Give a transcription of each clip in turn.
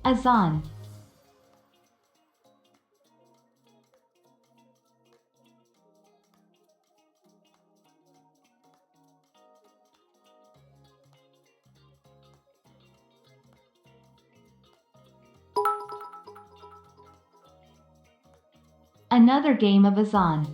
Azaan. Another game of Azaan.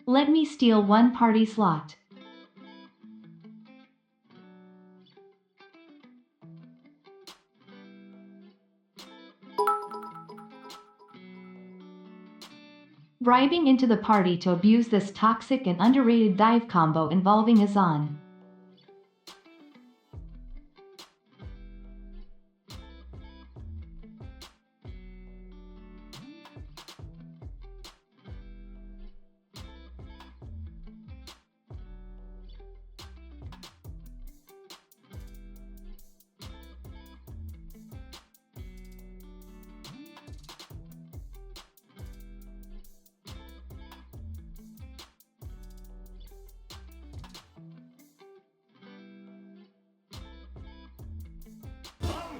Let me steal one party slot. Bribing into the party to abuse this toxic and underrated dive combo involving Azaan.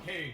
King.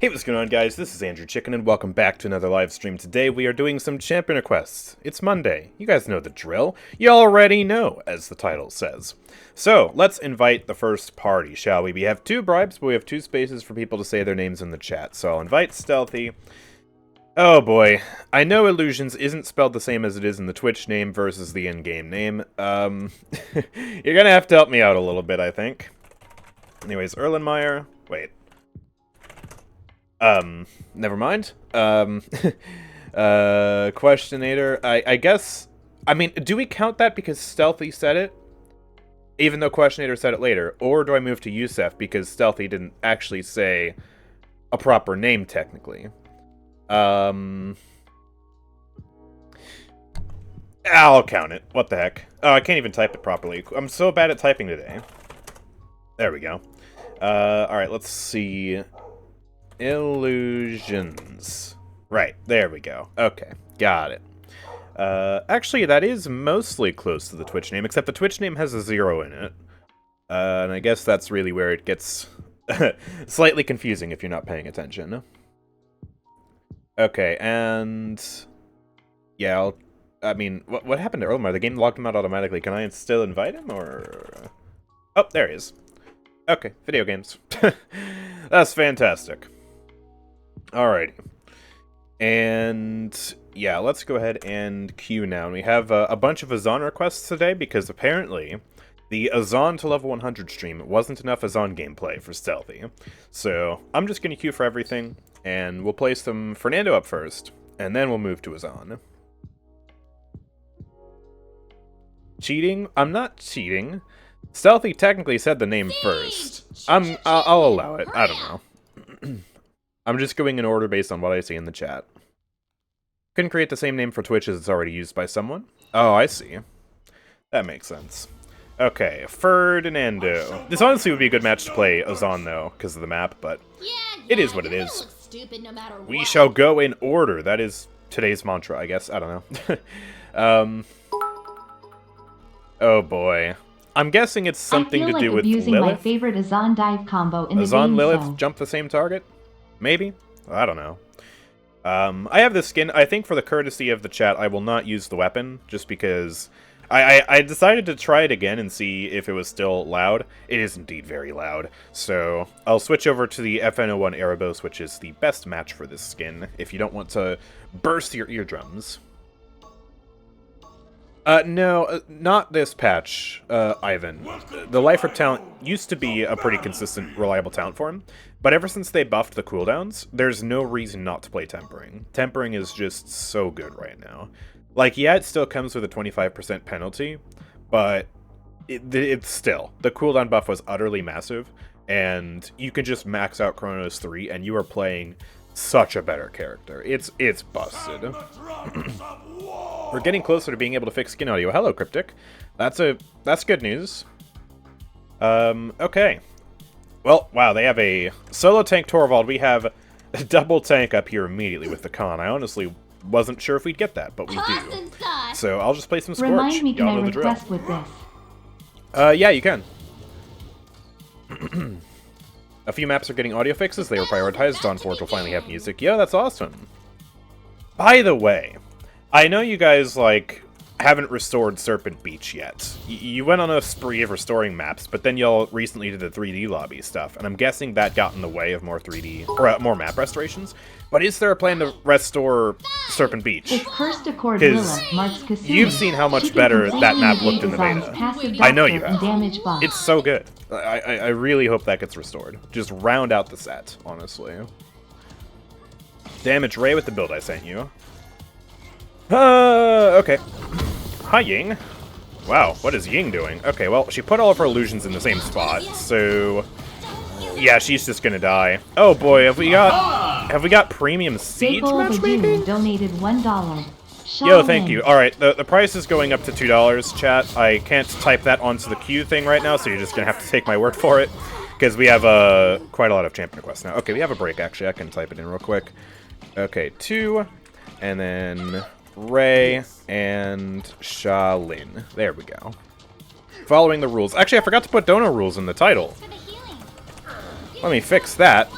Hey, what's going on, guys? This is AndrewChicken, and welcome back to another live stream. Today we are doing some champion requests. It's Monday. You guys know the drill. You already know, as the title says. So, let's invite the first party, shall we? We have 2 bribes, but we have 2 spaces for people to say their names in the chat. So I'll invite Stealthy. Oh boy. I know Illusions isn't spelled the same as it is in the Twitch name versus the in-game name. You're gonna have to help me out a little bit, I think. Anyways, Erlenmeyer. Wait. Never mind. Questionator. I guess, I mean, do we count that because Stealthy said it? Even though Questionator said it later? Or do I move to Yusef because Stealthy didn't actually say a proper name, technically? I'll count it. What the heck? Oh, I can't even type it properly. I'm so bad at typing today. There we go. Alright, let's see. Illusions. Right, there we go. Okay, got it. Actually, that is mostly close to the Twitch name, except the Twitch name has a 0 in it. And I guess that's really where it gets slightly confusing if you're not paying attention. Okay, and yeah, I mean, what happened to Omar? The game logged him out automatically. Can I still invite him, or... Oh, there he is. Okay, video games. That's fantastic. Alrighty. And... yeah, let's go ahead and queue now. And we have a bunch of Azaan requests today, because apparently the Azaan to level 100 stream wasn't enough Azaan gameplay for Stealthy. So, I'm just going to queue for everything, and we'll play some Fernando up first, and then we'll move to Azaan. Cheating? I'm not cheating. Stealthy technically said the name first. I'll allow it. I don't know. I'm just going in order based on what I see in the chat. Couldn't create the same name for Twitch as it's already used by someone? Oh, I see. That makes sense. Okay, Fernando. This honestly would be a good match to play Azaan, though, because of the map, but it is what it is. We shall go in order. That is today's mantra, I guess. I don't know. Oh boy. I'm guessing it's something to do with Lilith. My favorite Azaan dive combo in the Azaan game Lilith zone. jump the same target? Maybe? I don't know. I have this skin. I think for the courtesy of the chat, I will not use the weapon, just because I decided to try it again and see if it was still loud. It is indeed very loud. So I'll switch over to the FN01 Erebos, which is the best match for this skin, if you don't want to burst your eardrums. No, not this patch, Ivan. The Life Rip talent used to be a pretty consistent, reliable talent for him, but ever since they buffed the cooldowns, there's no reason not to play Tempering. Tempering is just so good right now. Like, yeah, it still comes with a 25% penalty, but it's still. The cooldown buff was utterly massive, and you can just max out Chronos 3, and you are playing such a better character. It's busted. We're getting closer to being able to fix skin audio. Hello, Cryptic. That's good news. Okay. Well, wow, they have a solo tank Torvald. We have a double tank up here immediately with the Khan. I honestly wasn't sure if we'd get that, but we do. So I'll just play some Scorch. Remind me, can Y'all I know the drill. request with this? Yeah, you can. A few maps are getting audio fixes. They were prioritized. Dawn Forge will finally have music. Yeah, that's awesome. By the way, I know you guys, like, haven't restored Serpent Beach yet. You went on a spree of restoring maps, but then y'all recently did the 3D lobby stuff, and I'm guessing that got in the way of more 3D, or more map restorations. But is there a plan to restore Serpent Beach? If Cursed Accord Lilith marks Kasumi, you've seen how much better that map looked in the beta. I know you have. It's so good. I really hope that gets restored. Just round out the set, honestly. Damage Ray with the build I sent you. Okay. Hi, Ying. Wow, what is Ying doing? Okay, well, she put all of her illusions in the same spot, so... yeah, she's just gonna die. Oh boy, have we got premium siege matchmaking? Donated $1. Yo, thank you. Alright, the price is going up to $2, chat. I can't type that onto the queue thing right now, so you're just gonna have to take my word for it. Because we have quite a lot of champion requests now. Okay, we have a break, actually. I can type it in real quick. Okay, 2, and then Ray, and Sha Lin. There we go. Following the rules. Actually, I forgot to put Dono rules in the title. Let me fix that.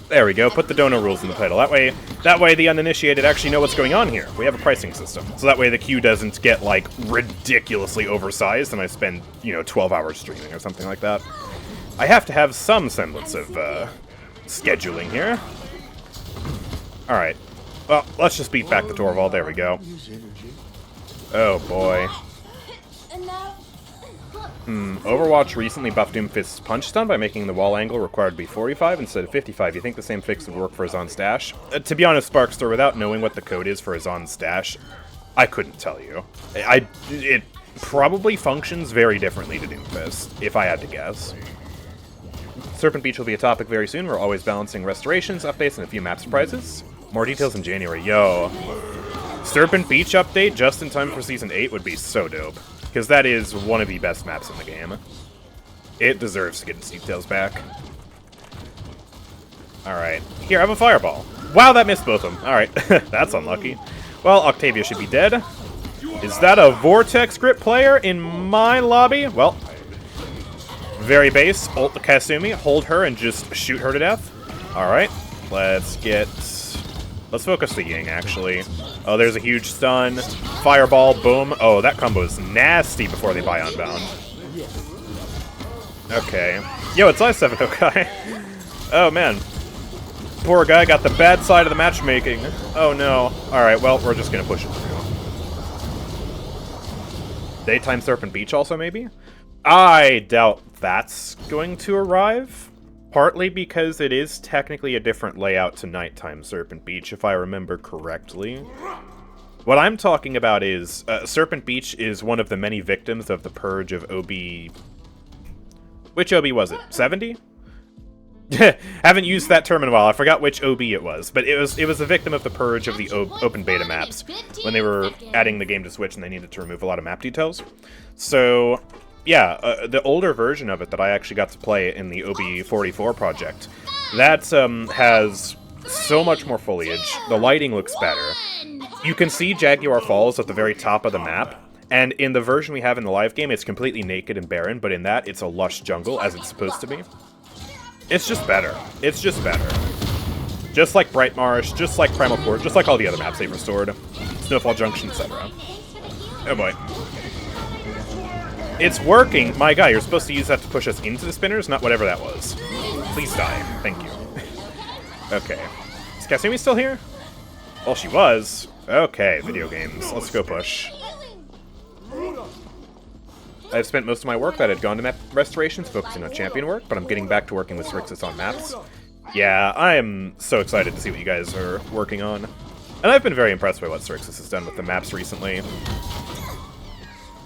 There we go. Put the Dono rules in the title. That way the uninitiated actually know what's going on here. We have a pricing system. So that way the queue doesn't get, like, ridiculously oversized and I spend, 12 hours streaming or something like that. I have to have some semblance of, scheduling here. Alright. Well, let's just beat back the Torvald. There we go. Oh, boy. Overwatch recently buffed Doomfist's punch stun by making the wall angle required to be 45 instead of 55. You think the same fix would work for Azaan Stash? To be honest, Sparkster, without knowing what the code is for Azaan Stash, I couldn't tell you. It probably functions very differently to Doomfist, if I had to guess. Serpent Beach will be a topic very soon. We're always balancing restorations, updates, and a few map surprises. More details in January. Yo. Serpent Beach update just in time for Season 8 would be so dope. Because that is one of the best maps in the game. It deserves to get its details back. Alright. Here, I have a fireball. Wow, that missed both of them. Alright, that's unlucky. Well, Octavia should be dead. Is that a Vortex Grip player in my lobby? Well, very base. Ult the Kasumi, hold her, and just shoot her to death. Alright, let's focus the Ying, actually. Oh, there's a huge stun. Fireball, boom. Oh, that combo is nasty before they buy Unbound. Okay. Yo, it's I7 guy. Oh, man. Poor guy got the bad side of the matchmaking. Oh, no. Alright, well, we're just gonna push it through. Daytime Serpent Beach also, maybe? I doubt that's going to arrive. Partly because it is technically a different layout to Nighttime Serpent Beach, if I remember correctly. What I'm talking about is, Serpent Beach is one of the many victims of the purge of OB... Which OB was it? 70? Haven't used that term in a while. I forgot which OB it was, but it was a victim of the purge of the open beta maps when they were adding the game to Switch and they needed to remove a lot of map details. So, yeah, the older version of it that I actually got to play in the OB44 project, that has so much more foliage. The lighting looks better. You can see Jaguar Falls at the very top of the map. And in the version we have in the live game, it's completely naked and barren, but in that, it's a lush jungle, as it's supposed to be. It's just better. It's just better. Just like Bright Marsh, just like Primal Court, just like all the other maps they've restored. Snowfall Junction, etc. Oh boy. It's working! My guy, you're supposed to use that to push us into the spinners, not whatever that was. Please die. Thank you. Okay. Is Kasumi still here? Well, she was. Okay, video games. Let's go push. I've spent most of my work that had gone to map restorations, focusing on champion work, but I'm getting back to working with Strix on maps. Yeah, I am so excited to see what you guys are working on. And I've been very impressed by what Strix has done with the maps recently.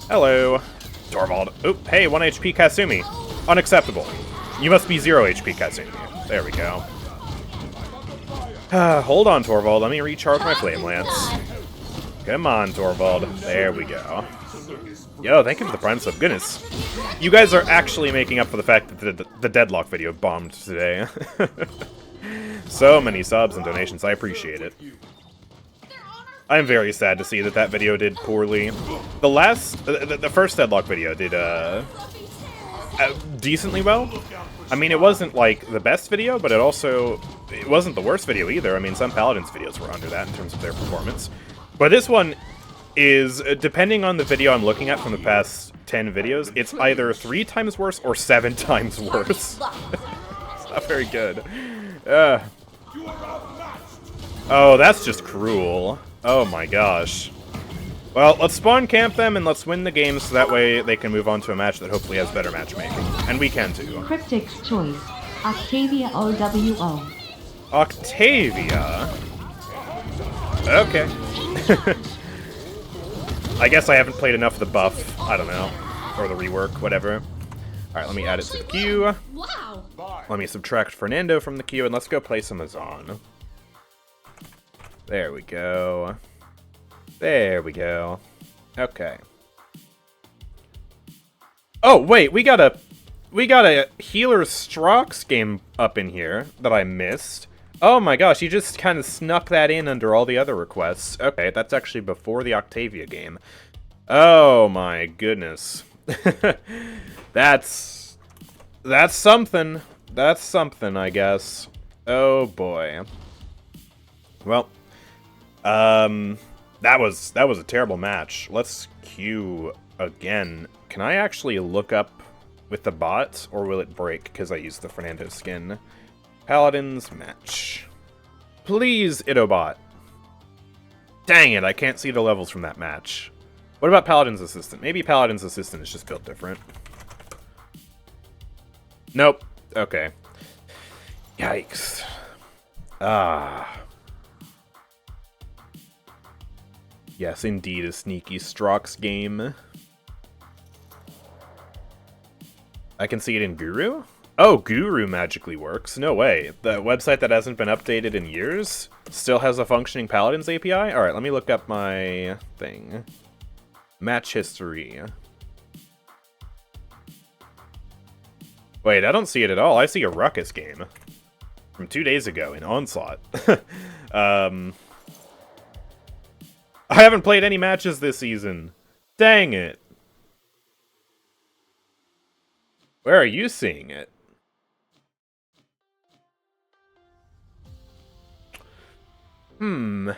Hello. Torvald. Oop, hey, 1 HP Kasumi. Unacceptable. You must be 0 HP Kasumi. There we go. Hold on, Torvald. Let me recharge my Flame Lance. Come on, Torvald. There we go. Yo, thank you for the Prime sub. Goodness. You guys are actually making up for the fact that the Deadlock video bombed today. So many subs and donations. I appreciate it. I'm very sad to see that that video did poorly. The first Deadlock video did, decently well. I mean, it wasn't, like, the best video, but it wasn't the worst video either. I mean, some Paladins videos were under that in terms of their performance. But this one is, depending on the video I'm looking at from the past 10 videos, it's either 3 times worse or 7 times worse. It's not very good. Oh, that's just cruel. Oh my gosh. Well, let's spawn camp them and let's win the game so that way they can move on to a match that hopefully has better matchmaking. And we can too. Cryptic's choice. Octavia OWO. Octavia? Okay. I guess I haven't played enough of the buff. I don't know. Or the rework, whatever. Alright, let me add it to the queue. Wow. Let me subtract Fernando from the queue and let's go play some Azaan. There we go. There we go. Okay. Oh, wait, we got a Healer Strix game up in here that I missed. Oh my gosh, you just kind of snuck that in under all the other requests. Okay, that's actually before the Octavia game. Oh my goodness. That's something. That's something, I guess. Oh boy. Well, that was a terrible match. Let's queue again. Can I actually look up with the bot, or will it break because I used the Fernando skin? Paladins match. Please, Itobot. Dang it, I can't see the levels from that match. What about Paladin's Assistant? Maybe Paladin's Assistant is just built different. Nope. Okay. Yikes. Ah. Yes, indeed, a sneaky Strix game. I can see it in Guru? Oh, Guru magically works. No way. The website that hasn't been updated in years still has a functioning Paladins API? Alright, let me look up my thing. Match history. Wait, I don't see it at all. I see a Ruckus game. From 2 days ago in Onslaught. I haven't played any matches this season. Dang it. Where are you seeing it?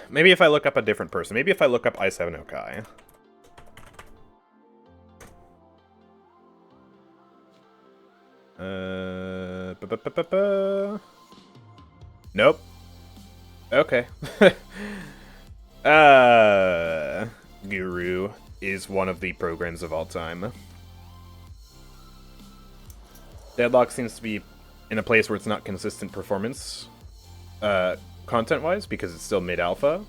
Maybe if I look up a different person. Maybe if I look up i7 Okai. Nope. Okay. Guru is one of the programs of all time. Deadlock seems to be in a place where it's not consistent performance, content-wise, because it's still mid-alpha.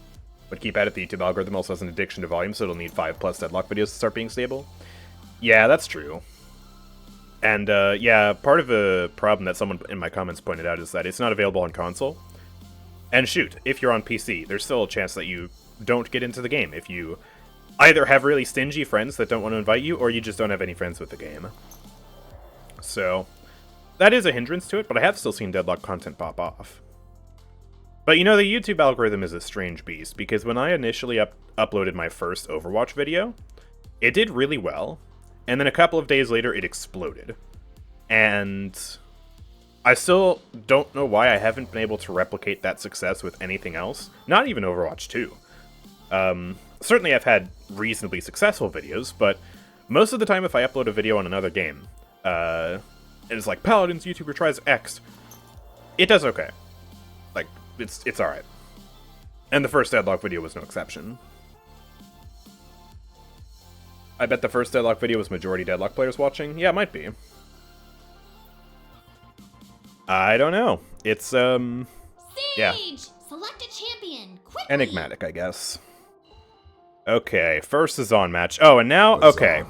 But keep at it, the YouTube algorithm also has an addiction to volume, so it'll need 5+ Deadlock videos to start being stable. Yeah, that's true. And, yeah, part of a problem that someone in my comments pointed out is that it's not available on console. And shoot, if you're on PC, there's still a chance that you don't get into the game if you either have really stingy friends that don't want to invite you, or you just don't have any friends with the game. So, that is a hindrance to it, but I have still seen Deadlock content pop off. But you know, the YouTube algorithm is a strange beast, because when I initially uploaded my first Overwatch video, it did really well, and then a couple of days later it exploded. And I still don't know why I haven't been able to replicate that success with anything else, not even Overwatch 2. Certainly I've had reasonably successful videos, but most of the time if I upload a video on another game, and it's like, Paladins YouTuber tries X, it does okay. Like, it's alright. And the first Deadlock video was no exception. I bet the first Deadlock video was majority Deadlock players watching. Yeah, it might be. I don't know. It's, yeah. Select a champion, quickly. Enigmatic, I guess. Okay, first Azaan match. Oh, and now, okay.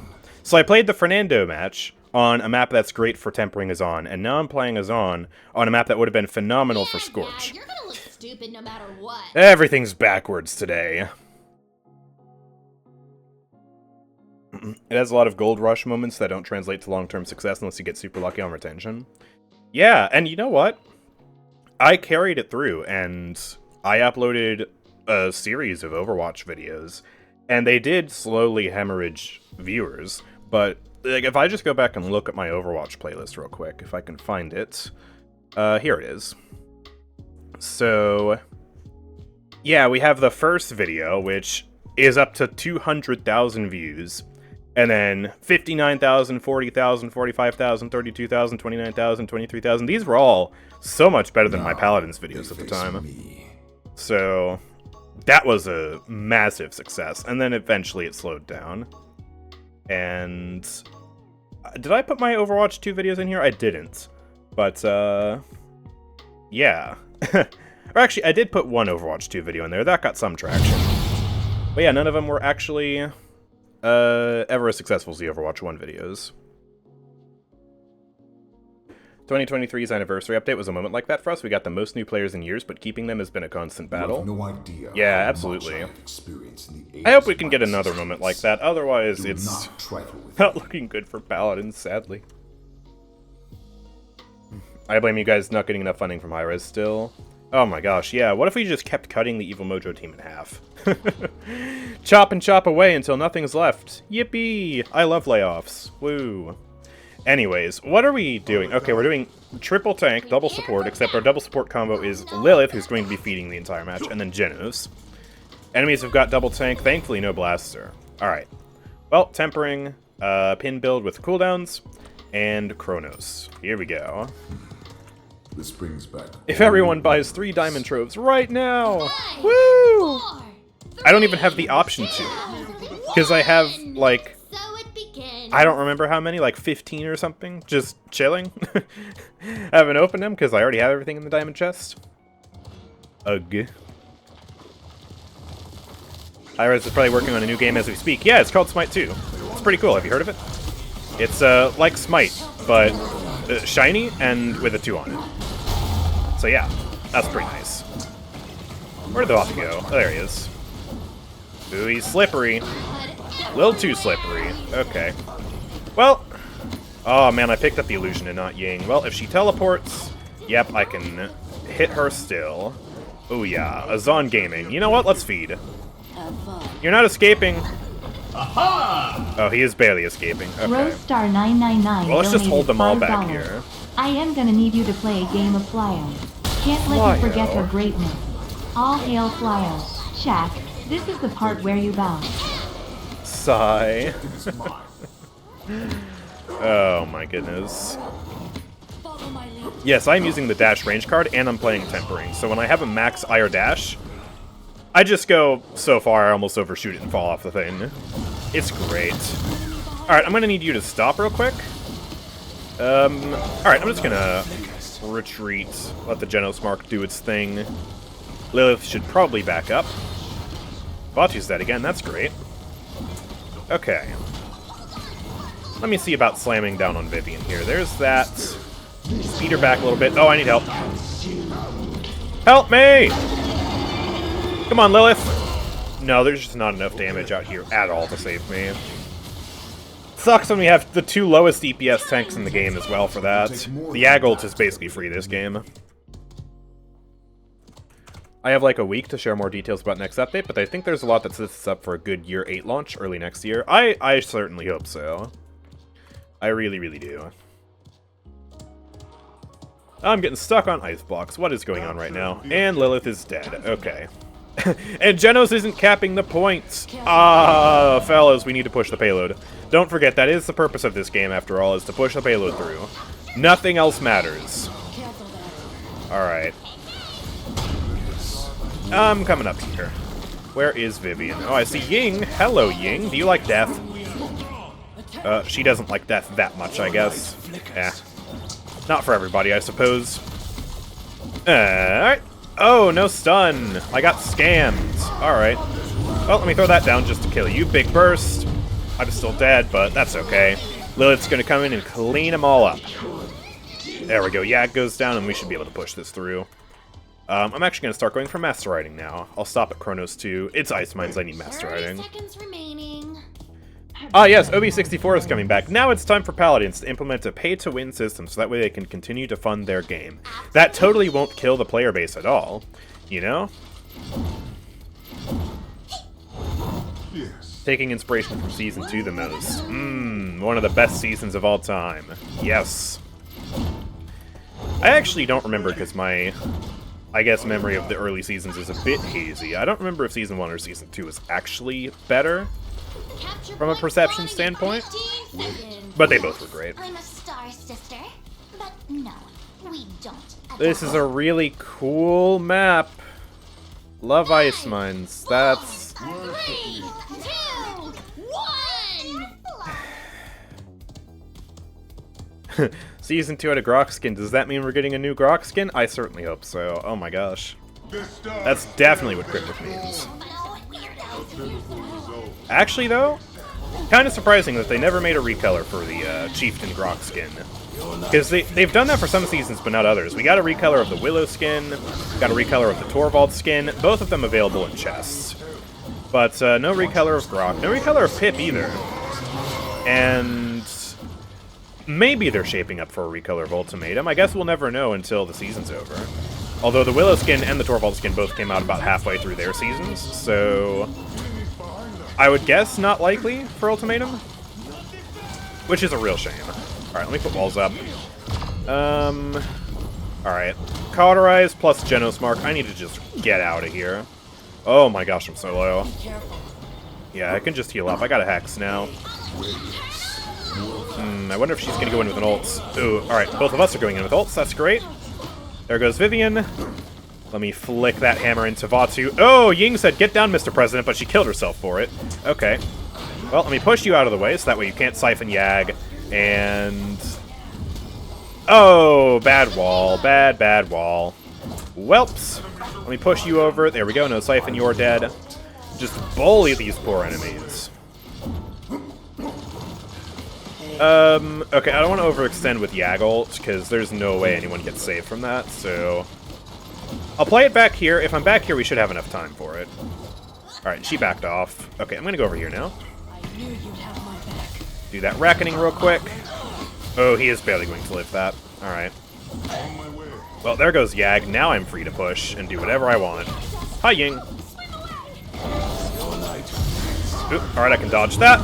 So I played the Fernando match on a map that's great for tempering Azaan, and now I'm playing Azaan on a map that would have been phenomenal for Scorch. Dad, you're gonna look stupid no matter what. Everything's backwards today. It has a lot of gold rush moments that don't translate to long-term success unless you get super lucky on retention. Yeah, and you know what? I carried it through, and I uploaded a series of Overwatch videos, and they did slowly hemorrhage viewers, but like, if I just go back and look at my Overwatch playlist real quick, if I can find it, here it is. So, yeah, we have the first video, which is up to 200,000 views, and then 59,000, 40,000, 45,000, 32,000, 29,000, 23,000. These were all so much better than my Paladins videos at the time. So that was a massive success. And then eventually it slowed down. And did I put my Overwatch 2 videos in here? I didn't. But, yeah. Or actually, I did put one Overwatch 2 video in there. That got some traction. But yeah, none of them were actually ever as successful as the Overwatch 1 videos. 2023's anniversary update was a moment like that for us. We got the most new players in years, but keeping them has been a constant battle. No idea. Yeah, absolutely. I hope we can get another moment like that. Otherwise, it's not looking good for Paladins, sadly. I blame you guys not getting enough funding from Hi-Res still. Oh my gosh, yeah, what if we just kept cutting the Evil Mojo team in half? Chop and chop away until nothing's left. Yippee! I love layoffs. Woo. Anyways, what are we doing? Okay, we're doing triple tank, double support, except our double support combo is Lilith, who's going to be feeding the entire match, and then Genos. Enemies have got double tank, thankfully no blaster. Alright. Well, tempering, pin build with cooldowns, and Chronos. Here we go. This brings back if everyone buys 3 diamond tropes right now! Woo! I don't even have the option to. Because I have, like, I don't remember how many, like 15 or something, just chilling. I haven't opened them because I already have everything in the diamond chest. Ugh. Hi-Res is probably working on a new game as we speak. Yeah, it's called Smite 2. It's pretty cool. Have you heard of it? It's like Smite, but shiny and with a 2 on it. So yeah, that's pretty nice. Where'd the Waffy go? Oh, there he is. Ooh, he's slippery. A little too slippery. Okay. Well, oh man, I picked up the illusion and not Ying. Well, if she teleports, yep, I can hit her still. Oh yeah, Azaan Gaming. You know what? Let's feed. You're not escaping. Oh, he is barely escaping. Okay. Roadstar 999. Well, let's just hold them all back $5. here. I am gonna need you to play a game of Flyo. Can't let you forget her greatness. All hail Flyer. Shaq, this is the part where you bounce. Sigh. It is mine. Oh my goodness. Follow my lead. Yes, I'm using the dash range card, and I'm playing Tempering, so when I have a max IR dash, I just go so far I almost overshoot it and fall off the thing. It's great. Alright, I'm gonna need you to stop real quick. Alright, I'm just gonna retreat, let the Genos Mark do its thing. Lilith should probably back up. Batu's dead again, that's great. Okay. Let me see about slamming down on Vivian here. There's that. Speed her back a little bit. Oh, I need help. Help me! Come on, Lilith. No, there's just not enough damage out here at all to save me. Sucks when we have the 2 lowest DPS tanks in the game as well for that. The Yag ult is basically free this game. I have like a week to share more details about next update, but I think there's a lot that sets us up for a good Year 8 launch early next year. I certainly hope so. I really, really do. I'm getting stuck on ice blocks. What is going on right now? And Lilith is dead. Okay. And Genos isn't capping the points. Ah, fellas, we need to push the payload. Don't forget, that is the purpose of this game, after all, is to push the payload through. Nothing else matters. Alright. I'm coming up here. Where is Vivian? Oh, I see Ying. Hello, Ying. Do you like death? She doesn't like death that much, I guess. Eh. Not for everybody, I suppose. Alright. Oh, no stun. I got scammed. Alright. Well, let me throw that down just to kill you. Big burst. I'm still dead, but that's okay. Lilith's gonna come in and clean them all up. There we go. Yag goes down, and we should be able to push this through. I'm actually gonna start going for Master Riding now. I'll stop at Chronos 2. It's Ice Mines, I need Master 30 Riding. seconds remaining. Ah yes, OB64 is coming back. Now it's time for Paladins to implement a pay-to-win system so that way they can continue to fund their game. That totally won't kill the player base at all, you know? Yes. Taking inspiration from Season 2 the most. One of the best seasons of all time. Yes. I actually don't remember because my, I guess, memory of the early seasons is a bit hazy. I don't remember if Season 1 or Season 2 was actually better from a perception standpoint, but they both were great. I'm a star sister, but no, we don't. This is a really cool map. Love Ice Mines. That's... 3, 2, 1. Season 2 had a Grok skin. Does that mean we're getting a new Grok skin? I certainly hope so. Oh my gosh. That's definitely what Cryptic means. Actually, though, kind of surprising that they never made a recolor for the Chieftain Grok skin. Because they've done that for some seasons, but not others. We got a recolor of the Willow skin, got a recolor of the Torvald skin, both of them available in chests. But no recolor of Grok, no recolor of Pip either. And maybe they're shaping up for a recolor of Ultimatum. I guess we'll never know until the season's over. Although the Willow skin and the Torvald skin both came out about halfway through their seasons, so I would guess not likely for Ultimatum, which is a real shame. Alright, let me put walls up. Alright. Cauterize plus Genos Mark. I need to just get out of here. Oh my gosh, I'm so low. Yeah, I can just heal up. I got a Hex now. I wonder if she's going to go in with an ult. Ooh, alright, both of us are going in with ults. That's great. There goes Vivian. Let me flick that hammer into Vatu. Oh, Ying said, "Get down, Mr. President," but she killed herself for it. Okay. Well, let me push you out of the way, so that way you can't siphon Yag. And... oh, bad wall. Bad wall. Welps. Let me push you over. There we go. No siphon, you're dead. Just bully these poor enemies. Okay, I don't want to overextend with Yag ult, because there's no way anyone gets saved from that, so... I'll play it back here. If I'm back here, we should have enough time for it. Alright, she backed off. Okay, I'm gonna go over here now. Do that Reckoning real quick. Oh, he is barely going to live that. Alright. Well, there goes Yag. Now I'm free to push and do whatever I want. Hi, Ying. Alright, I can dodge that.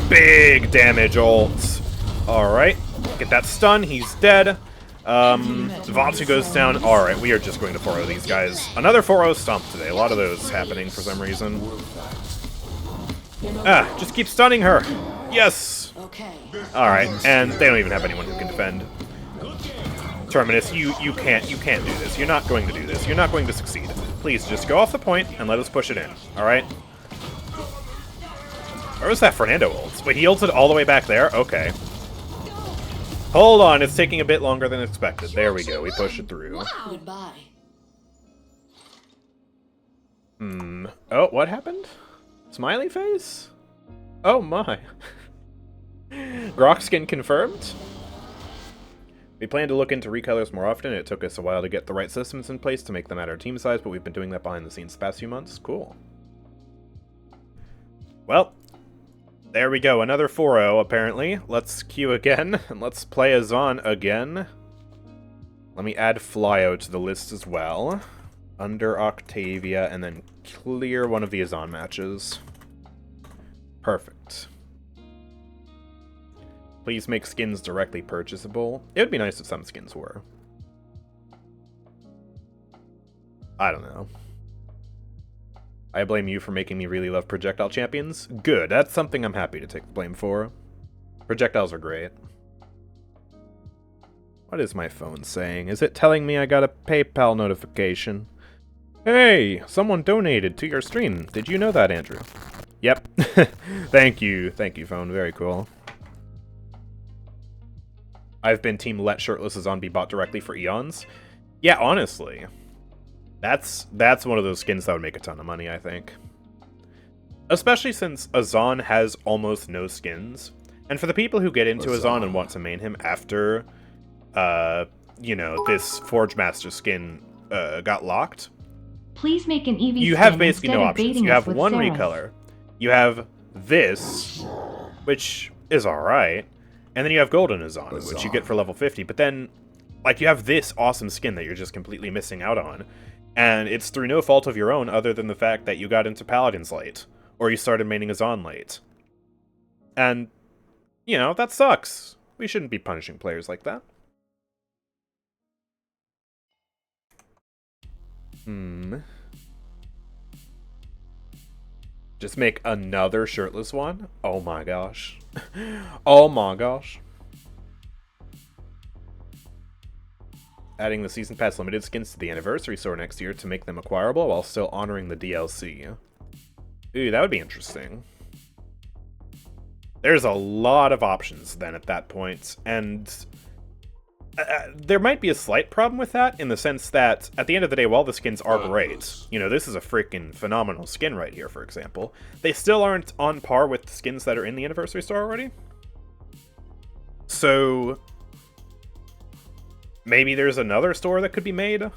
Big damage ult. Alright. Get that stun. He's dead. Vatu goes down. Alright, we are just going to 4-0 these guys. Another 4-0 stomp today. A lot of those happening for some reason. Ah, just keep stunning her. Yes! Alright, and they don't even have anyone who can defend. Terminus, you can't do this. You're not going to do this. You're not going to succeed. Please, just go off the point and let us push it in. Alright? Where was that Fernando ult? Wait, he ulted all the way back there? Okay. Hold on, it's taking a bit longer than expected. There we go, we push it through. Goodbye. Oh, what happened? Smiley face? Oh my. Grok skin confirmed? We plan to look into recolors more often. It took us a while to get the right systems in place to make them at our team size, but we've been doing that behind the scenes the past few months. Cool. Well, there we go. Another 4-0, apparently. Let's queue again, and let's play Azaan again. Let me add Flyo to the list as well. Under Octavia, and then clear one of the Azaan matches. Perfect. Please make skins directly purchasable. It would be nice if some skins were. I don't know. I blame you for making me really love projectile champions. Good, that's something I'm happy to take the blame for. Projectiles are great. What is my phone saying? Is it telling me I got a PayPal notification? Hey, someone donated to your stream. Did you know that, Andrew? Yep. Thank you, phone. Very cool. I've been team let shirtless Azaan be bought directly for eons. Yeah, honestly. That's one of those skins that would make a ton of money, I think. Especially since Azaan has almost no skins. And for the people who get into Azaan and want to main him after, you know, this Forge Master skin got locked, Please make an EV you have basically no options. You have one recolor. You have this, which is alright. And then you have Golden Azaan, which you get for level 50. But then, like, you have this awesome skin that you're just completely missing out on. And it's through no fault of your own other than the fact that you got into Paladins late. Or you started maining Azaan late. And, you know, that sucks. We shouldn't be punishing players like that. Just make another shirtless one? Oh my gosh. Oh my gosh. Adding the Season Pass limited skins to the Anniversary Store next year to make them acquirable while still honoring the DLC. Ooh, that would be interesting. There's a lot of options then at that point, and there might be a slight problem with that in the sense that at the end of the day, while the skins are great, you know, this is a freaking phenomenal skin right here, for example, they still aren't on par with the skins that are in the Anniversary Store already. So maybe there's another store that could be made?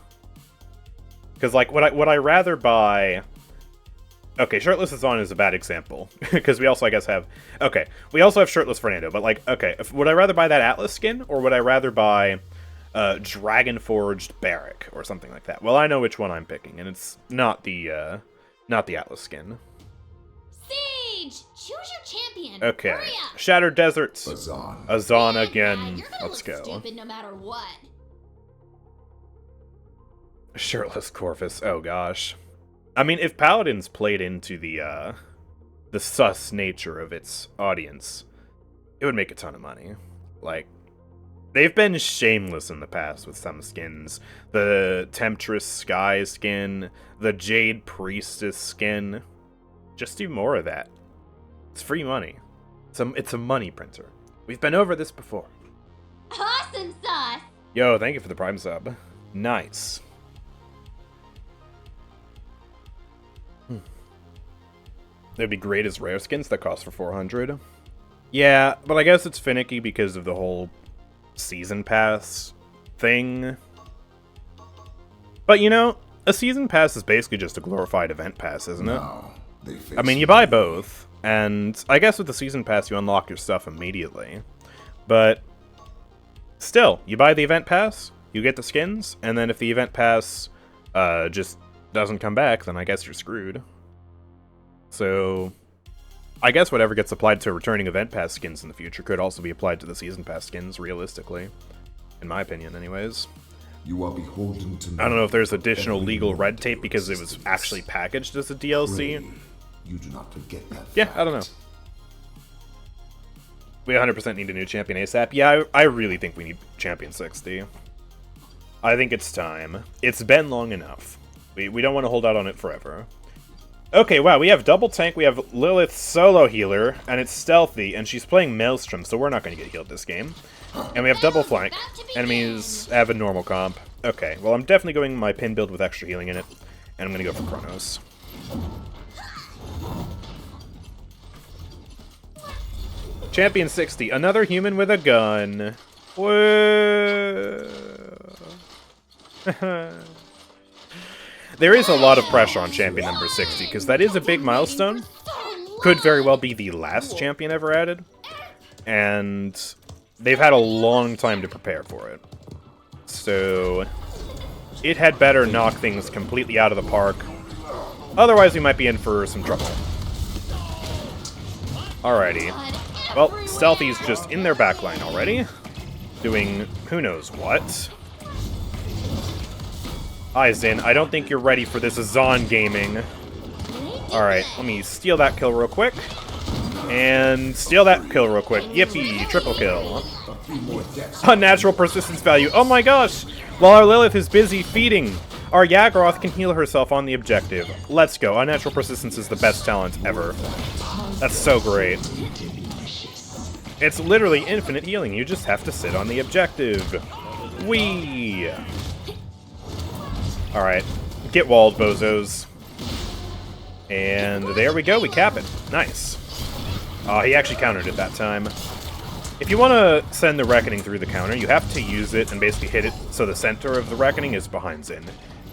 Because, like, would I rather buy... Okay, Shirtless Azaan is a bad example, because we also, I guess, have... Okay, we also have Shirtless Fernando, but, like, okay, would I rather buy that Atlas skin, or would I rather buy Dragon Forged Barrack, or something like that? Well, I know which one I'm picking, and it's not the Atlas skin. Sage, choose your champion. Okay, Hurry up. Shattered Deserts. Azaan. Azaan Man, again. you're gonna Let's look go. stupid no matter what. Shirtless Corvus, oh gosh. I mean, if Paladins played into the sus nature of its audience, it would make a ton of money. Like, they've been shameless in the past with some skins. The Temptress Sky skin, the Jade Priestess skin. Just do more of that. It's free money. It's a money printer. We've been over this before. Awesome sauce. Yo, thank you for the Prime sub. Nice. It'd be great as rare skins that cost for 400. Yeah, but I guess it's finicky because of the whole season pass thing. But you know, a season pass is basically just a glorified event pass, isn't it? Now, they face I mean, you buy both, and I guess with the season pass you unlock your stuff immediately. But still, you buy the event pass, you get the skins, and then if the event pass just doesn't come back, then I guess you're screwed. So, I guess whatever gets applied to returning event pass skins in the future could also be applied to the season pass skins, realistically. In my opinion, anyways. You are beholden to me. I don't know if there's additional legal red tape because it was actually packaged as a DLC. Pray you do not forget that Yeah, fact. I don't know. We 100% need a new champion ASAP. Yeah, I really think we need champion 60. I think it's time. It's been long enough. We don't want to hold out on it forever. Okay, wow, we have double tank, we have Lilith solo healer, and it's stealthy, and she's playing Maelstrom, so we're not going to get healed this game. And we have double flank. Enemies have a normal comp. Okay, well, I'm definitely going my pin build with extra healing in it, and I'm going to go for Chronos. Champion 60, another human with a gun. Whoa. There is a lot of pressure on champion number 60, because that is a big milestone. Could very well be the last champion ever added. And they've had a long time to prepare for it. So it had better knock things completely out of the park. Otherwise, we might be in for some trouble. Alrighty. Well, Stealthy's just in their backline already. Doing who knows what. Azaan, I don't think you're ready for this Azaan gaming. Alright, let me steal that kill real quick. And steal that kill real quick. Yippee, triple kill. Unnatural persistence value. Oh my gosh! While our Lilith is busy feeding, our Yaggroth can heal herself on the objective. Let's go. Unnatural persistence is the best talent ever. That's so great. It's literally infinite healing. You just have to sit on the objective. Whee! Alright. Get walled, bozos. And there we go. We cap it. Nice. Oh, he actually countered it that time. If you want to send the Reckoning through the counter, you have to use it and basically hit it so the center of the Reckoning is behind Zin.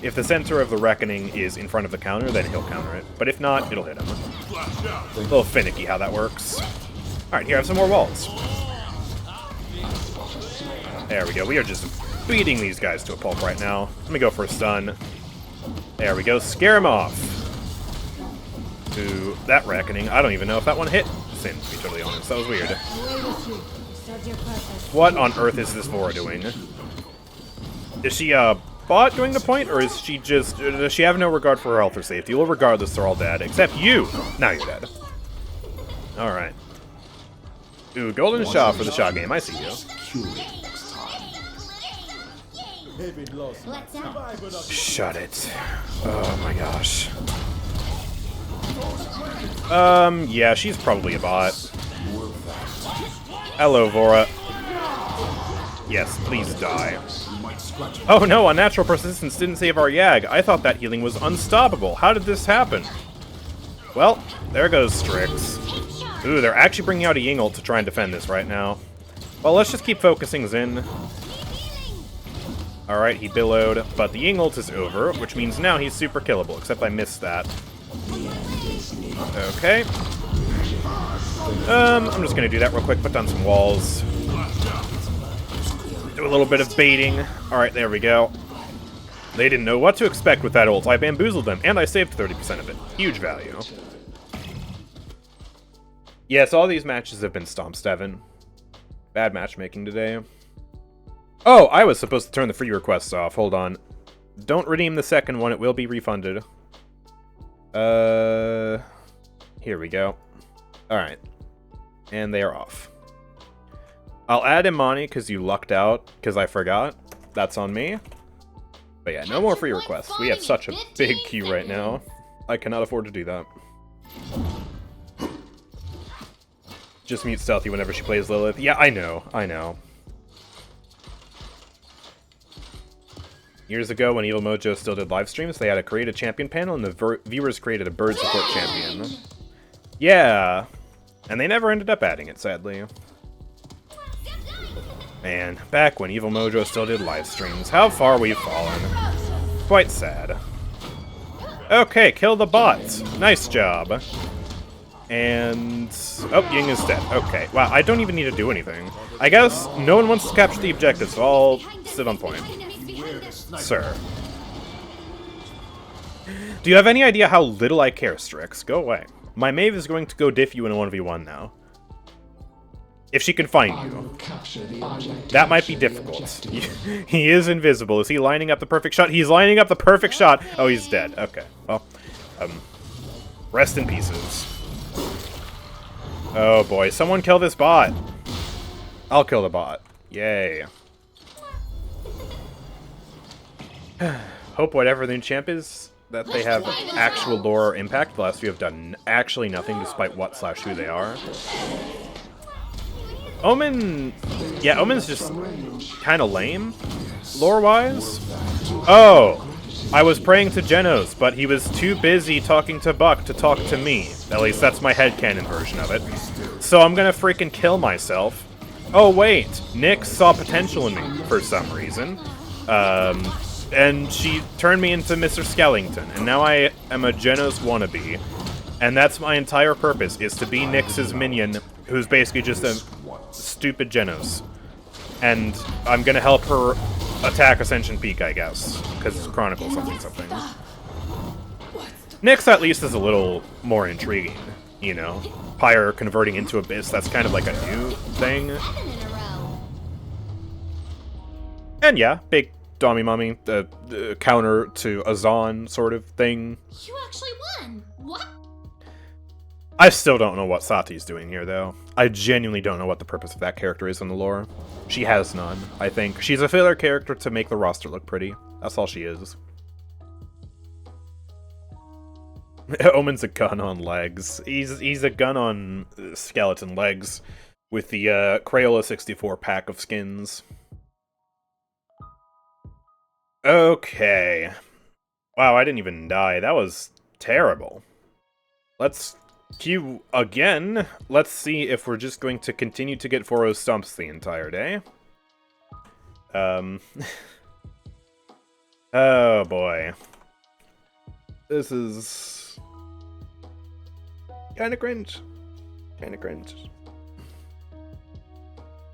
If the center of the Reckoning is in front of the counter, then he'll counter it. But if not, it'll hit him. A little finicky how that works. Alright, here I have some more walls. There we go. We are just beating these guys to a pulp right now. Let me go for a stun. There we go. Scare him off. To that Reckoning. I don't even know if that one hit Sin, to be totally honest. That was weird. What on earth is this Vora doing? Is she a bot doing the point, or is she just... does she have no regard for her health or safety? Well, regardless, they're all dead. Except you! Now you're dead. Alright. Ooh, Golden Sha for the Sha game. I see you. Shut it. Oh my gosh. Yeah, she's probably a bot. Hello, Vora. Yes, please die. Oh no, Unnatural Persistence didn't save our Yag. I thought that healing was unstoppable. How did this happen? Well, there goes Strix. Ooh, they're actually bringing out a Yingult to try and defend this right now. Well, let's just keep focusing Zin. Alright, he billowed, but the Yingult is over, which means now he's super killable, except I missed that. Okay. I'm just gonna do that real quick, put down some walls. Do a little bit of baiting. Alright, there we go. They didn't know what to expect with that ult. I bamboozled them, and I saved 30% of it. Huge value. Yes, all these matches have been Stomp 7. Bad matchmaking today. Oh, I was supposed to turn the free requests off. Hold on. Don't redeem the second one. It will be refunded. Here we go. Alright. And they are off. I'll add Imani because you lucked out because I forgot. That's on me. But yeah, no more free requests. We have such a big queue right now. I cannot afford to do that. Just mute Stealthy whenever she plays Lilith. Yeah, I know. I know. Years ago, when Evil Mojo still did live streams, they had a create a champion panel, and the viewers created a bird support champion. Yeah. And they never ended up adding it, sadly. Man, back when Evil Mojo still did live streams. How far we've fallen. Quite sad. Okay, kill the bots. Nice job. And... oh, Ying is dead. Okay, wow, I don't even need to do anything. I guess no one wants to capture the objective, so I'll sit on point. Sir. Do you have any idea how little I care, Strix? Go away. My Maeve is going to go diff you in a 1v1 now. If she can find you. That might be difficult. He is invisible. Is he lining up the perfect shot? He's lining up the perfect shot. Oh, he's dead. Okay. Well, rest in pieces. Oh boy, someone kill this bot. I'll kill the bot. Yay. Hope whatever the new champ is, that they have actual lore or impact. The last few have done actually nothing despite what/who they are. Omen... Yeah, Omen's just kind of lame, lore-wise. Oh! I was praying to Genos, but he was too busy talking to Buck to talk to me. At least that's my headcanon version of it. So I'm gonna freaking kill myself. Oh wait, Nyx saw potential in me for some reason. And she turned me into Mr. Skellington, and now I am a Genos wannabe. And that's my entire purpose, is to be Nyx's minion, who's basically just a stupid Genos. And I'm gonna help her attack Ascension Peak, I guess, because it's Chronicle something. Nyx at least is a little more intriguing, you know? Pyre converting into Abyss, that's kind of like a new thing. And yeah, big Dommy Mummy, counter to Azaan sort of thing. You actually won. What? I still don't know what Sati's doing here, though. I genuinely don't know what the purpose of that character is in the lore. She has none, I think. She's a filler character to make the roster look pretty. That's all she is. Omen's a gun on legs. He's a gun on skeleton legs with the Crayola 64 pack of skins. Okay. Wow, I didn't even die. That was terrible. Let's queue again. Let's see if we're just going to continue to get 4-0 stumps the entire day. Oh boy. This is kinda cringe.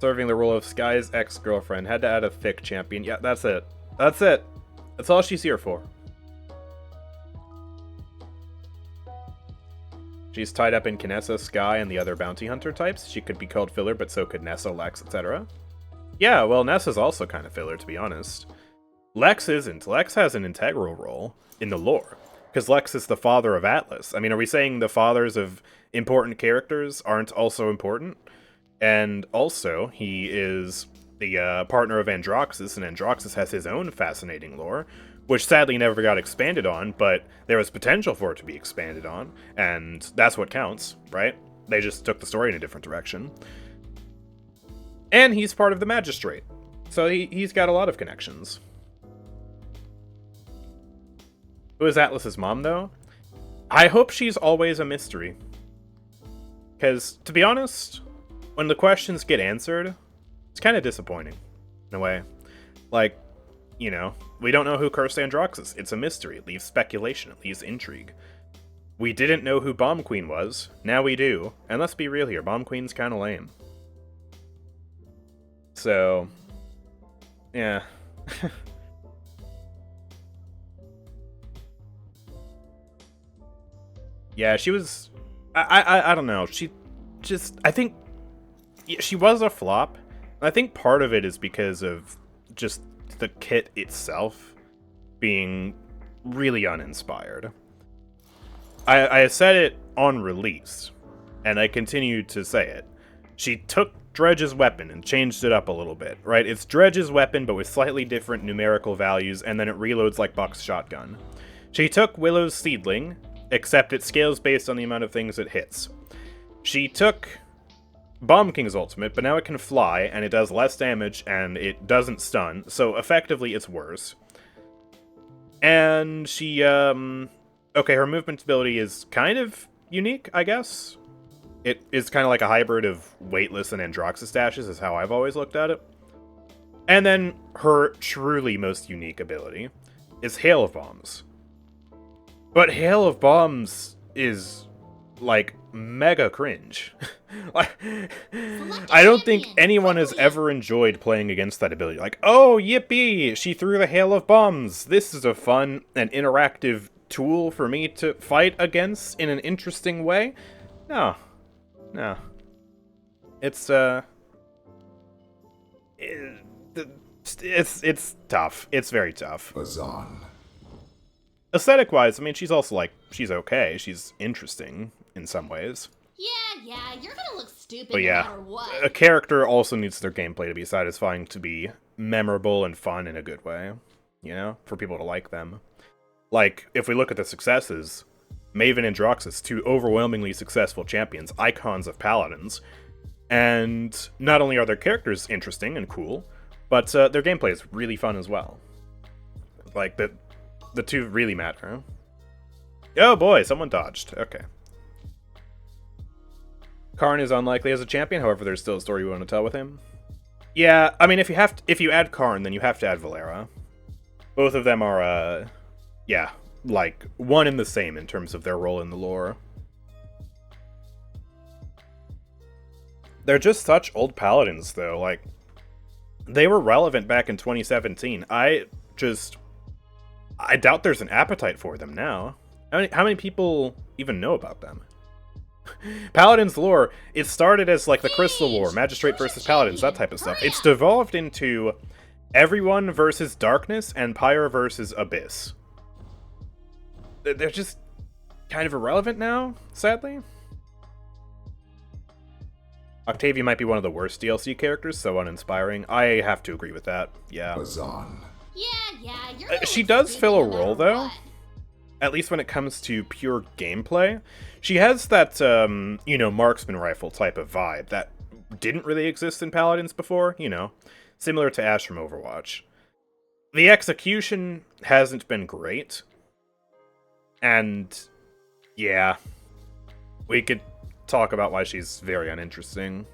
Serving the role of Sky's ex-girlfriend. Had to add a thick champion. Yeah, that's it. That's it. That's all she's here for. She's tied up in Kinessa, Sky, and the other bounty hunter types. She could be called filler, but so could Nessa, Lex, etc. Yeah, well, Nessa's also kind of filler, to be honest. Lex isn't. Lex has an integral role in the lore, because Lex is the father of Atlas. I mean, are we saying the fathers of important characters aren't also important? And also, he is the partner of Androxus, and Androxus has his own fascinating lore, which sadly never got expanded on, but there was potential for it to be expanded on, and that's what counts, right? They just took the story in a different direction. And he's part of the Magistrate, so he's got a lot of connections. Who is Atlas's mom, though? I hope she's always a mystery. Because, to be honest, when the questions get answered, it's kind of disappointing, in a way. Like, you know, we don't know who cursed Androxus. It's a mystery. It leaves speculation. It leaves intrigue. We didn't know who Bomb Queen was. Now we do. And let's be real here. Bomb Queen's kind of lame. So, yeah. Yeah, she was... I don't know. She just... I think... Yeah, she was a flop. I think part of it is because of just the kit itself being really uninspired. I said it on release, and I continue to say it. She took Dredge's weapon and changed it up a little bit, right? It's Dredge's weapon, but with slightly different numerical values, and then it reloads like Buck's shotgun. She took Willow's Seedling, except it scales based on the amount of things it hits. She took Bomb King's ultimate, but now it can fly, and it does less damage, and it doesn't stun, so effectively it's worse. And she, okay, her movement ability is kind of unique, I guess. It is kind of like a hybrid of Weightless and Androxus dashes, is how I've always looked at it. And then her truly most unique ability is Hail of Bombs. But Hail of Bombs is, like, mega cringe. I don't think anyone has ever enjoyed playing against that ability. Like, oh, yippee! She threw the Hail of Bombs! This is a fun and interactive tool for me to fight against in an interesting way. No. It's it's tough. It's very tough. Azaan. Aesthetic-wise, I mean, she's also, like, she's okay. She's interesting in some ways. Yeah, you're gonna look stupid But yeah, no matter what. a character also needs their gameplay to be satisfying, to be memorable and fun in a good way, you know? For people to like them. Like, if we look at the successes, Maven and Droxus, two overwhelmingly successful champions, icons of Paladins, and not only are their characters interesting and cool, but their gameplay is really fun as well. Like, the two really matter. Oh boy, someone dodged. Okay. Karn is unlikely as a champion, however, there's still a story we want to tell with him. Yeah, I mean, if you add Karn, then you have to add Valera. Both of them are, yeah, like, one and the same in terms of their role in the lore. They're just such old Paladins, though. Like, they were relevant back in 2017. I doubt there's an appetite for them now. How many people even know about them? Paladins lore, it started as like the Crystal War, Magistrate versus Paladins, that type of stuff. It's devolved into Everyone versus Darkness and Pyre versus Abyss. They're just kind of irrelevant now, sadly. Octavia might be one of the worst DLC characters, so uninspiring. I have to agree with that, yeah. Azaan. Yeah, you're gonna She look does stupid fill a no matter role, though. what. At least when it comes to pure gameplay. She has that, you know, marksman rifle type of vibe that didn't really exist in Paladins before, you know, similar to Ashe from Overwatch. The execution hasn't been great. And, yeah, we could talk about why she's very uninteresting.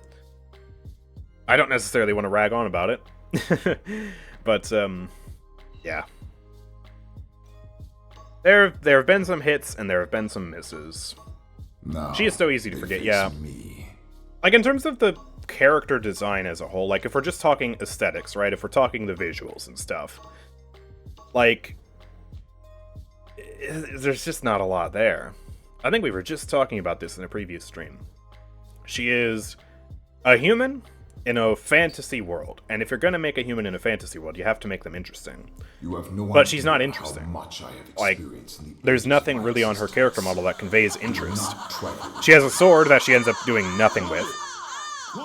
I don't necessarily want to rag on about it. But, yeah. There have been some hits, and there have been some misses. Now, She is so easy to they forget, face yeah. Me. Like, in terms of the character design as a whole, like, if we're just talking aesthetics, right? If we're talking the visuals and stuff, like, there's just not a lot there. I think we were just talking about this in a previous stream. She is a human in a fantasy world, and if you're gonna make a human in a fantasy world, you have to make them interesting. You have no But she's not idea interesting. How much I have Like, experienced in the there's ages nothing of my really on her existence. character model that conveys interest. Try to She has a sword that she ends up doing nothing with.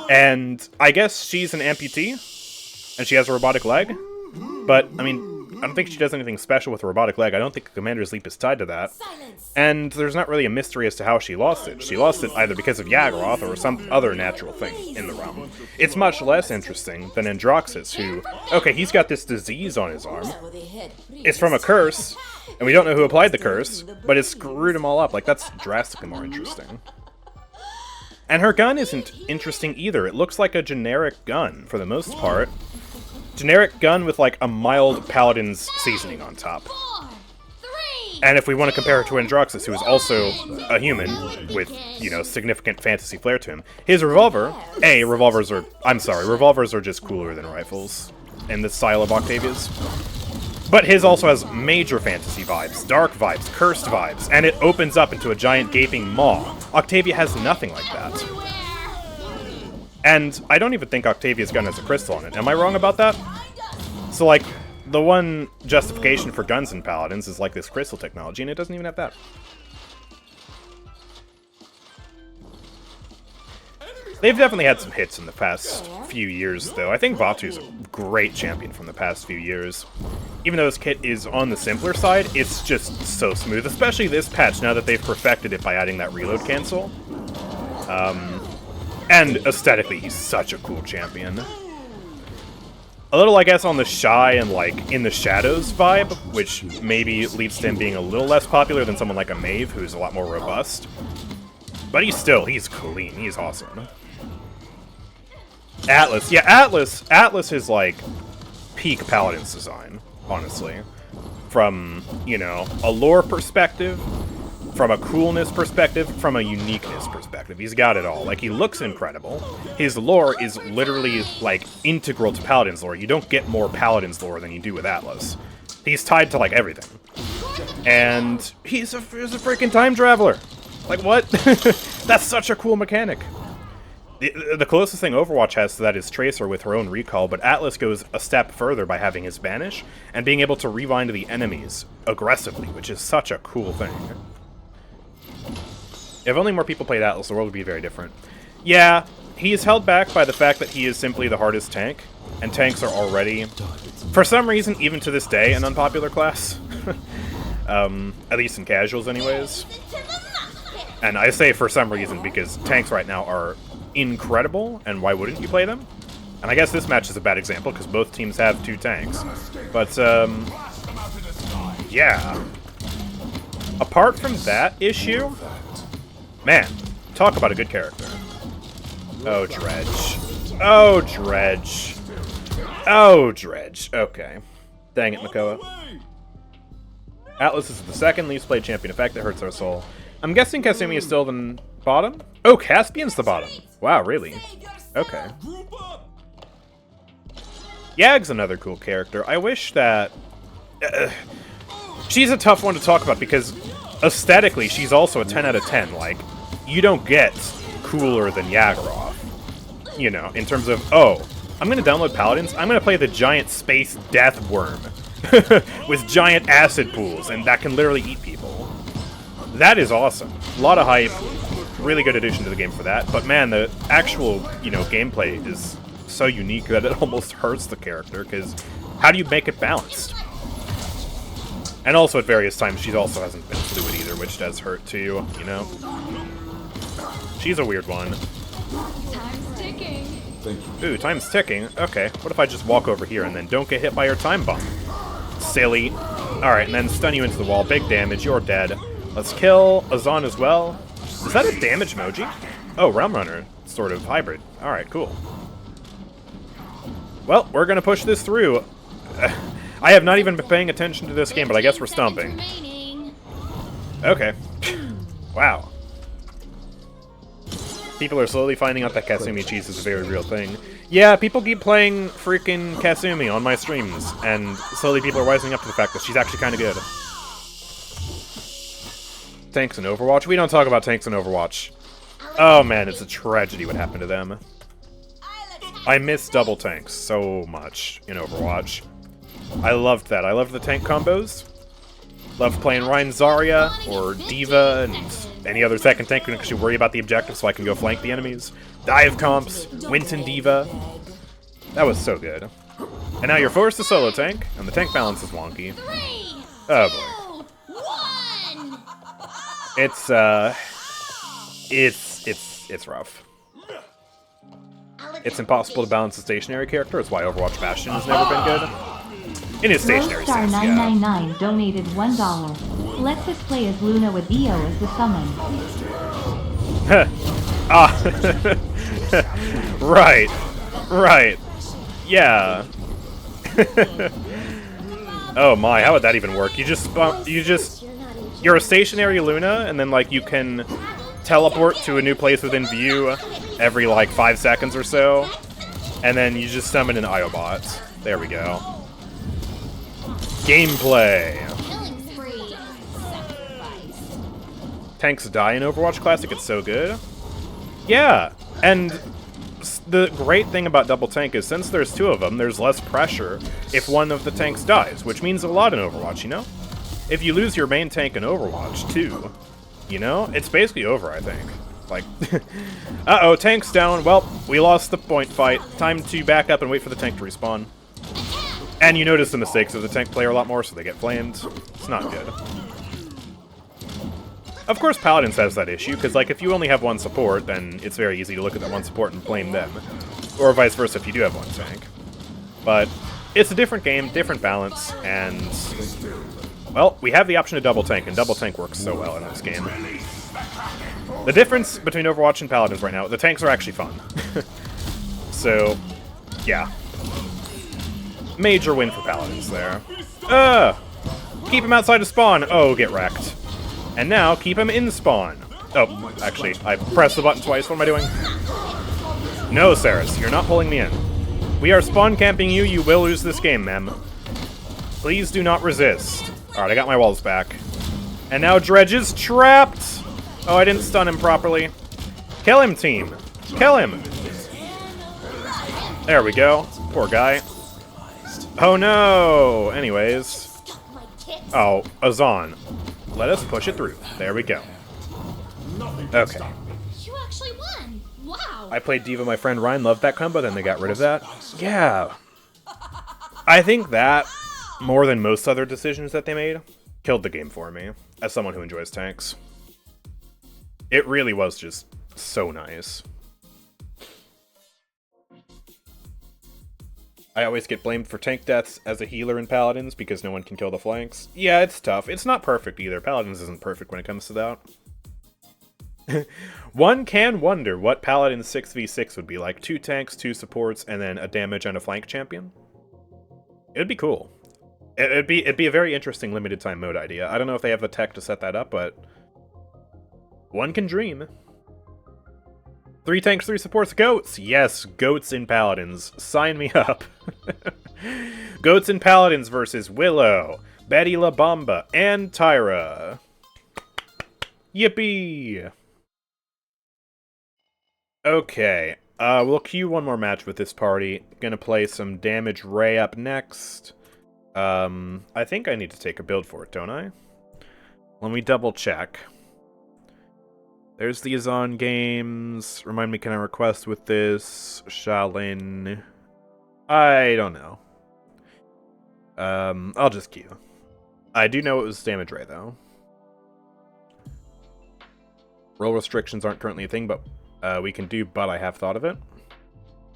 And I guess she's an amputee, and she has a robotic leg. But, I mean, I don't think she does anything special with a robotic leg. I don't think Commander's Leap is tied to that. Silence. And there's not really a mystery as to how she lost it. She lost it either because of Yaggroth or some other natural thing in the realm. It's much less interesting than Androxus, who, okay, he's got this disease on his arm. It's from a curse, and we don't know who applied the curse, but it screwed him all up. Like, that's drastically more interesting. And her gun isn't interesting either. It looks like a generic gun, for the most part. Generic gun with, like, a mild Paladin's seasoning on top. 4, 3. And if we want to compare her to Androxus, who is also a human with, you know, significant fantasy flair to him, his revolver, revolvers are just cooler than rifles in the style of Octavia's. But his also has major fantasy vibes, dark vibes, cursed vibes, and it opens up into a giant gaping maw. Octavia has nothing like that. And I don't even think Octavia's gun has a crystal on it. Am I wrong about that? So, like, the one justification for guns in Paladins is, like, this crystal technology, and it doesn't even have that. They've definitely had some hits in the past few years, though. I think Vatu's a great champion from the past few years. Even though his kit is on the simpler side, it's just so smooth, especially this patch, now that they've perfected it by adding that reload cancel. And aesthetically, he's such a cool champion. A little, I guess, on the shy and, like, in the shadows vibe, which maybe leads to him being a little less popular than someone like a Maeve, who's a lot more robust. But he's clean. He's awesome. Atlas. Yeah, Atlas is, like, peak Paladins design, honestly. From, you know, a lore perspective, from a coolness perspective, from a uniqueness perspective. He's got it all. Like, he looks incredible. His lore is literally, like, integral to Paladins lore. You don't get more Paladins lore than you do with Atlas. He's tied to, like, everything. And he's a freaking time traveler. Like, what? That's such a cool mechanic. The closest thing Overwatch has to that is Tracer with her own recall, but Atlas goes a step further by having his Banish and being able to rewind the enemies aggressively, which is such a cool thing. If only more people played Atlas, the world would be very different. Yeah, he is held back by the fact that he is simply the hardest tank, and tanks are already, for some reason, even to this day, an unpopular class. At least in casuals anyways. And I say for some reason because tanks right now are incredible, and why wouldn't you play them? And I guess this match is a bad example because both teams have 2 tanks. But, yeah. Apart from that issue, man, talk about a good character. Oh, Dredge. Oh, Dredge. Oh, Dredge. Okay. Dang it, Makoa. Atlas is the second least played champion. In fact, that hurts our soul. I'm guessing Kasumi is still the bottom? Oh, Caspian's the bottom. Wow, really? Okay. Yag's another cool character. I wish that... she's a tough one to talk about because aesthetically, she's also a 10 out of 10. Like, you don't get cooler than Yagoroth. You know, in terms of, oh, I'm going to download Paladins. I'm going to play the giant space death worm with giant acid pools, and that can literally eat people. That is awesome. A lot of hype. Really good addition to the game for that. But man, the actual, you know, gameplay is so unique that it almost hurts the character, because how do you make it balanced? And also at various times she also hasn't been fluid either, which does hurt too, you know? She's a weird one. Time's ticking. Ooh, time's ticking. Okay, what if I just walk over here and then don't get hit by your time bomb? Silly. Alright, and then stun you into the wall. Big damage, you're dead. Let's kill Azaan as well. Is that a damage emoji? Oh, Realm Runner. Sort of hybrid. Alright, cool. Well, we're gonna push this through. I have not even been paying attention to this game, but I guess we're stomping. Okay. Wow. People are slowly finding out that Kasumi cheese is a very real thing. Yeah, people keep playing freaking Kasumi on my streams, and slowly people are wising up to the fact that she's actually kind of good. Tanks in Overwatch? We don't talk about tanks in Overwatch. Oh man, it's a tragedy what happened to them. I miss double tanks so much in Overwatch. I loved that. I loved the tank combos. Loved playing Ryan Zarya or D.Va and any other second tank because you worry about the objective so I can go flank the enemies. Dive comps, Winton D.Va. That was so good. And now you're forced to solo tank, and the tank balance is wonky. Oh boy. It's rough. It's impossible to balance a stationary character. It's why Overwatch Bastion has never been good. In his stationary sense, yeah. 999 donated $1. Lets us play as Luna with EO as the summon. Right. Right. Yeah. Oh my, how would that even work? You're a stationary Luna, and then like you can teleport to a new place within view every like 5 seconds or so, and then you just summon an Iobot. There we go. Gameplay. Tanks die in Overwatch Classic, it's so good. Yeah, and the great thing about double tank is since there's 2 of them, there's less pressure if one of the tanks dies, which means a lot in Overwatch, you know? If you lose your main tank in Overwatch, too, you know, it's basically over, I think. Like, uh-oh, tank's down. Well, we lost the point fight. Time to back up and wait for the tank to respawn. And you notice the mistakes of the tank player a lot more, so they get flamed. It's not good. Of course, Paladins has that issue, because, like, if you only have one support, then it's very easy to look at that one support and blame them. Or vice versa if you do have one tank. But it's a different game, different balance, and... well, we have the option to double tank, and double tank works so well in this game. The difference between Overwatch and Paladins right now, the tanks are actually fun. So, yeah. Major win for Paladins there. Keep him outside of spawn. Oh, get wrecked. And now, keep him in spawn. Oh, actually, I pressed the button twice. What am I doing? No, Saris, you're not pulling me in. We are spawn camping you. You will lose this game, ma'am. Please do not resist. Alright, I got my walls back. And now Dredge is trapped! Oh, I didn't stun him properly. Kill him, team. Kill him! There we go. Poor guy. Oh no! Anyways. Oh, Azaan. Let us push it through. There we go. Okay. You actually won. Wow. I played Diva, my friend Ryan loved that combo, then they got rid of that. Yeah. I think that, more than most other decisions that they made, killed the game for me, as someone who enjoys tanks. It really was just so nice. I always get blamed for tank deaths as a healer in Paladins because no one can kill the flanks. Yeah, it's tough. It's not perfect either. Paladins isn't perfect when it comes to that. One can wonder what Paladins 6v6 would be like. 2 tanks, 2 supports, and then a damage and a flank champion. It'd be cool. It'd be a very interesting limited time mode idea. I don't know if they have the tech to set that up, but one can dream. 3 tanks, 3 supports, goats! Yes, goats in Paladins. Sign me up. Goats in Paladins versus Willow, Betty La Bamba, and Tyra. Yippee! Okay, we'll queue one more match with this party. Gonna play some Damage Ray up next. I think I need to take a build for it, don't I? Let me double check. There's the Azaan games. Remind me, can I request with this? Sha Lin. I don't know. I'll just queue. I do know it was Damage Ray, though. Roll restrictions aren't currently a thing, but we can do, but I have thought of it.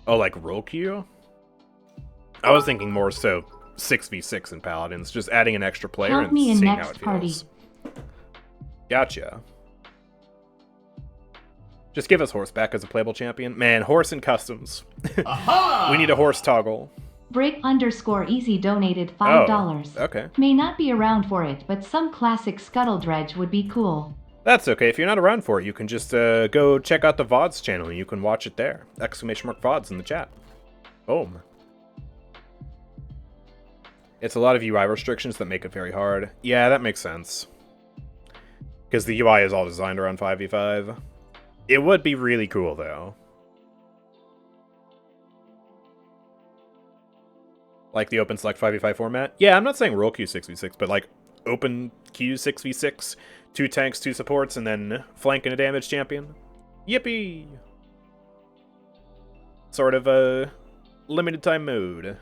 Oh, like roll queue? I was thinking more so 6v6 in Paladins, just adding an extra player and seeing how it feels. Gotcha. Just give us Horseback as a playable champion. Man, horse and customs. We need a horse toggle. Break_easy donated $5. Oh, okay. May not be around for it, but some classic Scuttle Dredge would be cool. That's okay. If you're not around for it, you can just go check out the VODs channel and you can watch it there. !VODs in the chat. Boom. It's a lot of UI restrictions that make it very hard. Yeah, that makes sense. Because the UI is all designed around 5v5. It would be really cool, though. Like the open select 5v5 format? Yeah, I'm not saying roll queue 6v6, but like open queue 6v6, 2 tanks, 2 supports, and then flank and a damage champion. Yippee! Sort of a limited time mode.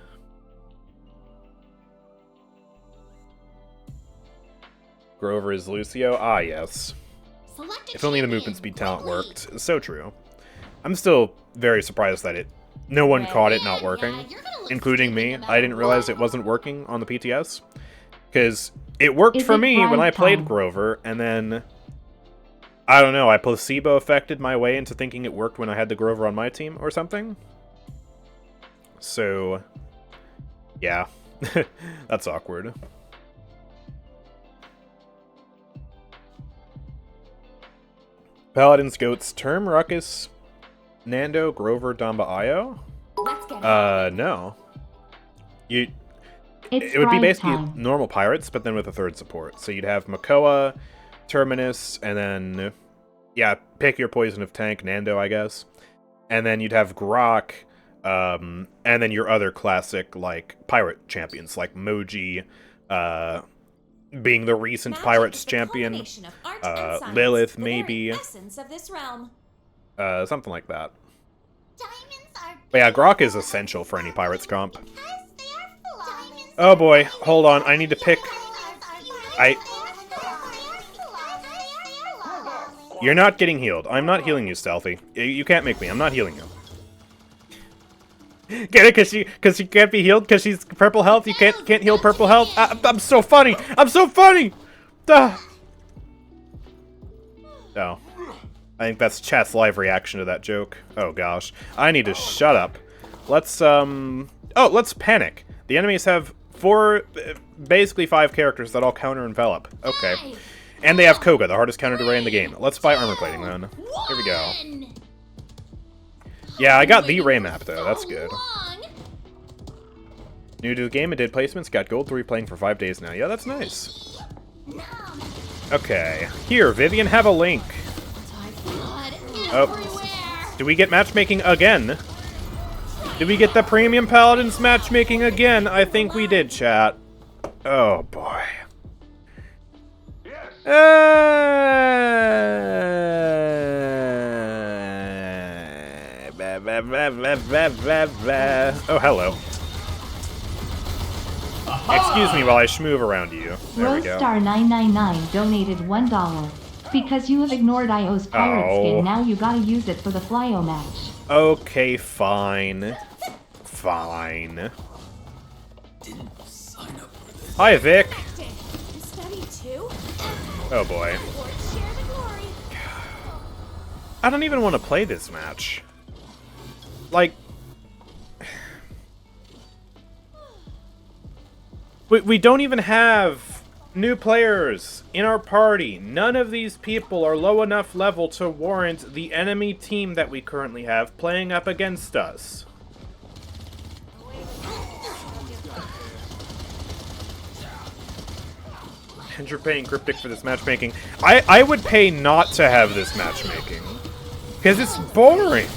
Grover is Lucio? Ah, yes. If only the movement speed talent worked. So true. I'm still very surprised that no one caught it not working, including me. I didn't realize it wasn't working on the PTS. Because it worked for me when I played Grover, and then, I don't know, I placebo affected my way into thinking it worked when I had the Grover on my team or something. So, yeah. That's awkward. Paladins, Goats, Term, Ruckus, Nando, Grover, Damba, Io? No. It would be basically normal pirates, but then with a 3rd support. So you'd have Makoa, Terminus, and then, yeah, pick your poison of tank, Nando, I guess. And then you'd have Grok, and then your other classic, like, pirate champions, like Moji, being the recent Pirates champion, Lilith, maybe, something like that. But yeah, Grok is essential for any Pirates comp. Oh boy, hold on, I need to pick... You're not getting healed. I'm not healing you, Stealthy. You can't make me, I'm not healing you. Get it? Cause she can't be healed? Cause she's purple health? You can't heal purple health? I'm so funny! I'm so funny! Duh. Oh. I think that's chat's live reaction to that joke. Oh gosh. I need to shut up. Let's, oh, let's panic. The enemies have basically 5 characters that all counter-envelop. Okay. And they have Koga, the hardest counter to Ray in the game. Let's buy armor plating then. Here we go. Yeah, I got the Ray map, though. That's good. New to the game and did placements. Got gold 3 playing for 5 days now. Yeah, that's nice. Okay. Here, Vivian, have a link. Oh. Do we get matchmaking again? Did we get the premium Paladins matchmaking again? I think we did, chat. Oh, boy. Oh, hello. Excuse me while I schmoove around you. There we go. Roadstar999 donated $1. Because you have ignored IO's pirate skin, now you gotta use it for the Flyo match. Okay, fine. Fine. Hi, Vic. Oh, boy. I don't even want to play this match. Like... We don't even have new players in our party. None of these people are low enough level to warrant the enemy team that we currently have playing up against us. And you're paying Cryptic for this matchmaking. I would pay not to have this matchmaking. Because it's boring.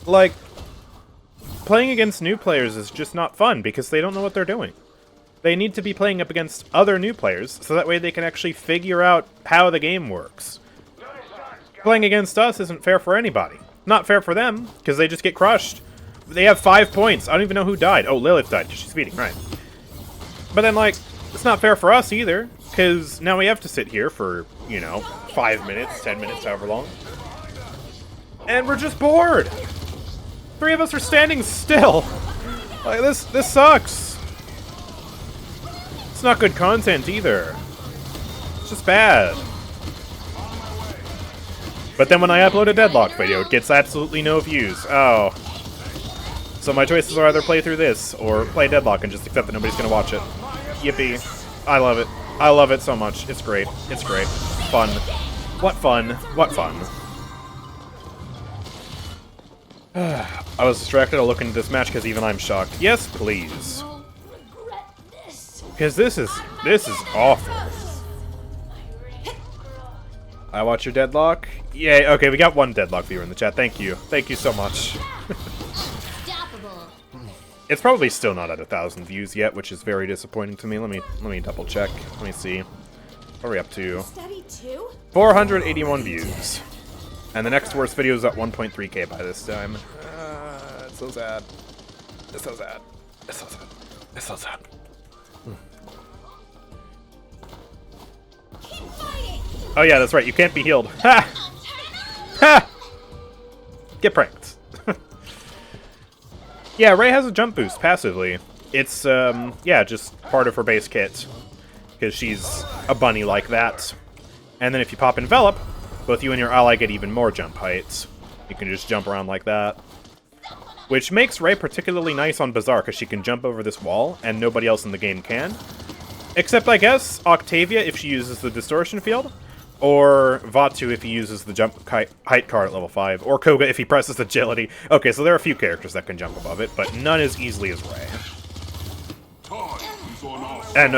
Like... Playing against new players is just not fun because they don't know what they're doing. They need to be playing up against other new players so that way they can actually figure out how the game works. Playing against us isn't fair for anybody. Not fair for them because they just get crushed. They have 5 points. I don't even know who died. Oh, Lilith died because she's feeding, right. But then, like, it's not fair for us either because now we have to sit here for, you know, 5 minutes, 10 minutes, however long. And we're just bored. 3 of us are standing still. Like, this sucks. It's not good content either. It's just bad. But then when I upload a Deadlock video, it gets absolutely no views. Oh. So my choices are either play through this, or play Deadlock and just accept that nobody's gonna watch it. Yippee. I love it. I love it so much. It's great. It's great. Fun. What fun. What fun. I was distracted to look into this match because even I'm shocked. Yes, please. Because this is awful. I watch your Deadlock. Yay, okay, we got 1 Deadlock viewer in the chat. Thank you. Thank you so much. It's probably still not at 1,000 views yet, which is very disappointing to me. Let me double check. Let me see. What are we up to? 481 views. And the next worst video is at 1.3k by this time. It's so sad. It's so sad. It's so sad. It's so sad. Oh yeah, that's right. You can't be healed. Ha! Ha! Get pranked. Yeah, Ray has a jump boost passively. It's, yeah, just part of her base kit. Because she's a bunny like that. And then if you pop Envelop, both you and your ally get even more jump heights. You can just jump around like that. Which makes Ray particularly nice on Bazaar, because she can jump over this wall, and nobody else in the game can. Except, I guess, Octavia if she uses the Distortion Field, or Vatu if he uses the jump height card at level 5, or Koga if he presses Agility. Okay, so there are a few characters that can jump above it, but none as easily as Ray. And,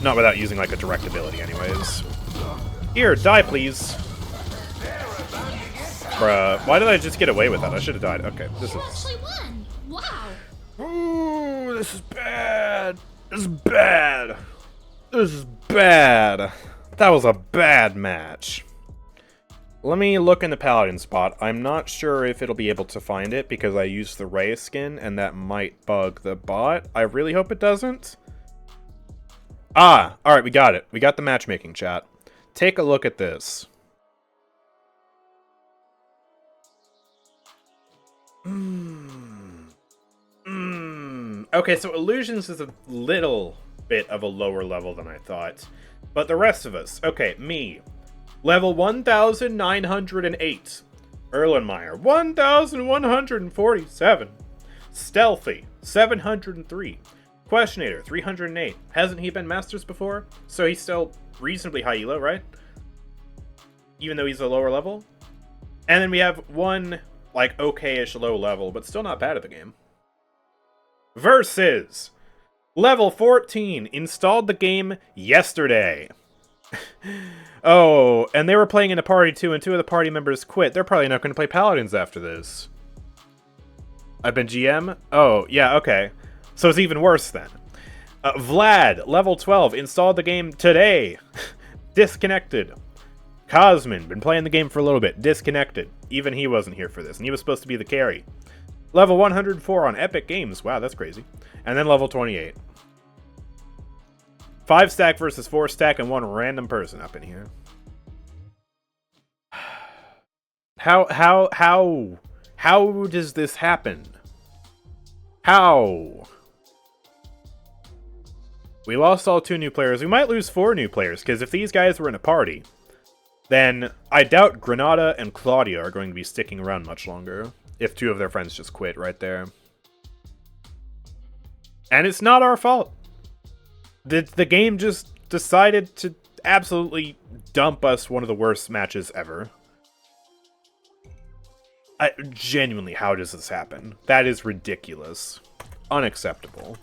not without using, like, a direct ability anyways. Here, die, please. Bruh, why did I just get away with that? I should have died. Okay, this is... Wow. Ooh, this is bad. This is bad. This is bad. That was a bad match. Let me look in the Paladin spot. I'm not sure if it'll be able to find it because I used the Ray skin and that might bug the bot. I really hope it doesn't. Ah, alright, we got it. We got the matchmaking, chat. Take a look at this. Okay, so Illusions is a little bit of a lower level than I thought. But the rest of us. Okay, me. Level 1,908. Erlenmeyer, 1,147. Stealthy, 703. Questionator, 308. Hasn't he been Masters before? So he's still reasonably high elo, right? Even though he's a lower level? And then we have one, like, okay-ish low level, but still not bad at the game. Versus level 14, installed the game yesterday. Oh, and they were playing in a party too, and 2 of the party members quit. They're probably not going to play Paladins after this. I've been GM? Oh, yeah, okay. So it's even worse then. Vlad, level 12, installed the game today. Disconnected. Cosmin, been playing the game for a little bit. Disconnected. Even he wasn't here for this, and he was supposed to be the carry. Level 104 on Epic Games. Wow, that's crazy. And then level 28. 5 stack versus 4 stack and 1 random person up in here. How does this happen? How? We lost all 2 new players. We might lose 4 new players, because if these guys were in a party, then I doubt Granada and Claudia are going to be sticking around much longer, if 2 of their friends just quit right there. And it's not our fault. The game just decided to absolutely dump us one of the worst matches ever. Genuinely, how does this happen? That is ridiculous. Unacceptable.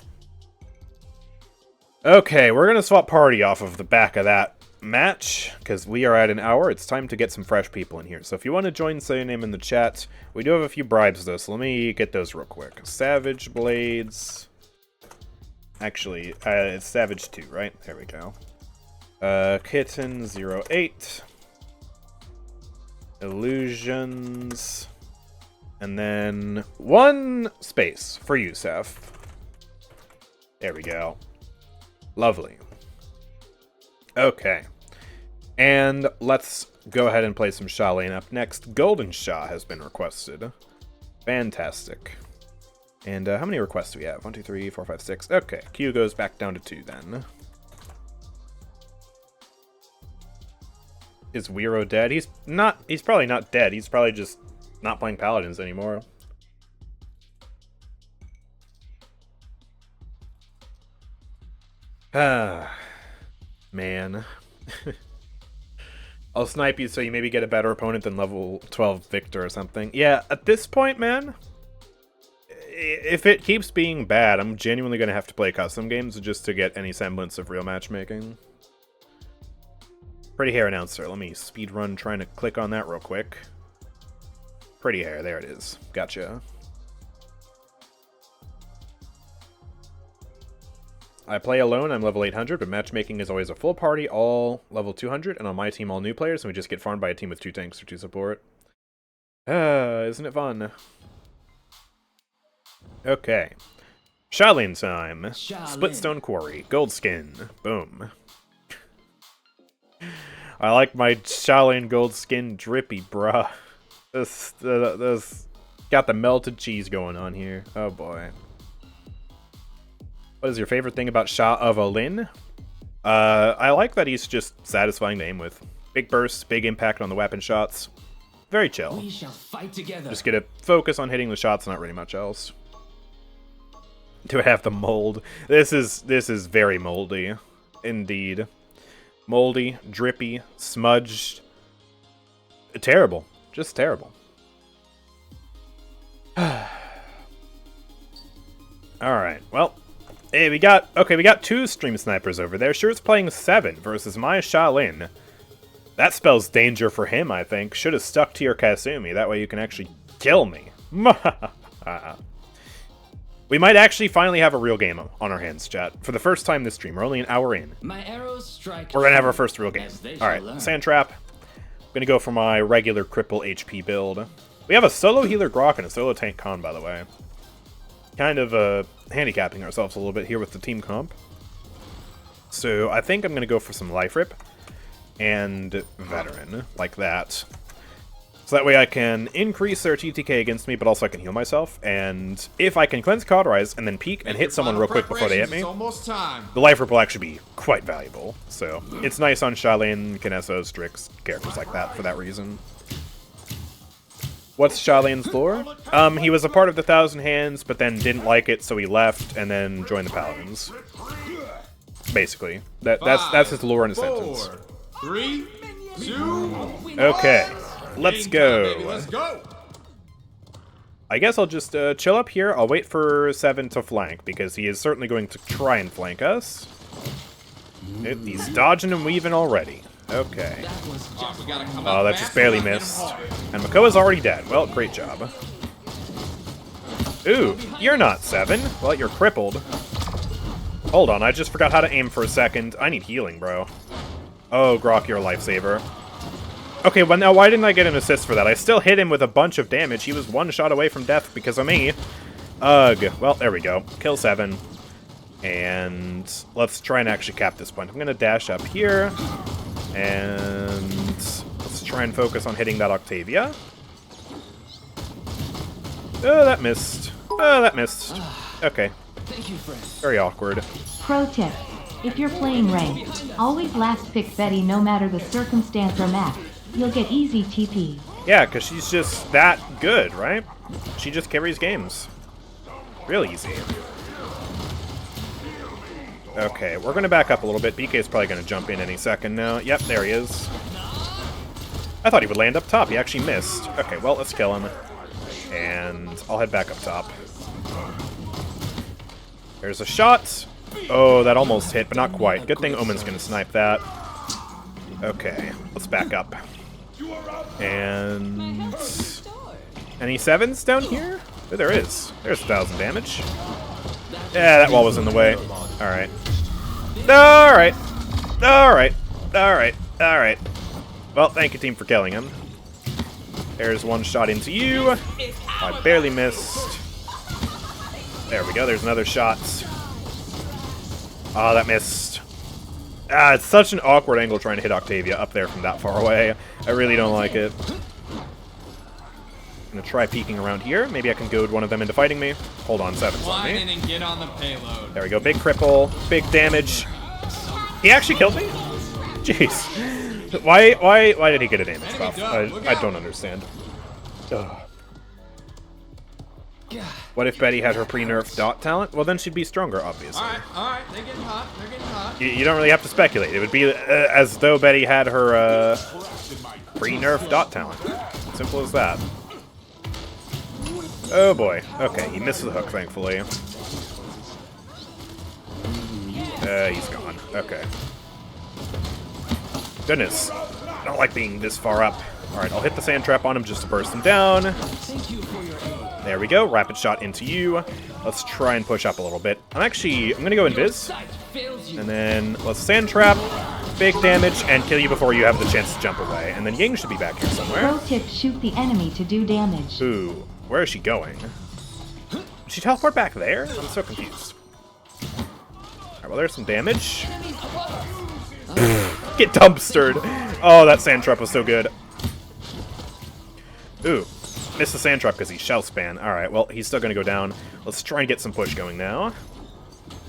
Okay, we're going to swap party off of the back of that match, because we are at an hour. It's time to get some fresh people in here. So if you want to join, say your name in the chat. We do have a few bribes, though, so let me get those real quick. Savage Blades. Actually, it's Savage 2, right? There we go. Kitten 08. Illusions. And then 1 space for you, Seth. There we go. Lovely. Okay. And let's go ahead and play some Sha Lin up next. Golden Sha has been requested. Fantastic. And how many requests do we have? 1, 2, 3, 4, 5, 6. Okay, queue goes back down to 2 then. Is Wero dead? He's probably not dead. He's probably just not playing Paladins anymore. Ah, man. I'll snipe you so you maybe get a better opponent than level 12 Victor or something. Yeah, at this point, man, if it keeps being bad, I'm genuinely going to have to play custom games just to get any semblance of real matchmaking. Pretty Hair Announcer. Let me speedrun trying to click on that real quick. Pretty Hair, there it is. Gotcha. I play alone, I'm level 800, but matchmaking is always a full party, all level 200, and on my team all new players, and we just get farmed by a team with 2 tanks or 2 support. Isn't it fun? Okay. Sha Lin time. Splitstone Quarry. Gold skin. Boom. I like my Sha Lin gold skin drippy, bruh. This got the melted cheese going on here. Oh boy. What is your favorite thing about Sha of Lin? I like that he's just satisfying to aim with. Big bursts, big impact on the weapon shots. Very chill. We shall fight together. Just get to focus on hitting the shots, not really much else. Do I have the mold? This is very moldy. Indeed. Moldy, drippy, smudged. Terrible. Just terrible. Alright, well. Hey, we got 2 stream snipers over there. Sure, it's playing 7 versus my Sha Lin. That spells danger for him, I think. Should have stuck to your Kasumi. That way you can actually kill me. We might actually finally have a real game on our hands, chat. For the first time this stream. We're only an hour in. My arrows strike. We're going to have our first real game. Alright, Sand Trap. I'm going to go for my regular cripple HP build. We have a solo healer Grok and a solo tank Khan, by the way. Kind of handicapping ourselves a little bit here with the team comp. So I think I'm going to go for some Life Rip and Veteran, like that. So that way I can increase their TTK against me, but also I can heal myself. And if I can Cleanse, Cauterize, and then peek and hit someone real quick before they hit me, the Life Rip will actually be quite valuable. So it's nice on Sha Lin, Kineso, Strix, characters like that for that reason. What's Sha Lin's lore? He was a part of the Thousand Hands, but then didn't like it, so he left and then joined the Paladins. Basically, that's his lore in a sentence. 3, 2. Okay, let's go. I guess I'll just chill up here. I'll wait for 7 to flank because he is certainly going to try and flank us. He's dodging and weaving already. Okay. We gotta come Oh, out that just fast barely and hit missed. hard. And Makoa's already dead. Well, great job. Ooh, you're not 7. Well, you're crippled. Hold on, I just forgot how to aim for a second. I need healing, bro. Oh, Grok, you're a lifesaver. Okay, well now why didn't I get an assist for that? I still hit him with a bunch of damage. He was 1 shot away from death because of me. Ugh. Well, there we go. Kill 7. And let's try and actually cap this point. I'm going to dash up here. And let's try and focus on hitting that Octavia. Oh, that missed. Oh, that missed. Okay. Thank you, friend. Very awkward. Pro tip. If you're playing ranked, always last pick Betty no matter the circumstance or map. You'll get easy TP. Yeah, because she's just that good, right? She just carries games. Real easy. Okay, we're going to back up a little bit. BK's probably going to jump in any second now. Yep, there he is. I thought he would land up top. He actually missed. Okay, well, let's kill him. And I'll head back up top. There's a shot. Oh, that almost hit, but not quite. Good thing Omen's going to snipe that. Okay, let's back up. And... any 7s down here? Oh, there is. There's 1,000 damage. Yeah, that wall was in the way. Alright. Alright. Alright. Alright. Alright. Well, thank you, team, for killing him. There's 1 shot into you. I barely missed. There we go. There's another shot. Ah, that missed. Ah, it's such an awkward angle trying to hit Octavia up there from that far away. I really don't like it. I'm gonna try peeking around here. Maybe I can goad one of them into fighting me. Hold on, 7's on Line me. in and get on the payload. There we go. Big cripple. Big damage. He actually killed me? Jeez. Why did he get a damage buff? I don't understand. Ugh. What if Betty had her pre-nerf dot talent? Well, then she'd be stronger, obviously. Alright, they're getting hot, they're getting hot. You don't really have to speculate. It would be as though Betty had her pre-nerf dot talent. Simple as that. Oh boy. Okay, he missed the hook, thankfully. He's gone. Okay. Goodness. I don't like being this far up. Alright, I'll hit the sand trap on him just to burst him down. Thank you for your aid. There we go. Rapid shot into you. Let's try and push up a little bit. I'm gonna go invis. Sight fails you. And then let's sand trap, big damage, and kill you before you have the chance to jump away. And then Ying should be back here somewhere. Pro tip, shoot the enemy to do damage. Ooh, where is she going? Did she teleport back there? I'm so confused. Alright, well there's some damage. Get dumpstered. Oh, that sand trap was so good. Ooh. Missed the sand trap because he shell span. Alright, well, he's still going to go down. Let's try and get some push going now.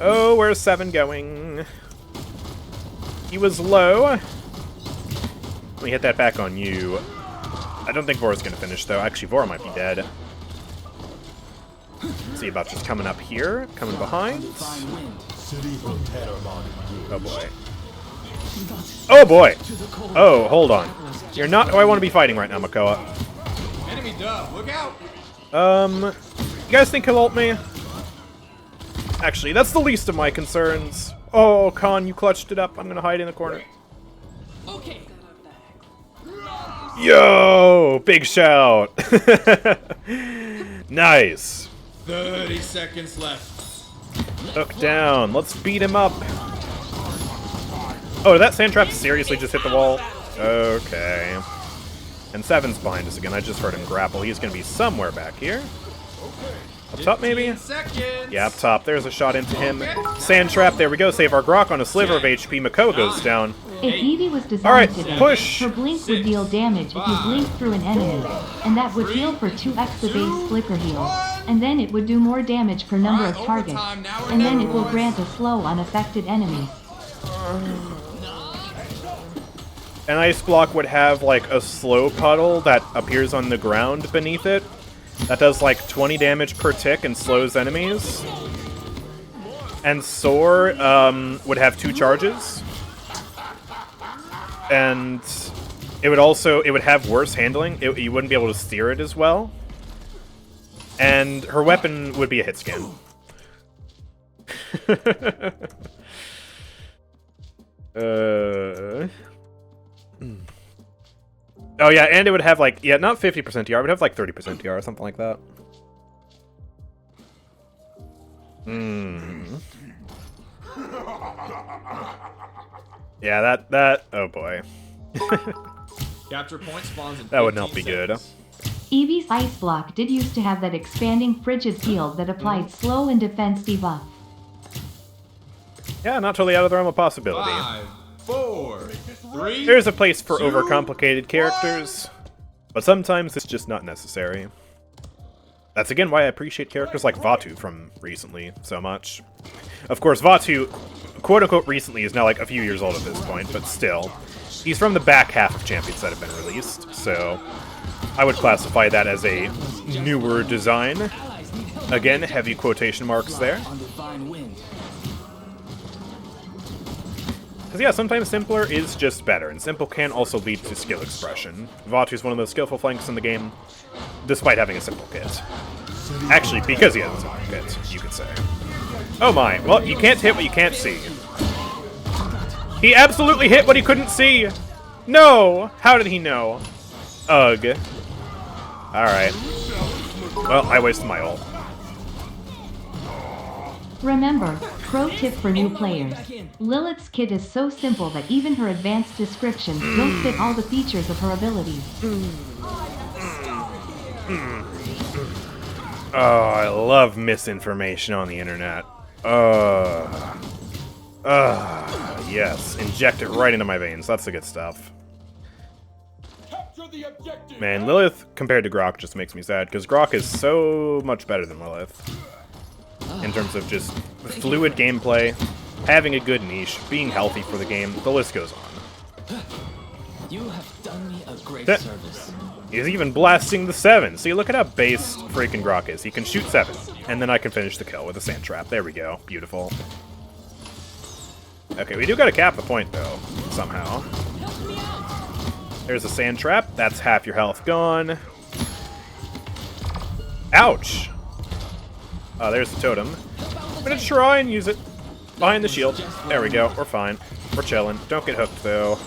Oh, where's 7 going? He was low. Let me hit that back on you. I don't think Vora's going to finish, though. Actually, Vora might be dead. Let's see about just coming up here. Coming behind. Oh, boy. Oh, boy. Oh, hold on. You're not who I want to be fighting right now, Makoa. Enemy dub, look out! You guys think he'll ult me? Actually, that's the least of my concerns. Oh, Khan, you clutched it up. I'm gonna hide in the corner. Okay. Yo! Big shout! Nice. 30 seconds left. Hook down. Let's beat him up. Oh, did that sand trap seriously just hit the wall? Okay. And 7's behind us again. I just heard him grapple. He's going to be somewhere back here. Up top, maybe? 15 seconds. Yeah, up top. There's a shot into him. Sand trap. There we go. Save our Grok on a sliver of HP. Makoa goes down. If Eevee was designed Alright, to dance, push. her blink would deal damage if you blink through an enemy, and that would heal for 2x the base flicker heal. And then it would do more damage per number of targets, and then it will grant a slow unaffected enemy. An ice block would have like a slow puddle that appears on the ground beneath it. That does like 20 damage per tick and slows enemies. And Soar would have 2 charges. And it would have worse handling. You wouldn't be able to steer it as well. And her weapon would be a hit scan. Oh yeah, and it would have like, yeah, not 50% TR, it would have like 30% TR or something like that. Yeah, that, oh boy. Capture point spawns in That would not 15 be good. seconds. Eevee's Ice Block did used to have that expanding frigid field that applied slow and defense debuff. Yeah, not totally out of the realm of possibility. 5, 4, 3. There's a place for 2, overcomplicated characters, but sometimes it's just not necessary. That's again why I appreciate characters like Vatu from recently so much. Of course, Vatu, quote-unquote recently, is now like a few years old at this point, but still. He's from the back half of Champions that have been released, so I would classify that as a newer design. Again, heavy quotation marks there. Because yeah, sometimes simpler is just better, and simple can also lead to skill expression. Vatu's one of the most skillful flanks in the game, despite having a simple kit. Actually, because he has a simple kit, you could say. Oh my, well, you can't hit what you can't see. He absolutely hit what he couldn't see! No! How did he know? Ugh. Alright. Well, I wasted my ult. Remember, pro tip for new players. Lilith's kit is so simple that even her advanced descriptions don't fit all the features of her abilities. Oh, I love misinformation on the internet. Yes. Inject it right into my veins. That's the good stuff. Man, Lilith compared to Grok just makes me sad, because Grok is so much better than Lilith. In terms of just fluid gameplay, having a good niche, being healthy for the game, the list goes on. You have done me a great service. He's even blasting the 7. See, look at how base freaking Grok is. He can shoot 7, and then I can finish the kill with a sand trap. There we go. Beautiful. Okay, we do gotta cap the point, though, somehow. There's a sand trap. That's half your health gone. Ouch! There's the totem. I'm gonna try and use it behind the shield. There we go. We're fine. We're chilling. Don't get hooked, though.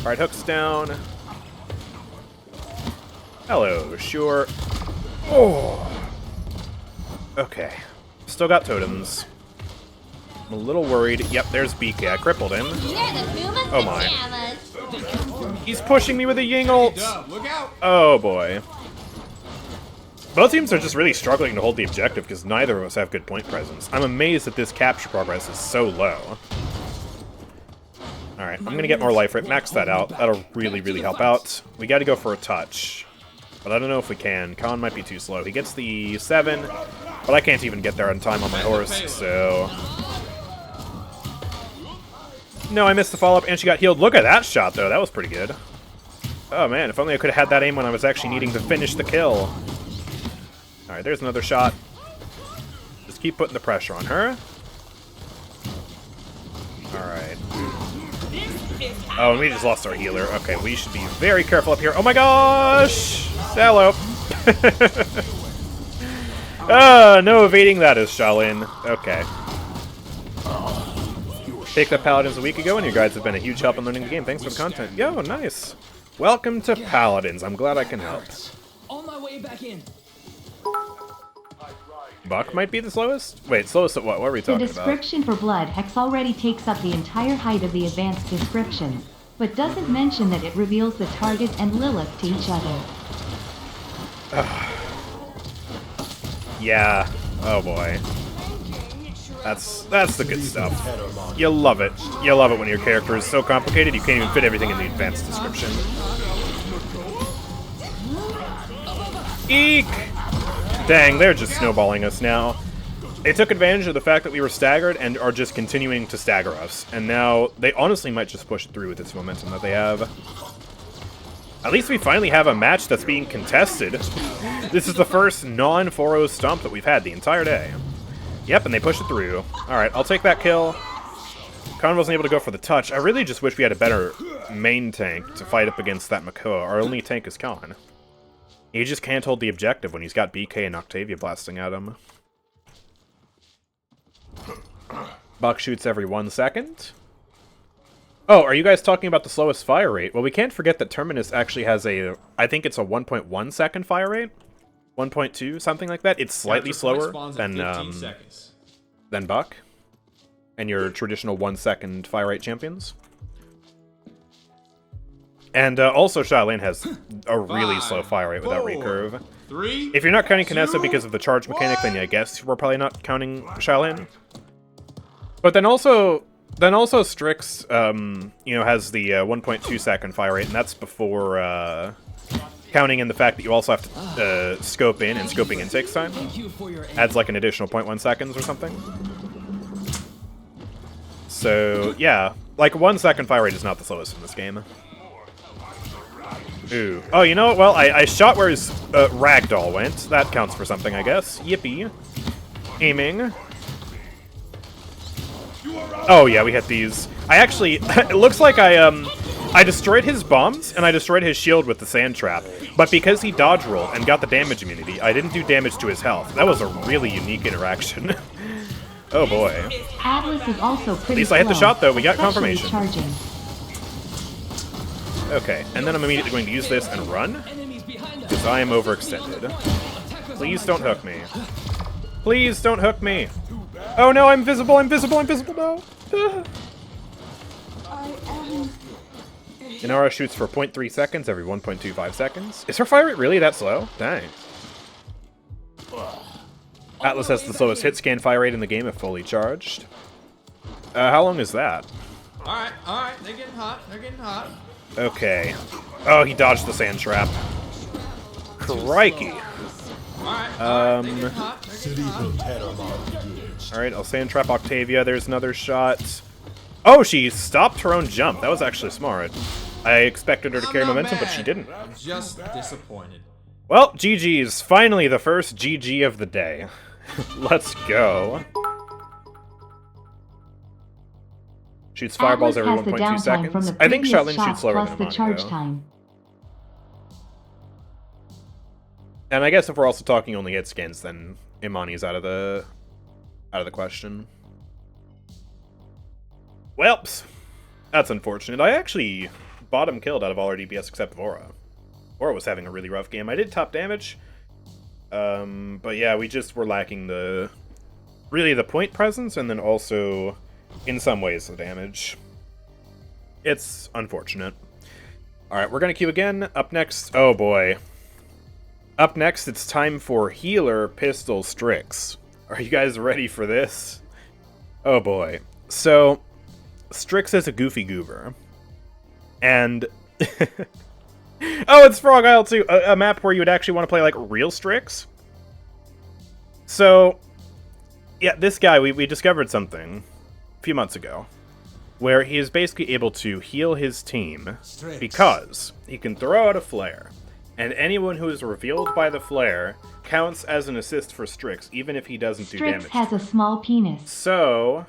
Alright, hook's down. Hello, sure. Oh! Okay. Still got totems. I'm a little worried. Yep, there's BK. I crippled him. Oh my. He's pushing me with a Ying ult! Look out. Oh boy. Both teams are just really struggling to hold the objective because neither of us have good point presence. I'm amazed that this capture progress is so low. Alright, I'm gonna get more life rate, max that out. That'll really, really help out. We gotta go for a touch. But I don't know if we can. Khan might be too slow. He gets the 7, but I can't even get there on time on my horse, so... No, I missed the follow-up, and she got healed. Look at that shot, though. That was pretty good. Oh, man. If only I could have had that aim when I was actually needing to finish the kill. Alright, there's another shot. Just keep putting the pressure on her. Alright. Oh, and we just lost our healer. Okay, we should be very careful up here. Oh my gosh! Hello. No evading that is Sha Lin. Okay. Picked up Paladins a week ago, and your guides have been a huge help in learning the game. Thanks for the content. Yo, nice. Welcome to Paladins. I'm glad I can help. On my way back in. Buck might be the slowest? Wait, slowest at what? What are we The talking about? description for Blood Hex already takes up the entire height of the advanced description, but doesn't mention that it reveals the target and Lilith to each other. Yeah. Oh boy. That's the good stuff. You love it. You love it when your character is so complicated you can't even fit everything in the advanced description. Eek! Dang, they're just snowballing us now. They took advantage of the fact that we were staggered and are just continuing to stagger us. And now they honestly might just push it through with this momentum that they have. At least we finally have a match that's being contested. This is the first non-4-0 stomp that we've had the entire day. Yep, and they push it through. Alright, I'll take that kill. Khan wasn't able to go for the touch. I really just wish we had a better main tank to fight up against that Makoa. Our only tank is Khan. He just can't hold the objective when he's got BK and Octavia blasting at him. Buck shoots every 1 second. Oh, are you guys talking about the slowest fire rate? Well, we can't forget that Terminus actually has a, I think it's a 1.1 second fire rate? 1.2, something like that. It's slightly slower than Buck and your traditional 1 second fire rate champions. And also Sha Lin has a really slow fire rate without recurve. If you're not counting Kinessa because of the charge mechanic, then yeah, I guess we're probably not counting Sha Lin. But then also Strix, you know, has the 1.2 second fire rate, and that's before counting in the fact that you also have to scope in, and scoping in takes time. Adds like an additional 0.1 seconds or something. So yeah, like 1 second fire rate is not the slowest in this game. Ooh. Oh, you know what? Well, I shot where his ragdoll went. That counts for something, I guess. Yippee. Aiming. Oh yeah, we hit these. I actually, it looks like I destroyed his bombs and I destroyed his shield with the sand trap. But because he dodge rolled and got the damage immunity, I didn't do damage to his health. That was a really unique interaction. Oh boy. Atlas is also pretty At least I hit the slow, shot though. We got especially confirmation. charging. Okay, and then I'm immediately going to use this and run, because I am overextended. Please don't hook me. Please don't hook me. Oh no, I'm visible, I'm visible, I'm visible, no. Inara shoots for 0.3 seconds every 1.25 seconds. Is her fire rate really that slow? Dang. Atlas has the slowest hit scan fire rate in the game if fully charged. How long is that? Alright, they're getting hot, they're getting hot. Okay. Oh, he dodged the sand trap. Crikey. Alright, I'll sand trap Octavia. There's another shot. Oh, she stopped her own jump. That was actually smart. I expected her to carry momentum, but she didn't. I'm just disappointed. Well, GG's. Finally, the first GG of the day. Let's go. Shoots fireballs every 1.2 seconds. I think Sha Lin shoots slower than Imani, though. And I guess if we're also talking only hit skins, then Imani's out of the question. Welps, that's unfortunate. I actually bottom killed out of all our DPS except Vora. Vora was having a really rough game. I did top damage, but yeah, we just were lacking the point presence, and then also in some ways the damage. It's unfortunate. Alright, we're gonna queue again. Up next, oh boy. Up next, it's time for Healer Pistol Strix. Are you guys ready for this? Oh boy. So, Strix is a goofy goober. And... oh, it's Frog Isle too! A map where you would actually want to play, like, real Strix? So, yeah, this guy, we discovered something a few months ago, where he is basically able to heal his team because he can throw out a flare, and anyone who is revealed by the flare counts as an assist for Strix, even if he doesn't do damage. Strix has a small penis. So,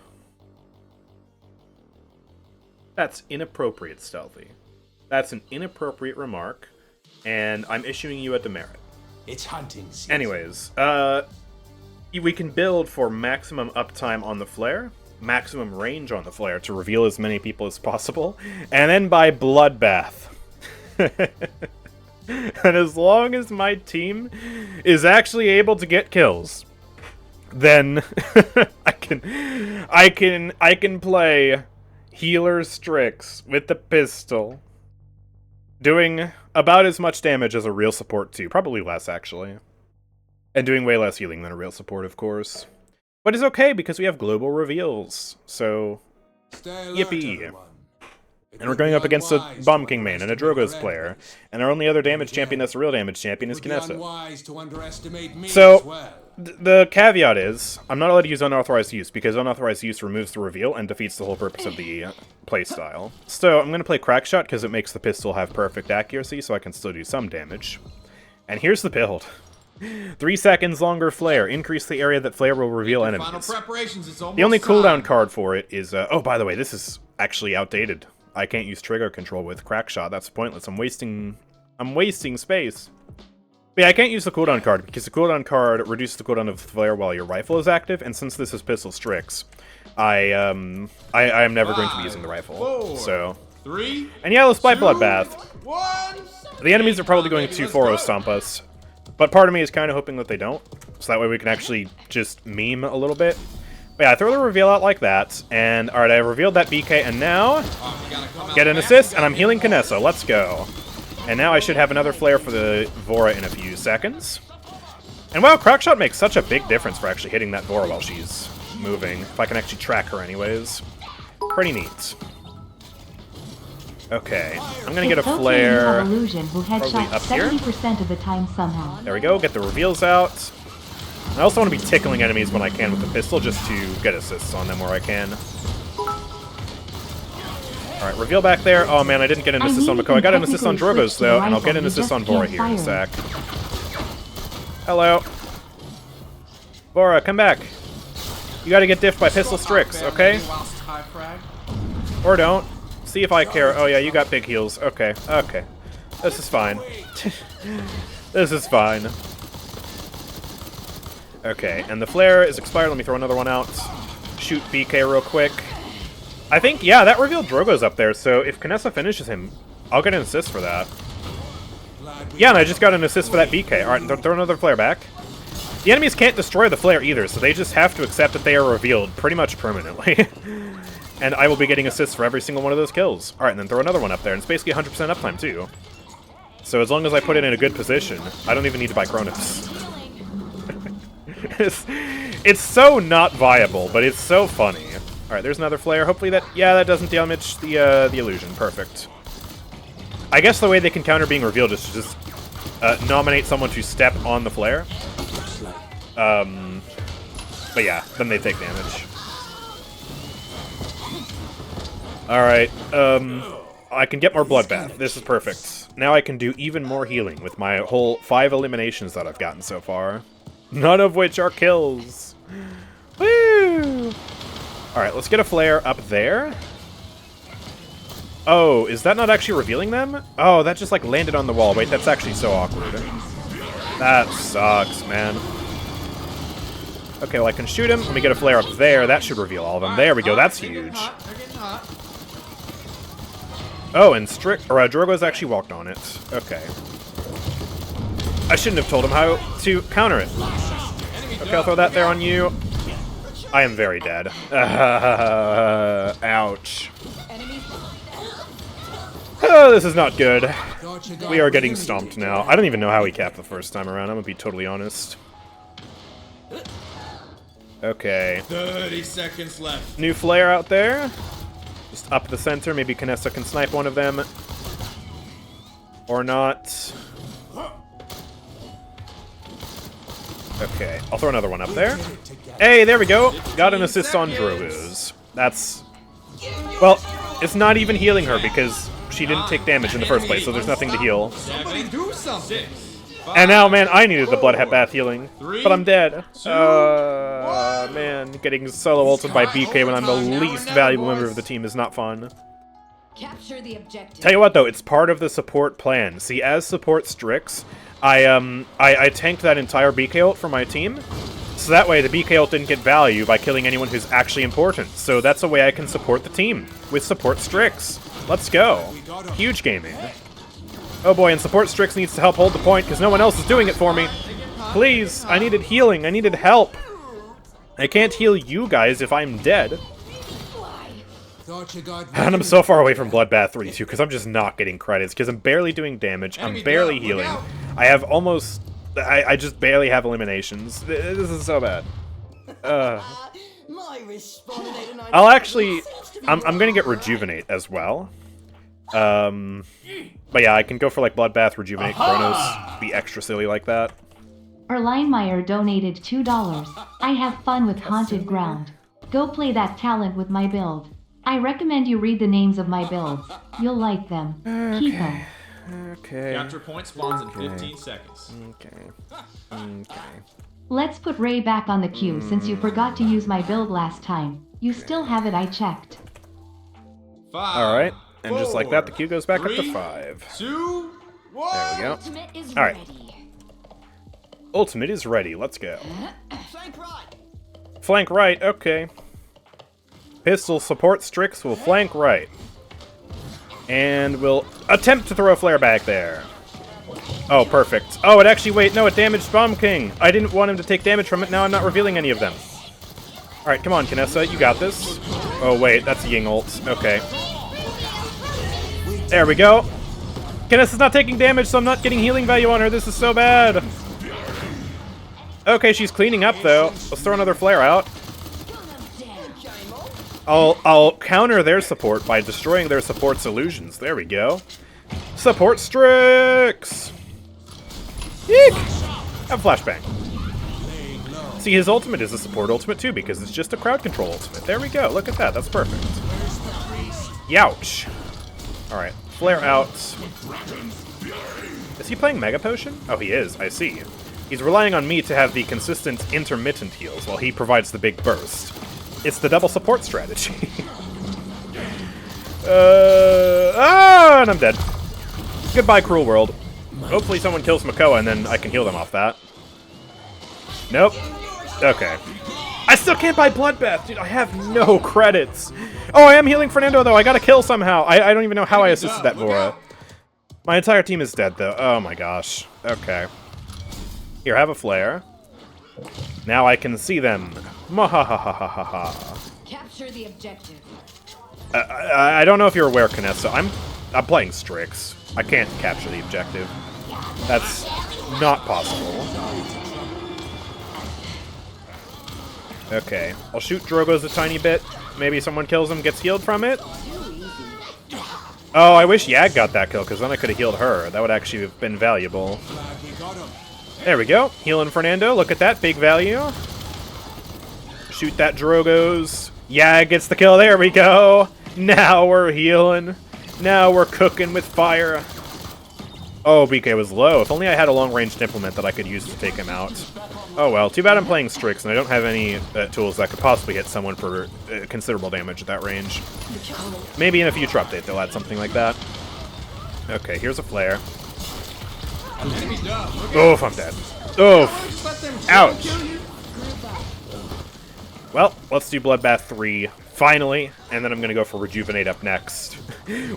that's inappropriate, Stealthy. That's an inappropriate remark, and I'm issuing you a demerit. It's hunting season. Anyways, we can build for maximum uptime on the flare, maximum range on the flare to reveal as many people as possible, and then by bloodbath. And as long as my team is actually able to get kills, then I can play Healer Strix with the pistol, doing about as much damage as a real support too, probably less actually. And doing way less healing than a real support, of course. But it's okay, because we have global reveals, so... yippee! And we're going up against a Bomb King main and a Drogo's player, and our only other damage champion that's a real damage champion is Kinessa. So, the caveat is, I'm not allowed to use unauthorized use, because unauthorized use removes the reveal and defeats the whole purpose of the playstyle. So, I'm going to play Crackshot, because it makes the pistol have perfect accuracy, so I can still do some damage. And here's the build. 3 seconds longer flare. Increase the area that flare will reveal enemies. The only cooldown card for it is... oh, by the way, this is actually outdated. I can't use trigger control with Crackshot. That's pointless. I'm wasting space. But yeah, I can't use the cooldown card, because the cooldown card reduces the cooldown of the flare while your rifle is active, and since this is Pistol Strix, I am never going to be using the rifle. 4, So 3, and yeah, let's buy 2, Bloodbath. 1. The enemies are probably going to 4-0 stomp us, but part of me is kind of hoping that they don't, so that way we can actually just meme a little bit. But yeah, I throw the reveal out like that, and alright, I revealed that BK, and now get an assist, and I'm healing Kinessa. Let's go. And now I should have another flare for the Vora in a few seconds. And wow, Crackshot makes such a big difference for actually hitting that Vora while she's moving, if I can actually track her anyways. Pretty neat. Okay, I'm gonna get a flare Illusion who probably headshot up here. 70% of the time somehow. There we go, get the reveals out. I also want to be tickling enemies when I can with the pistol, just to get assists on them where I can. Alright, reveal back there. Oh man, I didn't get an assist on Mako. I got an assist on Drogos though, and I'll get an assist on Vora here in a sec. Hello. Vora, come back. You gotta get diffed by Pistol Strix, okay? Or don't. See if I care. Oh yeah, you got big heals. Okay, okay. This is fine. This is fine. Okay, and the flare is expired. Let me throw another one out. Shoot BK real quick. I think, yeah, that revealed Drogo's up there, so if Kinessa finishes him, I'll get an assist for that. Yeah, and I just got an assist for that BK. Alright, throw another flare back. The enemies can't destroy the flare either, so they just have to accept that they are revealed pretty much permanently. And I will be getting assists for every single one of those kills. Alright, and then throw another one up there, and it's basically 100% uptime too. So as long as I put it in a good position, I don't even need to buy Chronos. It's so not viable, but it's so funny. Alright, there's another flare. Hopefully that... Yeah, that doesn't damage the illusion. Perfect. I guess the way they can counter being revealed is to just nominate someone to step on the flare. But yeah, then they take damage. Alright, I can get more Bloodbath. This is perfect. Now I can do even more healing with my whole 5 eliminations that I've gotten so far. None of which are kills. Woo! Alright, let's get a flare up there. Oh, is that not actually revealing them? Oh, that just like landed on the wall. Wait, that's actually so awkward. That sucks, man. Okay, well I can shoot him. Let me get a flare up there. That should reveal all of them. There we go, that's huge. Oh, and Drogo's actually walked on it. Okay. I shouldn't have told him how to counter it. Okay, I'll throw that there on you. I am very dead. Ouch. Oh, this is not good. We are getting stomped now. I don't even know how he capped the first time around, I'm gonna be totally honest. Okay. 30 seconds left. New flare out there. Just up the center, maybe Kinessa can snipe one of them. Or not. Okay, I'll throw another one up there. Hey, there we go! Got an assist on Drogo's. That's... Well, it's not even healing her because she didn't take damage in the first place, so there's nothing to heal. Somebody do something. And now, man, I needed the Bloodbath healing, but I'm dead. Man, getting solo ulted by BK when I'm the least valuable member of the team is not fun. Capture the objective. Tell you what, though, it's part of the support plan. See, as support Strix, I tanked that entire BK ult for my team, so that way the BK ult didn't get value by killing anyone who's actually important. So that's a way I can support the team, with support Strix. Let's go. Huge gaming. Oh boy, and support Strix needs to help hold the point, because no one else is doing it for me. Please, I needed healing, I needed help. I can't heal you guys if I'm dead. And I'm so far away from Bloodbath 3 too, because I'm just not getting credits, because I'm barely doing damage, I'm barely healing. I have almost... I just barely have eliminations. This is so bad. I'll actually... I'm gonna get Rejuvenate as well. But yeah, I can go for like Bloodbath, Rejuvenate, Chronos, be extra silly like that. Erlinemeyer donated $2. I have fun with Haunted Ground. Go play that talent with my build. I recommend you read the names of my builds. You'll like them. Keep them. Okay. Capture point spawns in 15 seconds. Okay. Okay. Let's put Ray back on the queue since you forgot to use my build last time. You still have it, I checked. 5. Alright, and just like that, the queue goes back up to 3, 5. 2, 1. There we go. Ultimate is All right. ready. Ultimate is ready. Let's go. Flank right. Flank right. Okay. Pistol support Strix will flank right. And we'll attempt to throw a flare back there. Oh, perfect. Oh, it actually, wait, no, it damaged Bomb King. I didn't want him to take damage from it. Now I'm not revealing any of them. Alright, come on, Kinessa. You got this. Oh, wait, that's Ying ult. Okay. There we go. Kinessa's not taking damage, so I'm not getting healing value on her. This is so bad. Okay, she's cleaning up, though. Let's throw another flare out. I'll counter their support by destroying their support's illusions. There we go. Support Strix! Eek! Have flashbang. See, his ultimate is a support ultimate too, because it's just a crowd control ultimate. There we go. Look at that. That's perfect. Youch. Alright. Flare out. Is he playing Mega Potion? Oh, he is. I see. He's relying on me to have the consistent intermittent heals while he provides the big burst. It's the double support strategy. And I'm dead. Goodbye, cruel world. Hopefully someone kills Makoa and then I can heal them off that. Nope. Okay. I still can't buy Bloodbath, dude. I have no credits. Oh, I am healing Fernando, though. I got a kill somehow. I don't even know how I assisted that Vora. My entire team is dead, though. Oh, my gosh. Okay. Here, have a flare. Now I can see them. Mahahahahaha. Capture the objective. I don't know if you're aware, Kinessa. I'm playing Strix. I can't capture the objective. That's not possible. Okay, I'll shoot Drogo's a tiny bit. Maybe someone kills him, gets healed from it. Oh, I wish Yag got that kill, because then I could have healed her. That would actually have been valuable. There we go. Healing Fernando. Look at that. Big value. Shoot that Drogo's. Yag gets the kill. There we go. Now we're healing. Now we're cooking with fire. Oh, BK was low. If only I had a long-ranged implement that I could use to take him out. Oh well, too bad I'm playing Strix and I don't have any tools that could possibly hit someone for considerable damage at that range. Maybe in a future update they'll add something like that. Okay, here's a flare. Oof, I'm dead. Oof. Ouch. Well, let's do Bloodbath 3, finally, and then I'm going to go for Rejuvenate up next.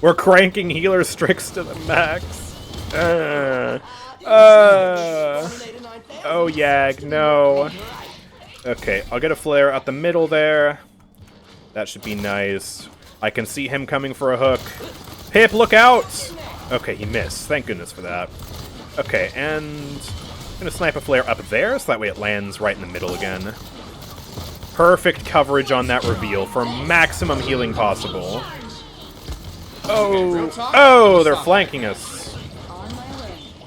We're cranking Healer Strix to the max. Oh, Yag, no. Okay, I'll get a flare out the middle there. That should be nice. I can see him coming for a hook. Pip, look out! Okay, he missed. Thank goodness for that. Okay, and I'm gonna snipe a flare up there, so that way it lands right in the middle again. Perfect coverage on that reveal for maximum healing possible. Oh, they're flanking us.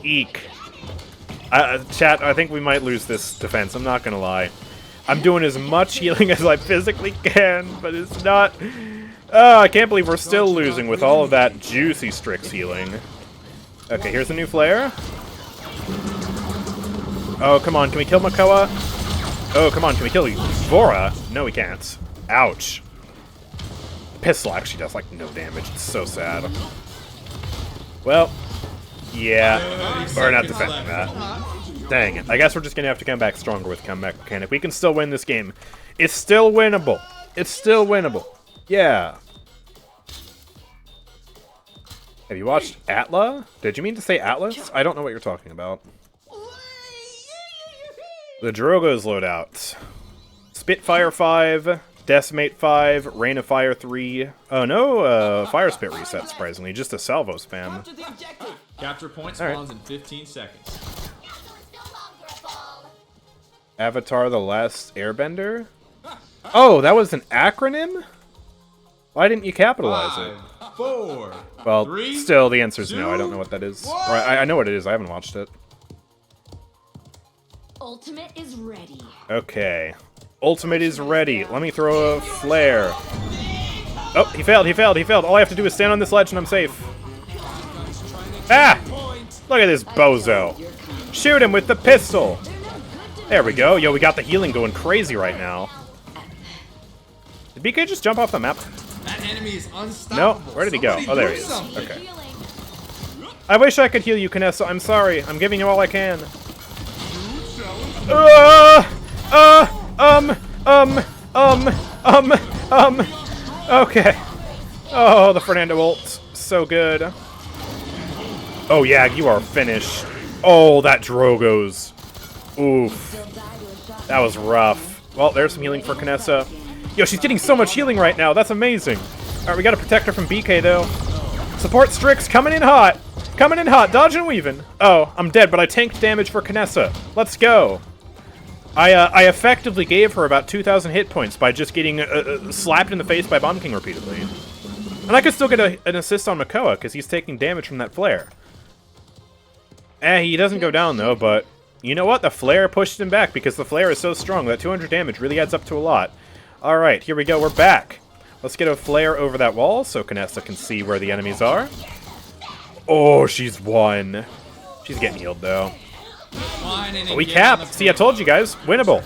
Eek. Chat, I think we might lose this defense, I'm not gonna lie. I'm doing as much healing as I physically can, but it's not... Oh, I can't believe we're still losing with all of that juicy Strix healing. Okay, here's a new flare. Oh, come on, can we kill Makoa? Oh, come on, can we kill Vora? No, we can't. Ouch. Pistol actually does, like, no damage. It's so sad. Well, yeah, we're not defending that. Dang it. I guess we're just gonna have to come back stronger with comeback mechanic. We can still win this game. It's still winnable. It's still winnable. Yeah. Have you watched Atla? Did you mean to say Atlas? I don't know what you're talking about. The Drogo's loadout. Spitfire 5, Decimate 5, Rain of Fire 3. Oh no, Fire Spit reset, surprisingly. Just a salvo spam. Capture point spawns in 15 seconds. Avatar The Last Airbender? Oh, that was an acronym? Why didn't you capitalize it? 5, 4, Well, 3, still, the answer is no. I 2, don't know what that is. Or 1. I know what it is. I haven't watched it. Ultimate is ready. Okay. Ultimate is ready. Let me throw a flare. Oh, he failed, he failed, he failed. All I have to do is stand on this ledge and I'm safe. Ah! Look at this bozo. Shoot him with the pistol. There we go. Yo, we got the healing going crazy right now. Did BK just jump off the map? That enemy is No? unstoppable. Where did he go? Somebody Oh, there do he is. something. Okay. I wish I could heal you, Kinessa. I'm sorry. I'm giving you all I can. Okay. Oh, the Fernando ult. So good. Oh, yeah, you are finished. Oh, that Drogo's. Oof. That was rough. Well, there's some healing for Kinessa. Yo, she's getting so much healing right now. That's amazing. Alright, we gotta protect her from BK, though. Support Strix coming in hot. Coming in hot. Dodging and weaving. Oh, I'm dead, but I tanked damage for Kinessa. Let's go. I effectively gave her about 2,000 hit points by just getting slapped in the face by Bomb King repeatedly. And I could still get an assist on Makoa, because he's taking damage from that flare. He doesn't go down, though, but you know what? The flare pushed him back, because the flare is so strong. That 200 damage really adds up to a lot. Alright, here we go. We're back. Let's get a flare over that wall, so Kinessa can see where the enemies are. Oh, she's won. She's getting healed, though. But we cap. See, I told you guys. Winnable.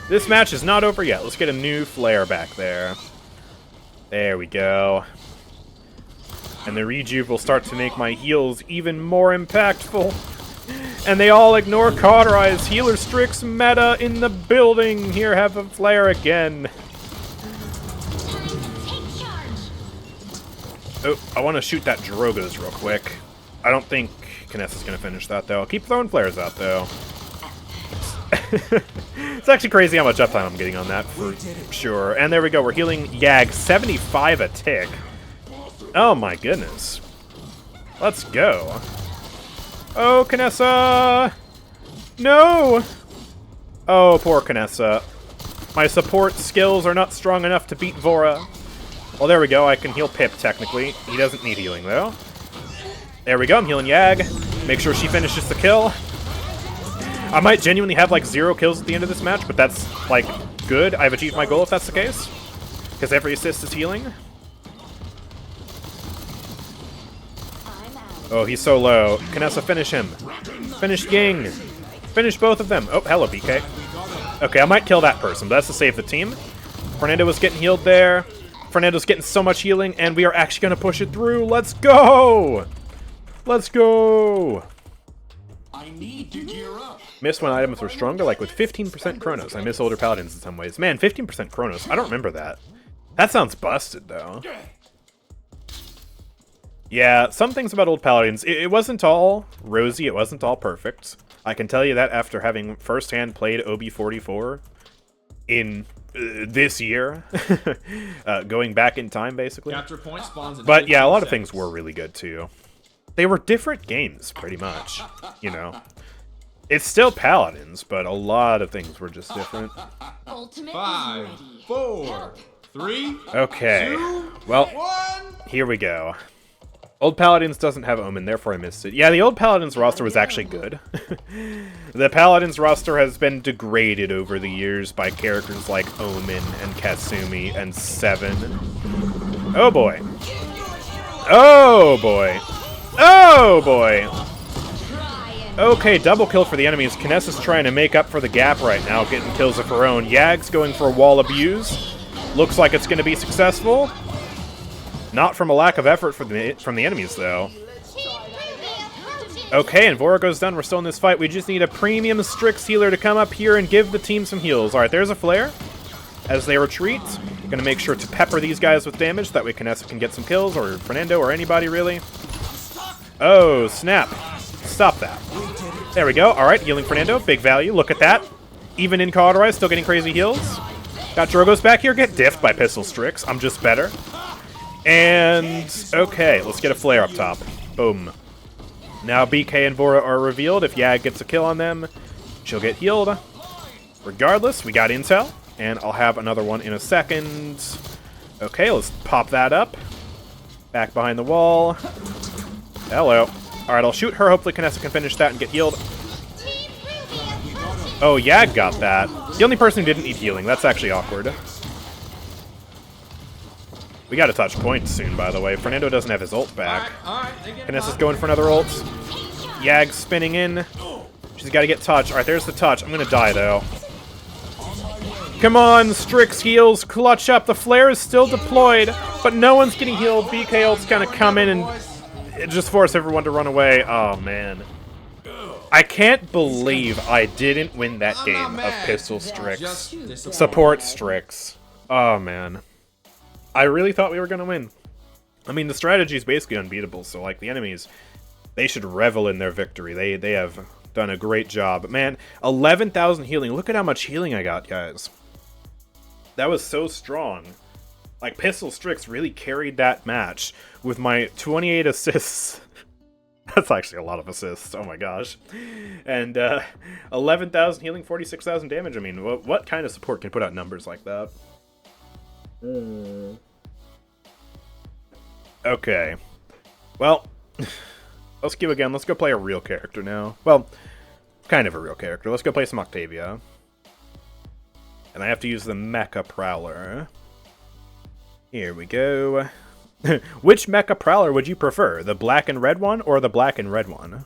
This match is not over yet. Let's get a new flare back there. There we go. And the rejuve will start to make my heals even more impactful. And they all ignore Cauterize. Healer Strix meta in the building. Here, have a flare again. Oh, I want to shoot that Drogo's real quick. I don't think Kinessa's going to finish that, though. I'll keep throwing flares out, though. It's actually crazy how much uptime I'm getting on that, for sure. And there we go. We're healing Yag 75 a tick. Oh, my goodness. Let's go. Oh, Kinessa! No! Oh, poor Kinessa. My support skills are not strong enough to beat Vora. Well, there we go. I can heal Pip, technically. He doesn't need healing, though. There we go. I'm healing Yag. Make sure she finishes the kill. I might genuinely have, like, 0 kills at the end of this match, but that's, like, good. I've achieved my goal if that's the case. Because every assist is healing. Oh, he's so low. Kinessa, finish him. Finish Ying. Finish both of them. Oh, hello, BK. Okay, I might kill that person, but that's to save the team. Fernando was getting healed there. Fernando's getting so much healing, and we are actually going to push it through. Let's go! Let's go! I need to gear up. Miss when items were stronger, like with 15% Chronos. I miss older Paladins in some ways. Man, 15% Chronos. I don't remember that. That sounds busted, though. Yeah, some things about old Paladins. It wasn't all rosy. It wasn't all perfect. I can tell you that after having firsthand played OB44 in this year. Going back in time, basically. Capture point spawns in But yeah, a lot of 15 things were really good, too. They were different games, pretty much. You know. It's still Paladins, but a lot of things were just different. Ultimate 5, is ready. 4, 3, Okay. 2, Well, 1. here we go. Old Paladins doesn't have Omen, therefore I missed it. Yeah, the old Paladins roster was actually good. The Paladins roster has been degraded over the years by characters like Omen and Kasumi and Seven. Oh boy. Oh boy. Oh boy. Okay, double kill for the enemies. Kinessa's trying to make up for the gap right now, getting kills of her own. Yag's going for a wall abuse. Looks like it's going to be successful. Not from a lack of effort from the enemies, though. Okay, and Vora goes down. We're still in this fight. We just need a premium Strix healer to come up here and give the team some heals. All right, there's a flare. As they retreat, gonna make sure to pepper these guys with damage. That way Kinessa can get some kills, or Fernando, or anybody, really. Oh, snap. Stop that. There we go. All right, healing Fernando. Big value. Look at that. Even in Cauterize, still getting crazy heals. Got Drogo's back here. Get diffed by Pistol Strix. I'm just better. And, okay, let's get a flare up top. Boom. Now BK and Vora are revealed. If Yag gets a kill on them, she'll get healed. Regardless, we got intel, and I'll have another one in a second. Okay, let's pop that up. Back behind the wall. Hello. Alright, I'll shoot her. Hopefully Kinessa can finish that and get healed. Oh, Yag got that. The only person who didn't need healing. That's actually awkward. We got to touch points soon, by the way. Fernando doesn't have his ult back. Kinessa's going for another ult. Yag's spinning in. She's got to get touch. Alright, there's the touch. I'm going to die, though. Come on, Strix heals. Clutch up. The flare is still deployed, but no one's getting healed. BK ult's kind of come in and just force everyone to run away. Oh, man. I can't believe I didn't win that I'm game not of mad. Pistol Strix. Just disappointed. Support Strix. Oh, man. I really thought we were going to win. I mean, the strategy is basically unbeatable, so, like, the enemies, they should revel in their victory. They have done a great job. But, man, 11,000 healing. Look at how much healing I got, guys. That was so strong. Like, Pistol Strix really carried that match with my 28 assists. That's actually a lot of assists. Oh my gosh. And 11,000 healing, 46,000 damage. I mean, what kind of support can put out numbers like that? Okay. Well, let's queue again. Let's go play a real character now. Well, kind of a real character. Let's go play some Octavia. And I have to use the Mecha Prowler. Here we go. Which Mecha Prowler would you prefer? The black and red one or the black and red one?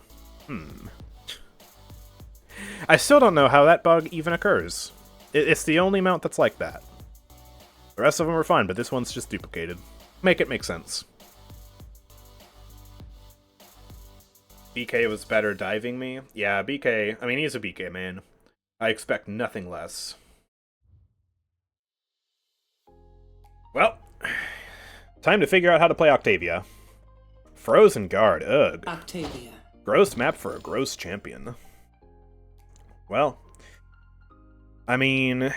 I still don't know how that bug even occurs. It's the only mount that's like that. The rest of them are fine, but this one's just duplicated. Make it make sense. BK was better diving me? Yeah, BK, I mean, he's a BK man. I expect nothing less. Well, time to figure out how to play Octavia. Frozen Guard, ugh. Octavia. Gross map for a gross champion. Well, I mean,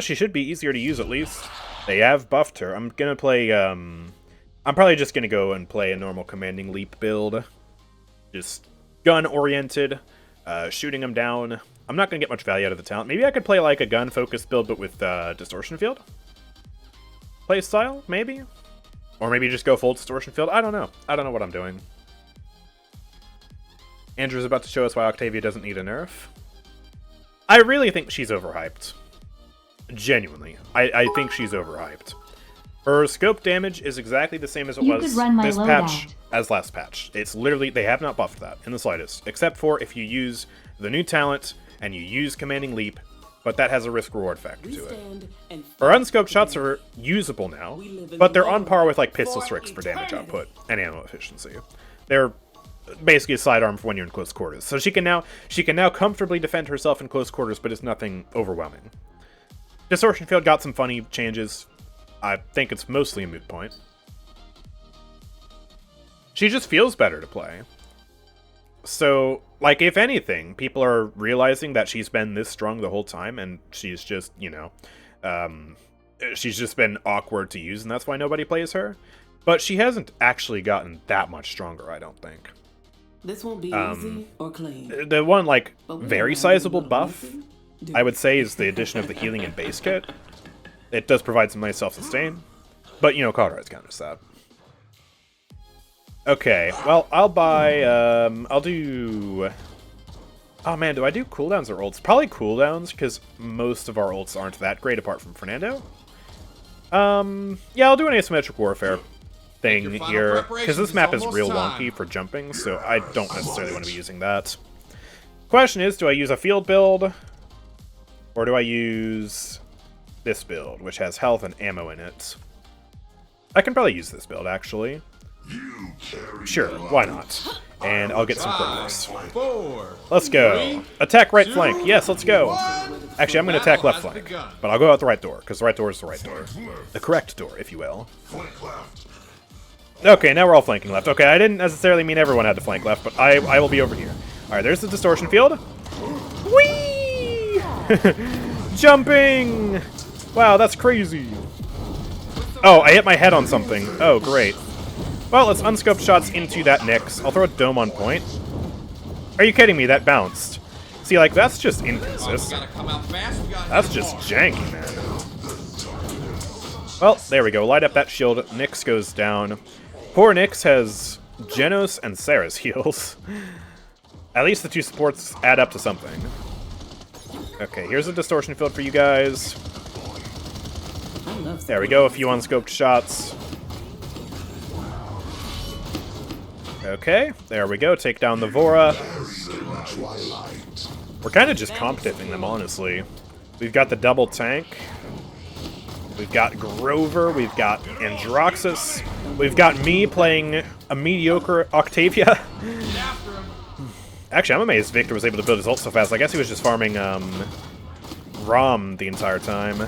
she should be easier to use at least. They have buffed her. I'm gonna play, I'm probably just gonna go and play a normal commanding leap build. Just gun-oriented, shooting them down. I'm not gonna get much value out of the talent. Maybe I could play like a gun-focused build, but with distortion field? Play style, maybe? Or maybe just go full distortion field? I don't know. I don't know what I'm doing. Andrew's about to show us why Octavia doesn't need a nerf. I really think she's overhyped. Genuinely. I think she's overhyped. Her scope damage is exactly the same as it was this patch as last patch. It's literally, they have not buffed that in the slightest. Except for if you use the new talent and you use Commanding Leap, but that has a risk-reward factor to it. Her unscoped shots are usable now, but they're on par with like Pistol Strix for damage output and ammo efficiency. They're basically a sidearm for when you're in close quarters. So she can now comfortably defend herself in close quarters, but it's nothing overwhelming. Distortion Field got some funny changes. I think it's mostly a moot point. She just feels better to play. So, like, if anything, people are realizing that she's been this strong the whole time, and she's just, you know, she's just been awkward to use, and that's why nobody plays her. But she hasn't actually gotten that much stronger, I don't think. This won't be easy or clean. The one, like, very sizable buff, I would say, is the addition of the healing and base kit. It does provide some nice self-sustain, but, you know, Cauterize counters that. Okay, well, I'll buy, I'll do... Oh man, do I do cooldowns or ults? Probably cooldowns, because most of our ults aren't that great apart from Fernando. Yeah, I'll do an asymmetric warfare thing here, because this map is real wonky for jumping, so I don't necessarily want to be using that. Question is, do I use a field build, or do I use this build, which has health and ammo in it? I can probably use this build, actually. Sure, why not? And I'll get some progress. Let's go. Attack right flank. Yes, let's go. Actually, I'm going to attack left flank, but I'll go out the right door, because the right door is the right door. The correct door, if you will. Okay, now we're all flanking left. Okay, I didn't necessarily mean everyone had to flank left, but I will be over here. Alright, there's the distortion field. Whee! Jumping! Wow, that's crazy. Oh, I hit my head on something. Oh, great. Well, let's unscope shots into that Nyx. I'll throw a dome on point. Are you kidding me? That bounced. See, like, that's just inconsistent. That's just janky, man. Well, there we go. Light up that shield. Nyx goes down. Poor Nyx has Genos and Sarah's heals. At least the two supports add up to something. Okay, here's a distortion field for you guys. There we go. A few unscoped shots. Okay, there we go. Take down the Vora. We're kind of just comp-tipping them, honestly. We've got the double tank. We've got Grover. We've got Androxus. We've got me playing a mediocre Octavia. Actually, I'm amazed Victor was able to build his ult so fast. I guess he was just farming, ROM the entire time.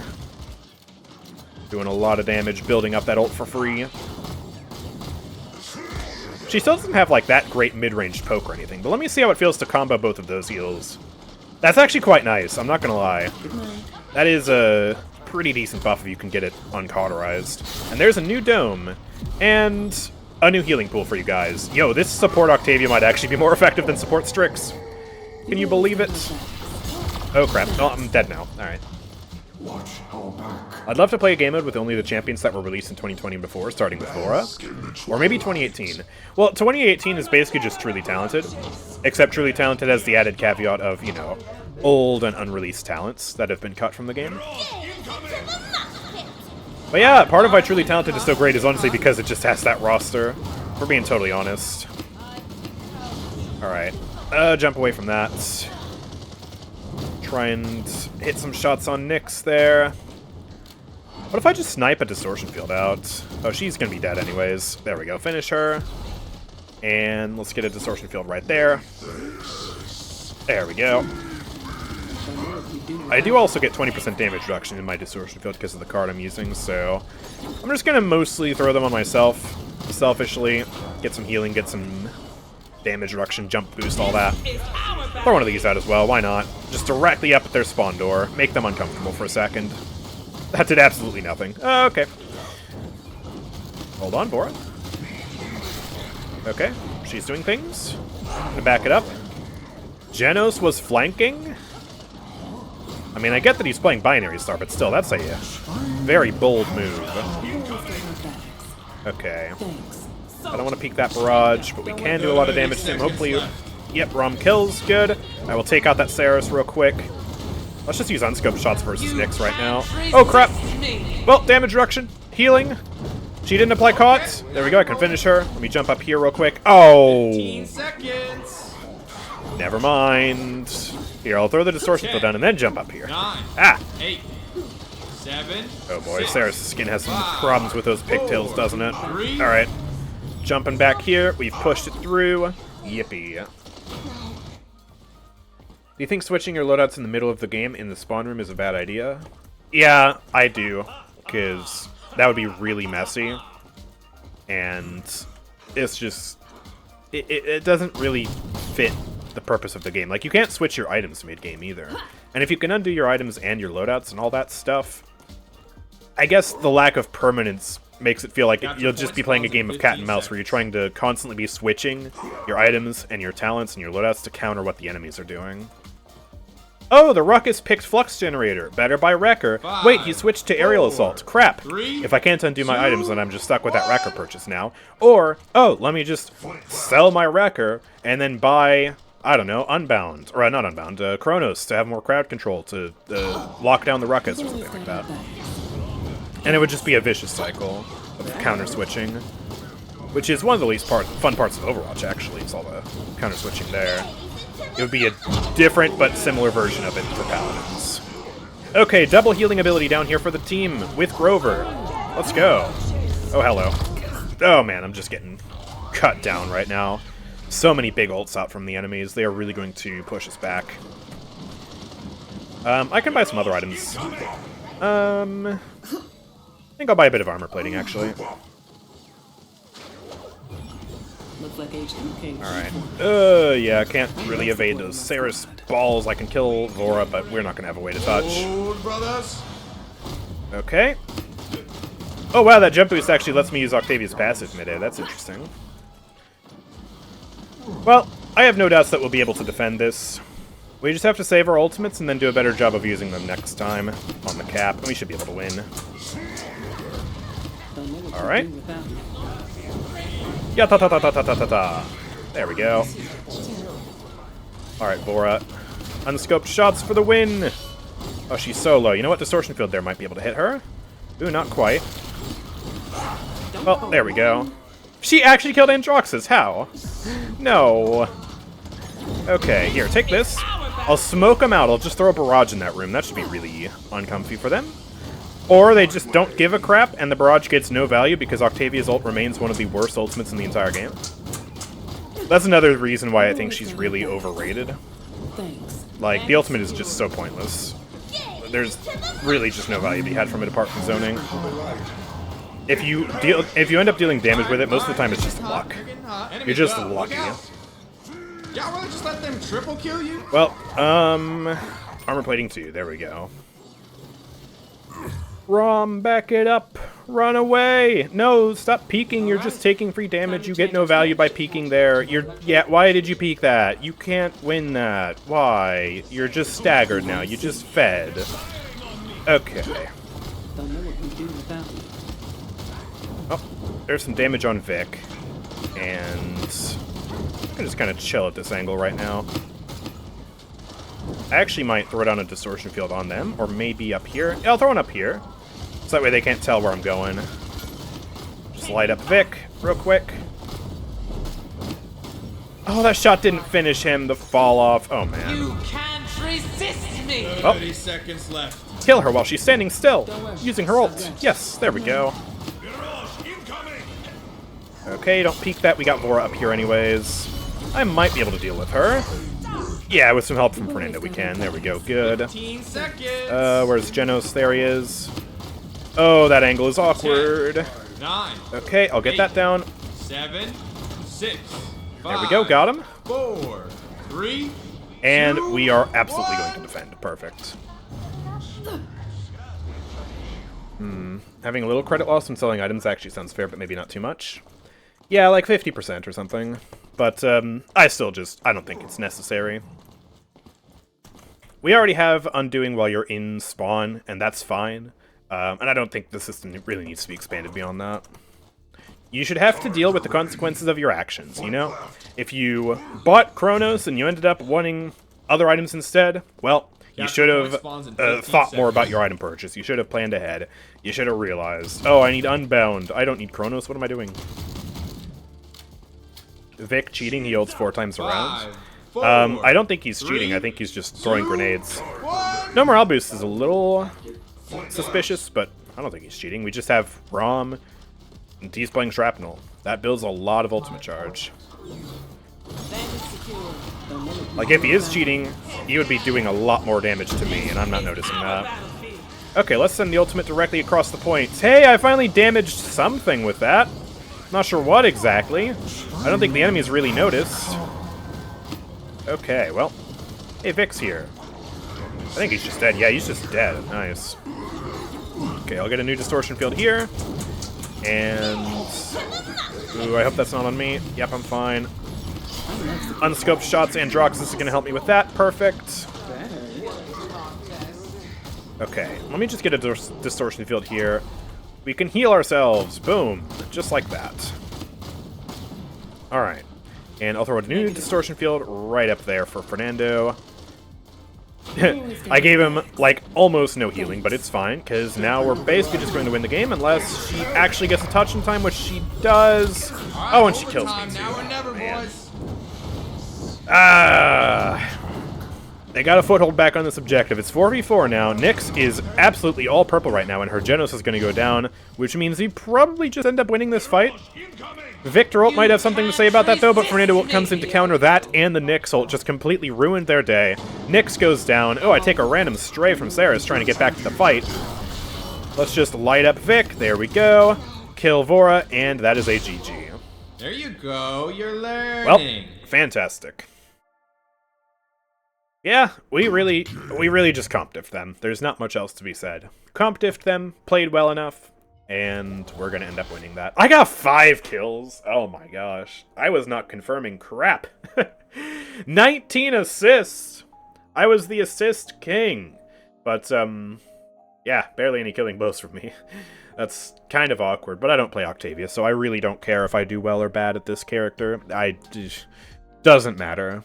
Doing a lot of damage, building up that ult for free. She still doesn't have, like, that great mid-range poke or anything, but let me see how it feels to combo both of those heals. That's actually quite nice, I'm not gonna lie. That is a pretty decent buff if you can get it uncauterized. And there's a new dome, and a new healing pool for you guys. Yo, this support Octavia might actually be more effective than support Strix. Can you believe it? Oh crap, oh, I'm dead now. Alright. I'd love to play a game mode with only the champions that were released in 2020 and before, starting with Vora. Or maybe 2018. Well, 2018 is basically just Truly Talented, except Truly Talented has the added caveat of, you know, old and unreleased talents that have been cut from the game. But yeah, part of why Truly Talented is so great is honestly because it just has that roster, if we're being totally honest. Alright, jump away from that. Try and hit some shots on Nyx there. What if I just snipe a distortion field out? Oh, she's gonna be dead anyways. There we go, finish her. And let's get a distortion field right there. There we go. I do also get 20% damage reduction in my distortion field because of the card I'm using, so I'm just gonna mostly throw them on myself, selfishly. Get some healing, get some damage reduction, jump boost, all that. Throw one of these out as well, why not? Just directly up at their spawn door, make them uncomfortable for a second. That did absolutely nothing. Okay. Hold on, Bora. Okay, she's doing things. I'm gonna back it up. Genos was flanking? I mean, I get that he's playing Binary Star, but still, that's a very bold move. Okay. I don't want to peek that barrage, but we can do a lot of damage to him. Hopefully, yep, Rom kills. Good. I will take out that Saris real quick. Let's just use unscoped shots versus Nyx right now. Oh, crap. Well, damage reduction. Healing. She didn't apply caught. There we go. I can finish her. Let me jump up here real quick. Oh. 15 seconds. Never mind. Here, I'll throw the distortion field down and then jump up here. 9, Ah. 8, 7. Oh boy, 6, Saris' skin has some 5, problems with those pigtails, doesn't it? 3. Alright. Jumping back here. We've pushed it through. Yippee. Do you think switching your loadouts in the middle of the game in the spawn room is a bad idea? Yeah, I do. Because that would be really messy. And it's just... It doesn't really fit the purpose of the game. Like, you can't switch your items mid-game either. And if you can undo your items and your loadouts and all that stuff, I guess the lack of permanence makes it feel like you'll just be playing a game of cat and mouse where you're trying to constantly be switching your items and your talents and your loadouts to counter what the enemies are doing. Oh, the Ruckus picked Flux Generator. Better by Wrecker. 5, Wait, he switched to Aerial 4, Assault. Crap. 3, if I can't undo my 2, items, then I'm just stuck with that Wrecker purchase now. Or, oh, let me just sell my Wrecker and then buy, I don't know, Unbound. Or not Unbound, Chronos to have more crowd control to lock down the Ruckus or something like that. And it would just be a vicious cycle of counter-switching. Which is one of the least fun parts of Overwatch, actually, is all the counter-switching there. It would be a different but similar version of it for Paladins. Okay, double healing ability down here for the team with Grover. Let's go. Oh, hello. Oh man, I'm just getting cut down right now. So many big ults out from the enemies. They are really going to push us back. I can buy some other items. I think I'll buy a bit of armor plating, actually. Looks like H2K. Alright. Yeah, I can't really evade those Saris balls. I can kill Vora, but we're not going to have a way to touch. Hold, brothers. Okay. Oh wow, that jump boost actually lets me use Octavia's passive mid-air. That's interesting. Well, I have no doubts that we'll be able to defend this. We just have to save our ultimates and then do a better job of using them next time on the cap, and we should be able to win. Alright. Yeah, ta ta ta ta ta ta ta ta. There we go. Alright, Vora. Unscoped shots for the win! Oh, she's so low. You know what? Distortion field there might be able to hit her. Ooh, not quite. Well, there we go. She actually killed Androxus. How? No. Okay, here, take this. I'll smoke them out. I'll just throw a barrage in that room. That should be really uncomfy for them. Or they just don't give a crap, and the barrage gets no value because Octavia's ult remains one of the worst ultimates in the entire game. That's another reason why I think she's really overrated. Thanks. Like, the ultimate is just so pointless. There's really just no value to be had from it apart from zoning. If you end up dealing damage with it, most of the time it's just luck. You're just lucky. Y'all really just let them triple kill you? Well, armor plating 2, there we go. Rom, back it up. Run away. No, stop peeking. You're just taking free damage. You get no value by peeking there. Yeah, why did you peek that? You can't win that. Why? You're just staggered now. You just fed. Okay. Don't know what we do without you. Oh, there's some damage on Vic. And I can just kind of chill at this angle right now. I actually might throw down a distortion field on them, or maybe up here. Yeah, I'll throw one up here. So that way they can't tell where I'm going. Just light up Vic real quick. Oh, that shot didn't finish him. The fall off. Oh, man. You can't resist me! Oh. 30 seconds left. Kill her while she's standing still, using her ult. Yes, there we go. Okay, don't peek that. We got Vora up here anyways. I might be able to deal with her. Yeah, with some help from Fernando we can. There we go. Good. 15 seconds. Where's Genos? There he is. Oh, that angle is awkward. 10, 9. Okay, I'll get that down. 7, 6. 5, There we go. Got him. 4, 3. And 2, we are absolutely going to defend. Perfect. Having a little credit loss from selling items actually sounds fair, but maybe not too much. Yeah, like 50% or something. But I don't think it's necessary. We already have undoing while you're in spawn, and that's fine. And I don't think the system really needs to be expanded beyond that. You should have to deal with the consequences of your actions, you know? If you bought Chronos and you ended up wanting other items instead, well, you should have thought more about your item purchase. You should have planned ahead. You should have realized, oh, I need Unbound. I don't need Chronos. What am I doing? Vic cheating. He ults 4 times around. 4, I don't think he's cheating. I think he's just throwing grenades. No morale boost is a little suspicious, but I don't think he's cheating. We just have Rom, and he's playing Shrapnel. That builds a lot of ultimate charge. Like, if he is cheating, he would be doing a lot more damage to me, and I'm not noticing that. Okay, let's send the ultimate directly across the points. Hey, I finally damaged something with that. Not sure what exactly. I don't think the enemies really noticed. Okay, well. Hey, Vic's here. I think he's just dead. Yeah, he's just dead. Nice. Okay, I'll get a new distortion field here. And... ooh, I hope that's not on me. Yep, I'm fine. Unscoped shots, Androxus is going to help me with that. Perfect. Okay, let me just get a distortion field here. We can heal ourselves. Boom. Just like that. Alright. And I'll throw a new distortion field right up there for Fernando. I gave him, like, almost no healing, but it's fine, because now we're basically just going to win the game unless she actually gets a touch in time, which she does. Oh, and she kills me, Now or never, man. boys. They got a foothold back on this objective. It's 4v4 now. Nyx is absolutely all purple right now, and her Genos is going to go down, which means we probably just end up winning this fight. Victor ult might have something to say about that, though, but Fernando ult comes in to counter that, and the Nyx ult just completely ruined their day. Nyx goes down. Oh, I take a random stray from Sarah's trying to get back to the fight. Let's just light up Vic. There we go. Kill Vora, and that is a GG. There you go. You're learning. Well, fantastic. Yeah, we really just comp diffed them. There's not much else to be said. Comp diffed them, played well enough, and we're gonna end up winning that. I got 5 kills. Oh my gosh. I was not confirming crap. 19 assists. I was the assist king. But, yeah, barely any killing blows from me. That's kind of awkward, but I don't play Octavia, so I really don't care if I do well or bad at this character. Doesn't matter.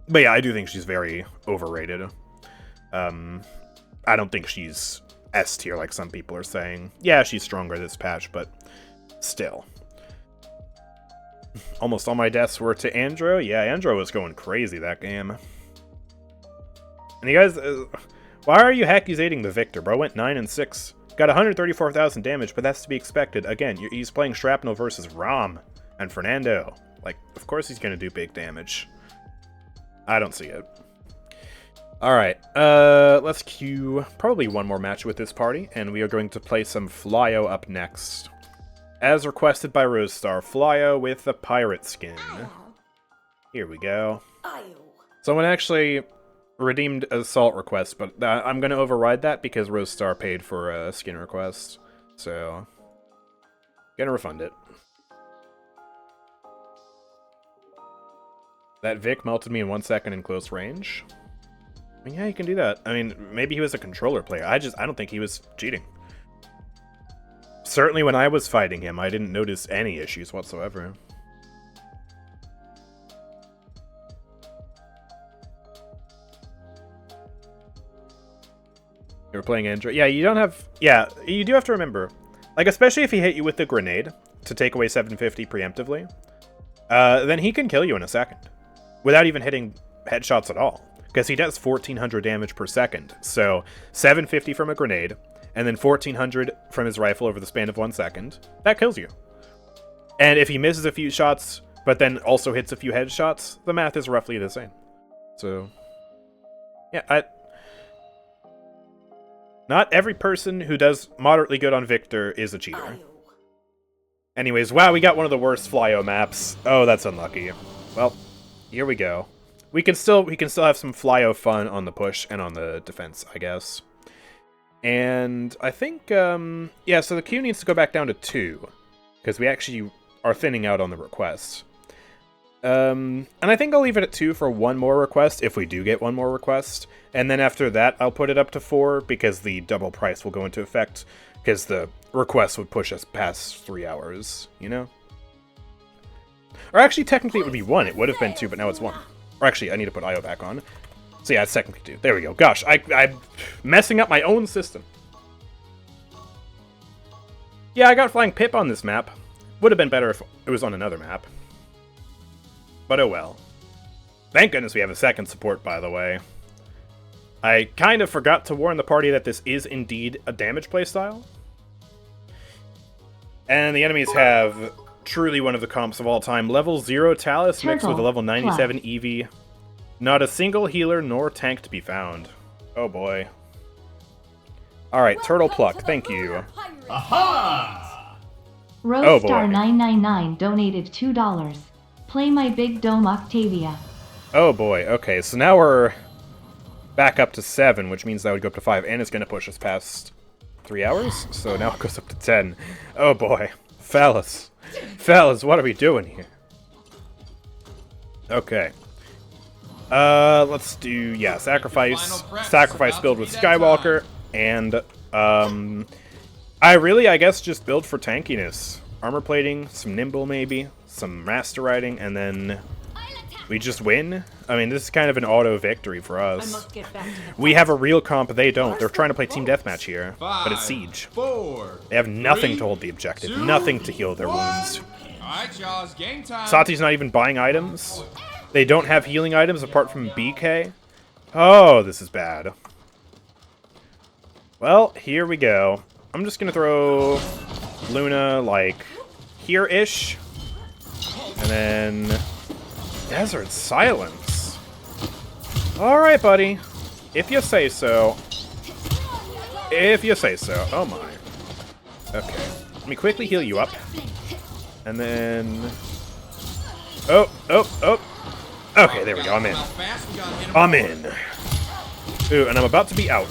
But yeah, I do think she's very overrated. I don't think she's S tier like some people are saying. Yeah, she's stronger this patch, but still. Almost all my deaths were to Andrew. Yeah, Andrew was going crazy that game. And you guys, why are you accusating the Victor, bro? Went 9 and 6. Got 134,000 damage, but that's to be expected. Again, he's playing Shrapnel versus Rom and Fernando. Like, of course he's gonna do big damage. I don't see it. Alright, let's queue probably one more match with this party, and we are going to play some Flyo up next. As requested by Rosestar, Flyo with the pirate skin. Here we go. Someone actually redeemed a salt request, but I'm going to override that because Rosestar paid for a skin request. So, gonna refund it. That Vic melted me in 1 second in close range. I mean, yeah, you can do that. I mean, maybe he was a controller player. I don't think he was cheating. Certainly when I was fighting him, I didn't notice any issues whatsoever. You were playing Andrew. Yeah, you don't have... Yeah, you do have to remember. Like, especially if he hit you with the grenade to take away 750 preemptively, then he can kill you in a second. Without even hitting headshots at all. Because he does 1400 damage per second. So, 750 from a grenade, and then 1400 from his rifle over the span of 1 second. That kills you. And if he misses a few shots, but then also hits a few headshots, the math is roughly the same. So, yeah, not every person who does moderately good on Victor is a cheater. Anyways, wow, we got one of the worst Flyo maps. Oh, that's unlucky. Well, here we go. We can still have some Flyo fun on the push and on the defense, I guess. And I think, yeah, so the queue needs to go back down to 2, because we actually are thinning out on the requests. And I think I'll leave it at 2 for one more request, if we do get one more request. And then after that, I'll put it up to 4, because the double price will go into effect, because the request would push us past 3 hours, you know? Or actually, technically it would be 1. It would have been 2, but now it's 1. Or actually, I need to put IO back on. So yeah, it's technically 2. There we go. Gosh, I'm messing up my own system. Yeah, I got Flying Pip on this map. Would have been better if it was on another map. But oh well. Thank goodness we have a second support, by the way. I kind of forgot to warn the party that this is indeed a damage playstyle. And the enemies have truly one of the comps of all time. Level 0 Talus mixed with a level 97 Eevee. Not a single healer nor tank to be found. Oh boy. Alright, Turtle Pluck, thank you. Aha! Roadstar999 donated $2. Play my big dome Octavia. Oh boy, okay, so now we're back up to 7, which means that would go up to 5, and it's going to push us past 3 hours, so now it goes up to 10. Oh boy. Fellas. Fellas, what are we doing here? Okay. Let's do, yeah, Sacrifice. Sacrifice build with Skywalker, and, I guess, just build for tankiness. Armor plating, some Nimble maybe, some Master Riding, and then we just win. I mean, this is kind of an auto victory for us. We have a real comp, they don't. They're trying to play Team Deathmatch here, but it's Siege. They have nothing to hold the objective, nothing to heal their wounds. Alright, y'all, it's game time. Sati's not even buying items. They don't have healing items apart from BK. Oh, this is bad. Well, here we go. I'm just gonna throw Luna, like, here-ish. And then Desert Silence. Alright, buddy. If you say so. If you say so. Oh my. Okay. Let me quickly heal you up. And then... Oh, oh, oh. Okay, there we go. I'm in. I'm in. Ooh, and I'm about to be out.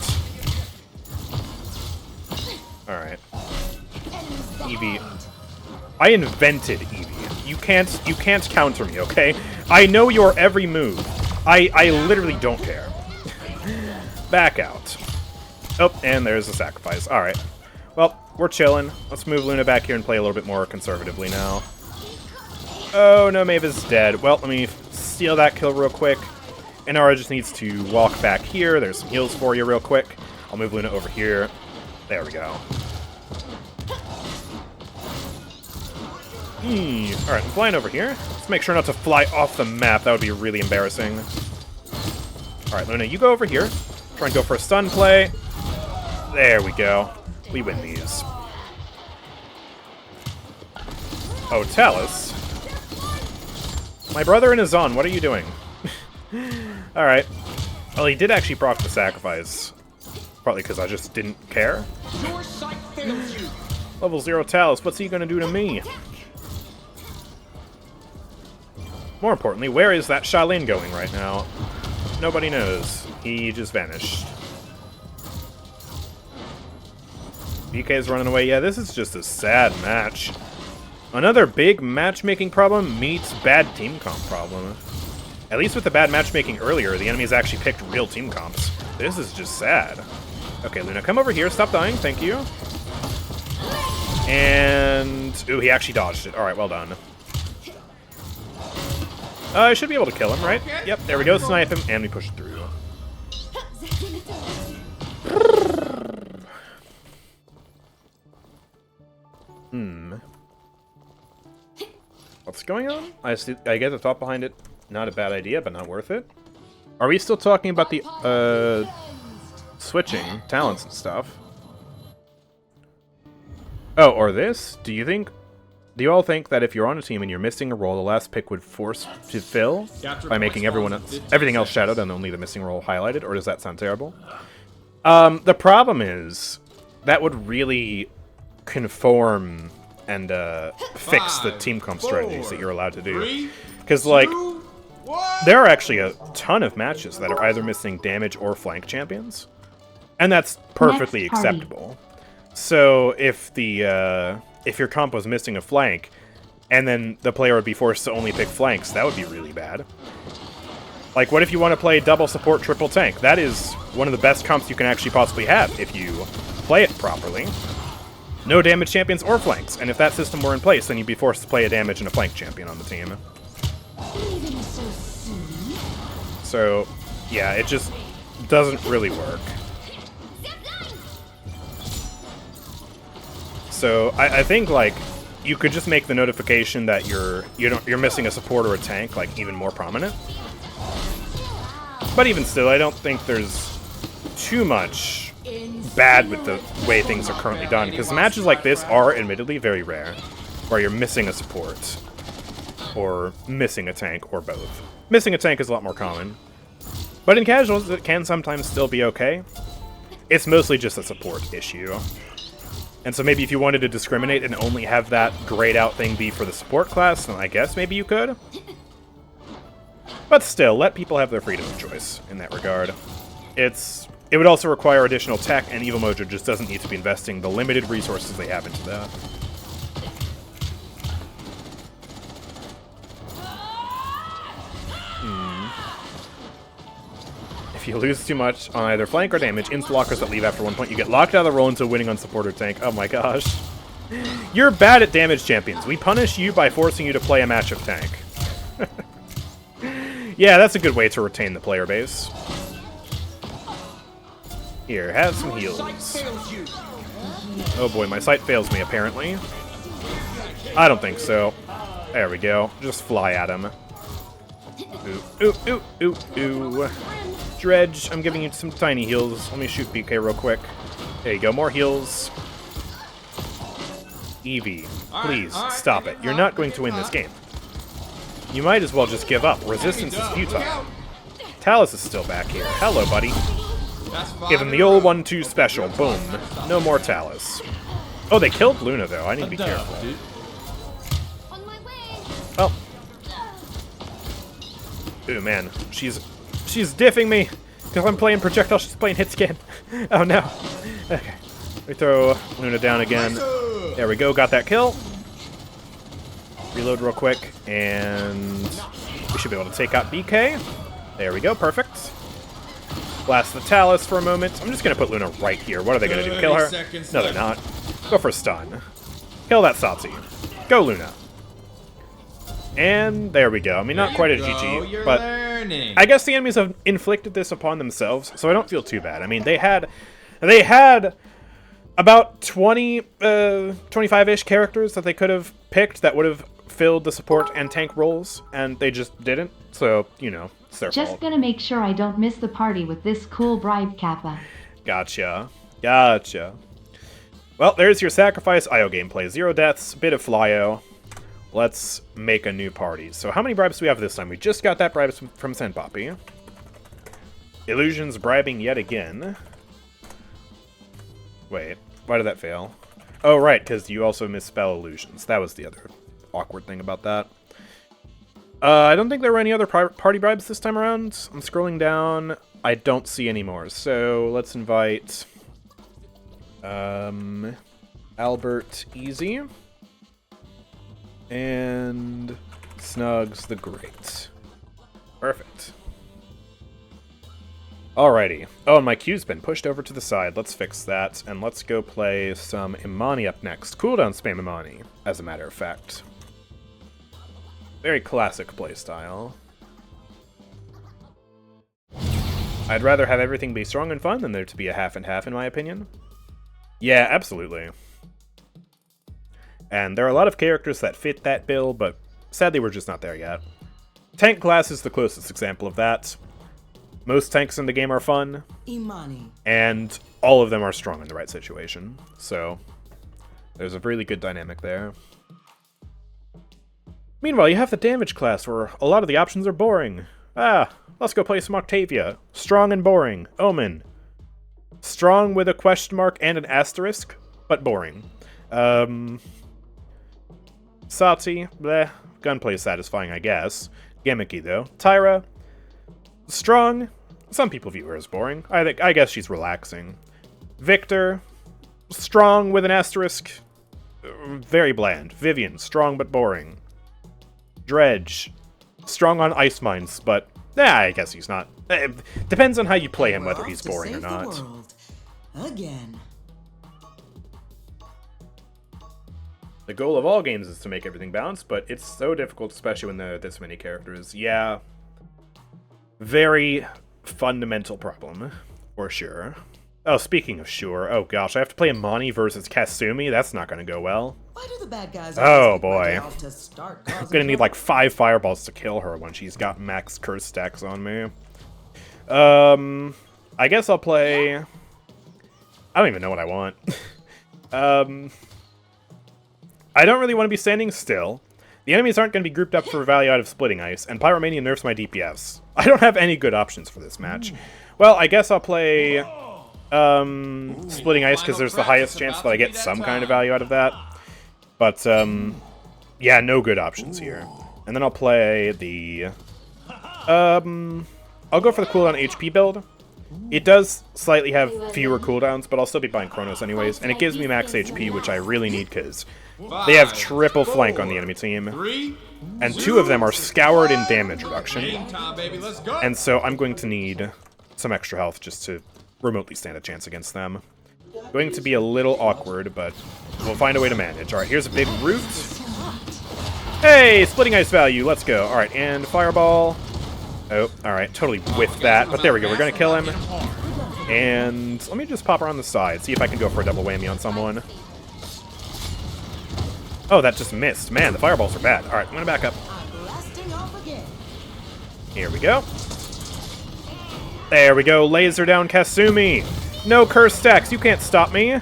Alright. Eevee. I invented Eevee. You can't counter me, okay? I know your every move. I literally don't care. Back out. Oh, and there's the sacrifice. Alright. Well, we're chilling. Let's move Luna back here and play a little bit more conservatively now. Oh, no, Mavis is dead. Well, let me steal that kill real quick. Inara just needs to walk back here. There's some heals for you real quick. I'll move Luna over here. There we go. Alright, I'm flying over here. Let's make sure not to fly off the map. That would be really embarrassing. Alright, Luna, you go over here. Try and go for a stun play. There we go. We win these. Oh, Talus. My brother and Azaan, what are you doing? Alright. Well, he did actually proc the sacrifice. Partly because I just didn't care. Your sight fails you. Level 0 Talus, what's he gonna do to me? More importantly, where is that Sha Lin going right now? Nobody knows. He just vanished. BK's running away. Yeah, this is just a sad match. Another big matchmaking problem meets bad team comp problem. At least with the bad matchmaking earlier, the enemies actually picked real team comps. This is just sad. Okay, Luna, come over here. Stop dying. Thank you. And... ooh, he actually dodged it. Alright, well done. I should be able to kill him, right? Yep, there we go. Snipe him, and we push through. What's going on? I get the thought behind it. Not a bad idea, but not worth it. Are we still talking about the, switching talents and stuff? Oh, or this? Do you all think that if you're on a team and you're missing a role, the last pick would force to fill by making everything else shadowed and only the missing role highlighted, or does that sound terrible? The problem is that would really conform and fix the team comp strategies that you're allowed to do. Because, like, there are actually a ton of matches that are either missing damage or flank champions, and that's perfectly acceptable. So if if your comp was missing a flank, and then the player would be forced to only pick flanks, that would be really bad. Like, what if you want to play double support, triple tank? That is one of the best comps you can actually possibly have if you play it properly. No damage champions or flanks, and if that system were in place, then you'd be forced to play a damage and a flank champion on the team. So, yeah, it just doesn't really work. So, I think, like, you could just make the notification that you're missing a support or a tank, like, even more prominent. But even still, I don't think there's too much bad with the way things are currently done, because matches like this are admittedly very rare, where you're missing a support, or missing a tank, or both. Missing a tank is a lot more common. But in casuals, it can sometimes still be okay. It's mostly just a support issue. And so maybe if you wanted to discriminate and only have that grayed out thing be for the support class, then I guess maybe you could. But still, let people have their freedom of choice in that regard. It would also require additional tech, and Evil Mojo just doesn't need to be investing the limited resources they have into that. If you lose too much on either flank or damage, insta-lockers that leave after 1 point, you get locked out of the roll until winning on support or tank. Oh my gosh. You're bad at damage champions. We punish you by forcing you to play a match of tank. Yeah, that's a good way to retain the player base. Here, have some heals. Oh boy, my sight fails me, apparently. I don't think so. There we go. Just fly at him. Ooh, ooh, ooh, ooh, ooh. Dredge, I'm giving you some tiny heals. Let me shoot BK real quick. There you go, more heals. Eevee, please, stop it. You're not going to win this game. You might as well just give up. Resistance is futile. Talus is still back here. Hello, buddy. Give him the old 1-2 special. Boom. No more Talus. Oh, they killed Luna, though. I need to be careful. Oh. Ooh, man. She's diffing me. Because I'm playing projectile, she's playing hit scan. Oh, no. Okay. We throw Luna down again. There we go. Got that kill. Reload real quick. And we should be able to take out BK. There we go. Perfect. Blast the Talus for a moment. I'm just going to put Luna right here. What are they going to do? Kill her? No, they're not. Go for a stun. Kill that Satsi. Go, Luna. And there we go. I mean, not quite a GG, but I guess the enemies have inflicted this upon themselves, so I don't feel too bad. I mean, they had about 20, 25-ish characters that they could have picked that would have filled the support and tank roles, and they just didn't. So, you know, it's their fault. Just gonna make sure I don't miss the party with this cool bribe kappa. Gotcha. Gotcha. Well, there's your sacrifice IO gameplay. 0 deaths, bit of flyo. let's make a new party. So how many bribes do we have this time? We just got that bribe from Senpapi. Illusions bribing yet again. Wait, why did that fail? Oh, right, because you also misspell illusions. That was the other awkward thing about that. I don't think there were any other party bribes this time around. I'm scrolling down. I don't see any more. So let's invite Albert Easy and Snugs the Great. Perfect. Alrighty. Oh, and my queue's been pushed over to the side. Let's fix that, and let's go play some Imani up next. Cooldown spam Imani, as a matter of fact. Very classic playstyle. I'd rather have everything be strong and fun than there to be a half and half, in my opinion. Yeah, absolutely. And there are a lot of characters that fit that bill, but sadly we're just not there yet. Tank class is the closest example of that. Most tanks in the game are fun, Imani. and all of them are strong in the right situation. So, there's a really good dynamic there. Meanwhile, you have the damage class, where a lot of the options are boring. Ah, let's go play some Octavia. Strong and boring. Omen. Strong with a question mark and an asterisk, but boring. Sati, bleh. Gunplay is satisfying, I guess. Gimmicky, though. Tyra. Strong. Some people view her as boring. I guess she's relaxing. Victor. Strong with an asterisk. Very bland. Vivian. Strong but boring. Dredge. Strong on ice mines, but I guess he's not. Depends on how you play him, whether he's boring or not. Again. The goal of all games is to make everything balanced, but it's so difficult, especially when there are this many characters. Yeah. Very fundamental problem, for sure. Oh, speaking of sure, oh gosh, I have to play Imani versus Kasumi? That's not gonna go well. Why do the bad guys Oh boy. to start I'm gonna need like 5 fireballs to kill her when she's got max curse stacks on me. I guess I'll play... I don't even know what I want. I don't really want to be standing still. The enemies aren't going to be grouped up for value out of Splitting Ice, and Pyromania nerfs my DPS. I don't have any good options for this match. Well, I guess I'll play Splitting Ice because there's the highest chance that I get some kind of value out of that. But, yeah, no good options here. And then I'll play the... I'll go for the cooldown HP build. It does slightly have fewer cooldowns, but I'll still be buying Chronos anyways, and it gives me max HP, which I really need because they have triple flank on the enemy team, and 2 of them are scoured in damage reduction, and so I'm going to need some extra health just to remotely stand a chance against them. Going to be a little awkward, but we'll find a way to manage. Alright, here's a big root. Hey, Splitting Ice value, let's go. Alright, and Fireball. Oh, alright, totally whiffed that, but there we go, we're gonna kill him. And let me just pop around the side, see if I can go for a double whammy on someone. Oh, that just missed. Man, the fireballs are bad. Alright, I'm gonna back up. Here we go. There we go, laser down Kasumi. No curse stacks, you can't stop me.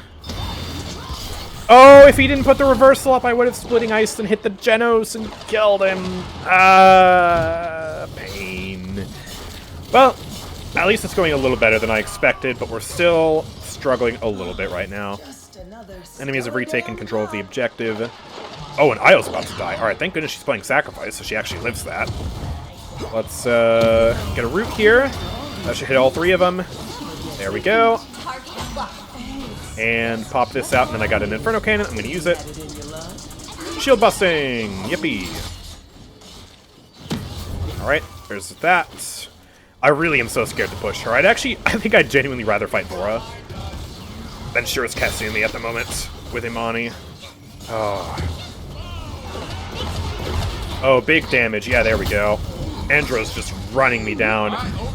Oh, if he didn't put the reversal up, I would have Splitting Ice and hit the Genos and killed him. Pain. Well, at least it's going a little better than I expected, but we're still struggling a little bit right now. Enemies have retaken control of the objective. Oh, and Io's about to die. Alright, thank goodness she's playing Sacrifice, so she actually lives that. Let's get a root here. That should hit all 3 of them. There we go. And pop this out, and then I got an Inferno Cannon. I'm going to use it. Shield busting! Yippee! Alright, there's that. I really am so scared to push her. I think I'd genuinely rather fight Vora than sure it's Kasumi at the moment with Imani. Oh, big damage. Yeah, there we go. Andrew's just running me down.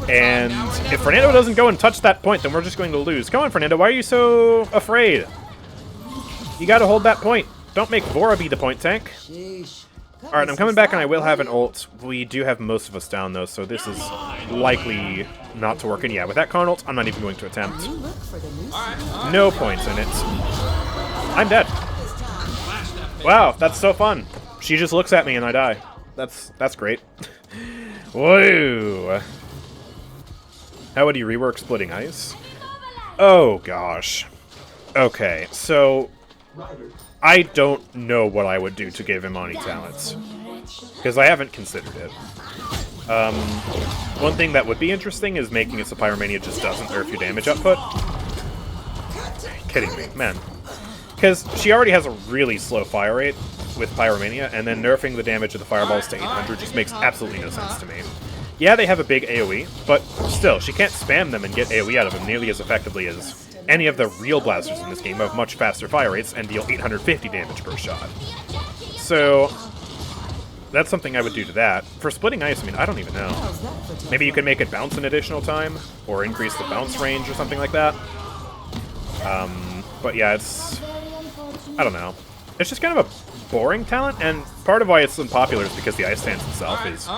And if Fernando doesn't go and touch that point, then we're just going to lose. Come on, Fernando. Why are you so afraid? You gotta hold that point. Don't make Vora be the point tank. Alright, I'm coming back and I will have an ult. We do have most of us down, though, so this is likely not to work. And yeah, with that con ult, I'm not even going to attempt. No points in it. I'm dead. Wow, that's so fun. she just looks at me and I die. That's great. Whoa! How would you rework splitting ice? Oh gosh. Okay, so I don't know what I would do to give Imani talents, because I haven't considered it. One thing that would be interesting is making it so Pyromania just doesn't nerf your damage output. Are you kidding me, man? Because she already has a really slow fire rate with Pyromania, and then nerfing the damage of the fireballs to 800 just makes absolutely no sense to me. Yeah, they have a big AoE, but still, she can't spam them and get AoE out of them nearly as effectively as any of the real blasters in this game who have much faster fire rates and deal 850 damage per shot. So, that's something I would do to that. For splitting ice, I mean, I don't even know. Maybe you could make it bounce an additional time, or increase the bounce range or something like that. But yeah, it's... I don't know. It's just kind of a boring talent, and part of why it's unpopular is because the ice stance itself is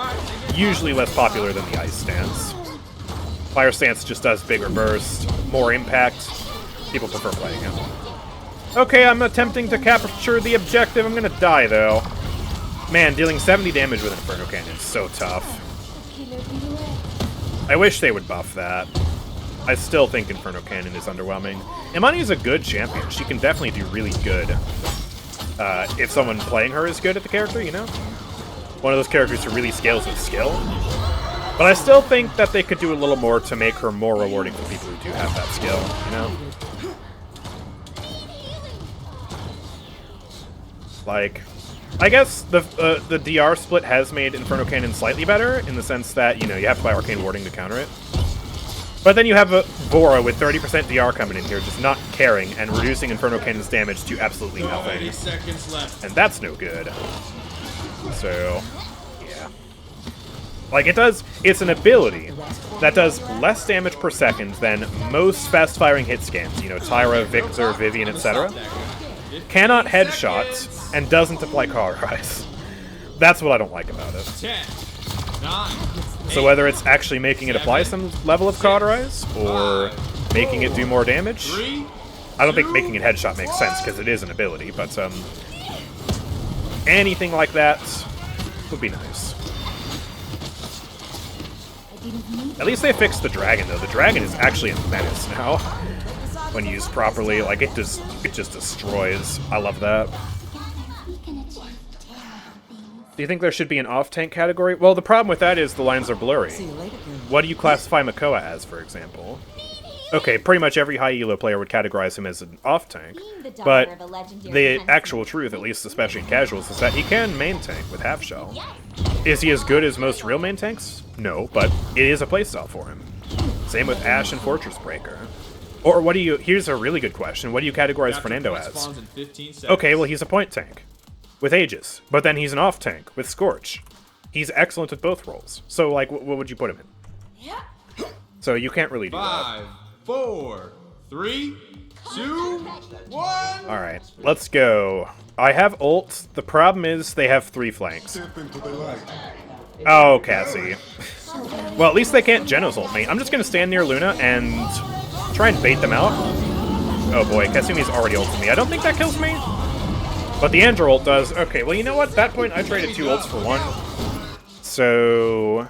usually less popular than the ice stance. Fire stance just does bigger burst, more impact. People prefer playing it. Okay, I'm attempting to capture the objective. I'm gonna die, though. Man, dealing 70 damage with Inferno Cannon is so tough. I wish they would buff that. I still think Inferno Cannon is underwhelming. Imani is a good champion. She can definitely do really good. If someone playing her is good at the character, you know? One of those characters who really scales with skill. But I still think that they could do a little more to make her more rewarding for people who do have that skill, you know? Like, I guess the DR split has made Inferno Cannon slightly better, in the sense that, you know, you have to buy Arcane Warding to counter it. But then you have a Vora with 30% DR coming in here, just not caring, and reducing Inferno Cannon's damage to absolutely nothing. 30 seconds left. And that's no good. So, yeah. Like, it's an ability that does less damage per second than most fast-firing hit scans. You know, Tyra, Victor, Vivian, etc. Cannot headshot, and doesn't apply Cauterize. That's what I don't like about it. 10, 9, So whether it's actually making it apply some level of Cauterize, or making it do more damage, I don't think making it headshot makes sense, because it is an ability, but anything like that would be nice. At least they fixed the dragon, though. The dragon is actually a menace now. When used properly, like, it just destroys. I love that. Do you think there should be an off-tank category? Well, the problem with that is the lines are blurry. What do you classify Makoa as, for example? Okay, pretty much every high elo player would categorize him as an off-tank, but the actual truth, at least especially in casuals, is that he can main tank with half shell. Is he as good as most real main tanks? No, but it is a playstyle for him. Same with Ashe and Fortress Breaker. Or what do you... Here's a really good question. What do you categorize Fernando as? Okay, well, he's a point tank with Aegis, but then he's an off tank with Scorch. He's excellent at both roles. So, like, what would you put him in? So you can't really do that. 5, 4, 3, 2, 1. Alright, let's go. I have ult. The problem is they have 3 flanks. Oh, Cassie. Well, at least they can't Genos ult me. I'm just going to stand near Luna and try and bait them out. Oh boy, Kasumi's already ulted me. I don't think that kills me. But the Andrew ult does. Okay, well, you know what? At that point, I traded 2 ults for 1. So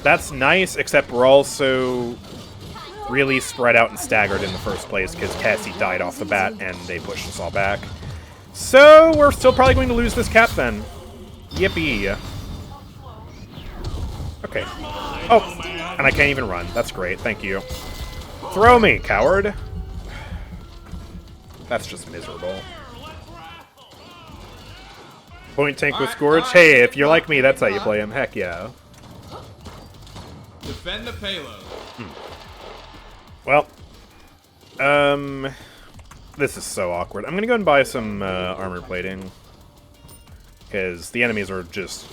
that's nice, except we're also really spread out and staggered in the first place because Cassie died off the bat and they pushed us all back. So we're still probably going to lose this cap then. Yippee. Okay. Oh, and I can't even run. That's great. Thank you. Throw me, coward. That's just miserable. Point tank with Scourge? Hey, if you're like me, that's how you play him. Heck yeah. Defend the payload. Well, this is so awkward. I'm gonna go and buy some armor plating, because the enemies are just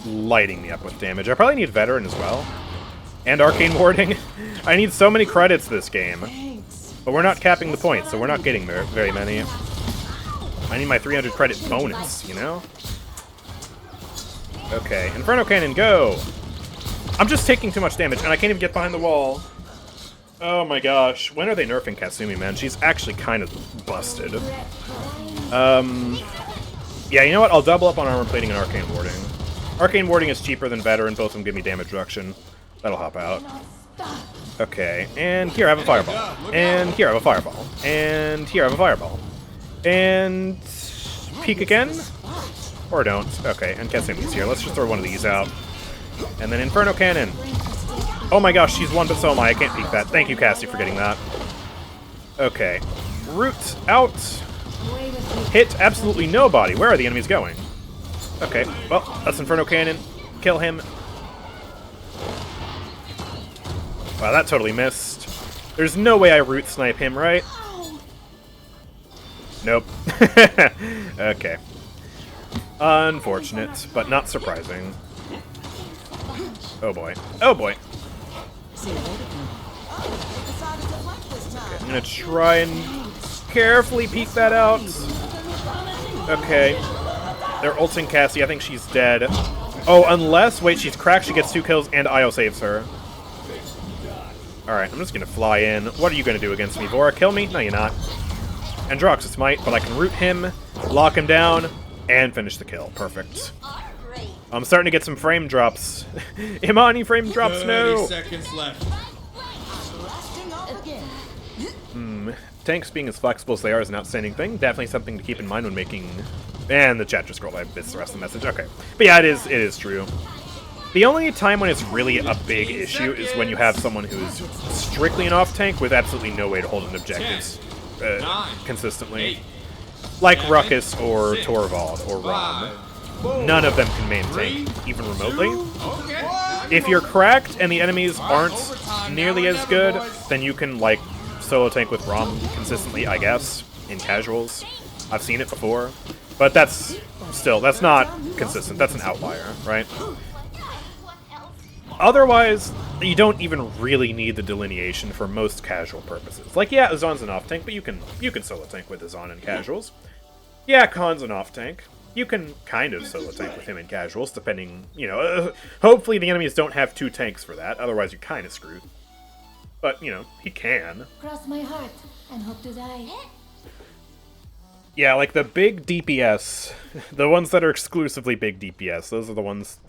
lighting me up with damage. I probably need Veteran as well, and Arcane Warding. I need so many credits this game, but we're not capping the points, so we're not getting very many. I need my 300 credit bonus, you know? Okay, Inferno Cannon, go! I'm just taking too much damage, and I can't even get behind the wall. Oh my gosh, when are they nerfing Kasumi, man? She's actually kind of busted. Yeah, you know what? I'll double up on armor plating and arcane warding. Arcane warding is cheaper than veteran. Both of them give me damage reduction. That'll hop out. Okay, and here I have a fireball. And here I have a fireball. And here I have a fireball. And peek again? Or don't. Okay, and Kasumi's here. Let's just throw one of these out. And then Inferno Cannon. Oh my gosh, she's one, but so am I. I can't peek that. Thank you, Cassie, for getting that. Okay. Root out. Hit absolutely nobody. Where are the enemies going? Okay, well, that's Inferno Cannon. Kill him. Wow, that totally missed. There's no way I root snipe him, right? Nope. Okay. Unfortunate, but not surprising. Oh boy. Oh boy. Okay, I'm gonna try and carefully peek that out. Okay. They're ulting Cassie. I think she's dead. Oh, unless... Wait, she's cracked. She gets 2 kills, and Io saves her. Alright, I'm just gonna fly in. What are you gonna do against me, Vora? Kill me? No, you're not. Androxus might, but I can root him, lock him down, and finish the kill. Perfect. I'm starting to get some frame drops. Imani frame drops, no! 30 seconds left. Tanks being as flexible as they are is an outstanding thing. Definitely something to keep in mind when making... And the chat just scrolled. I missed the rest of the message. Okay. But yeah, it is true. The only time when it's really a big issue is when you have someone who's strictly an off-tank with absolutely no way to hold an objective consistently. Like Ruckus or Torvald or Rom. None of them can main tank, even remotely. If you're cracked and the enemies aren't nearly as good, then you can, like, solo tank with Rom consistently, I guess, in casuals. I've seen it before. But that's not consistent. That's an outlier, right? Otherwise, you don't even really need the delineation for most casual purposes. Like, yeah, Azan's an off-tank, but you can solo tank with Azaan in casuals. Yeah, Khan's an off-tank. You can kind of solo tank with him in casuals, depending, you know, hopefully the enemies don't have 2 tanks for that, otherwise you're kind of screwed. But, you know, he can. Cross my heart and hope to die. Yeah, like the big DPS, the ones that are exclusively big DPS, those are the ones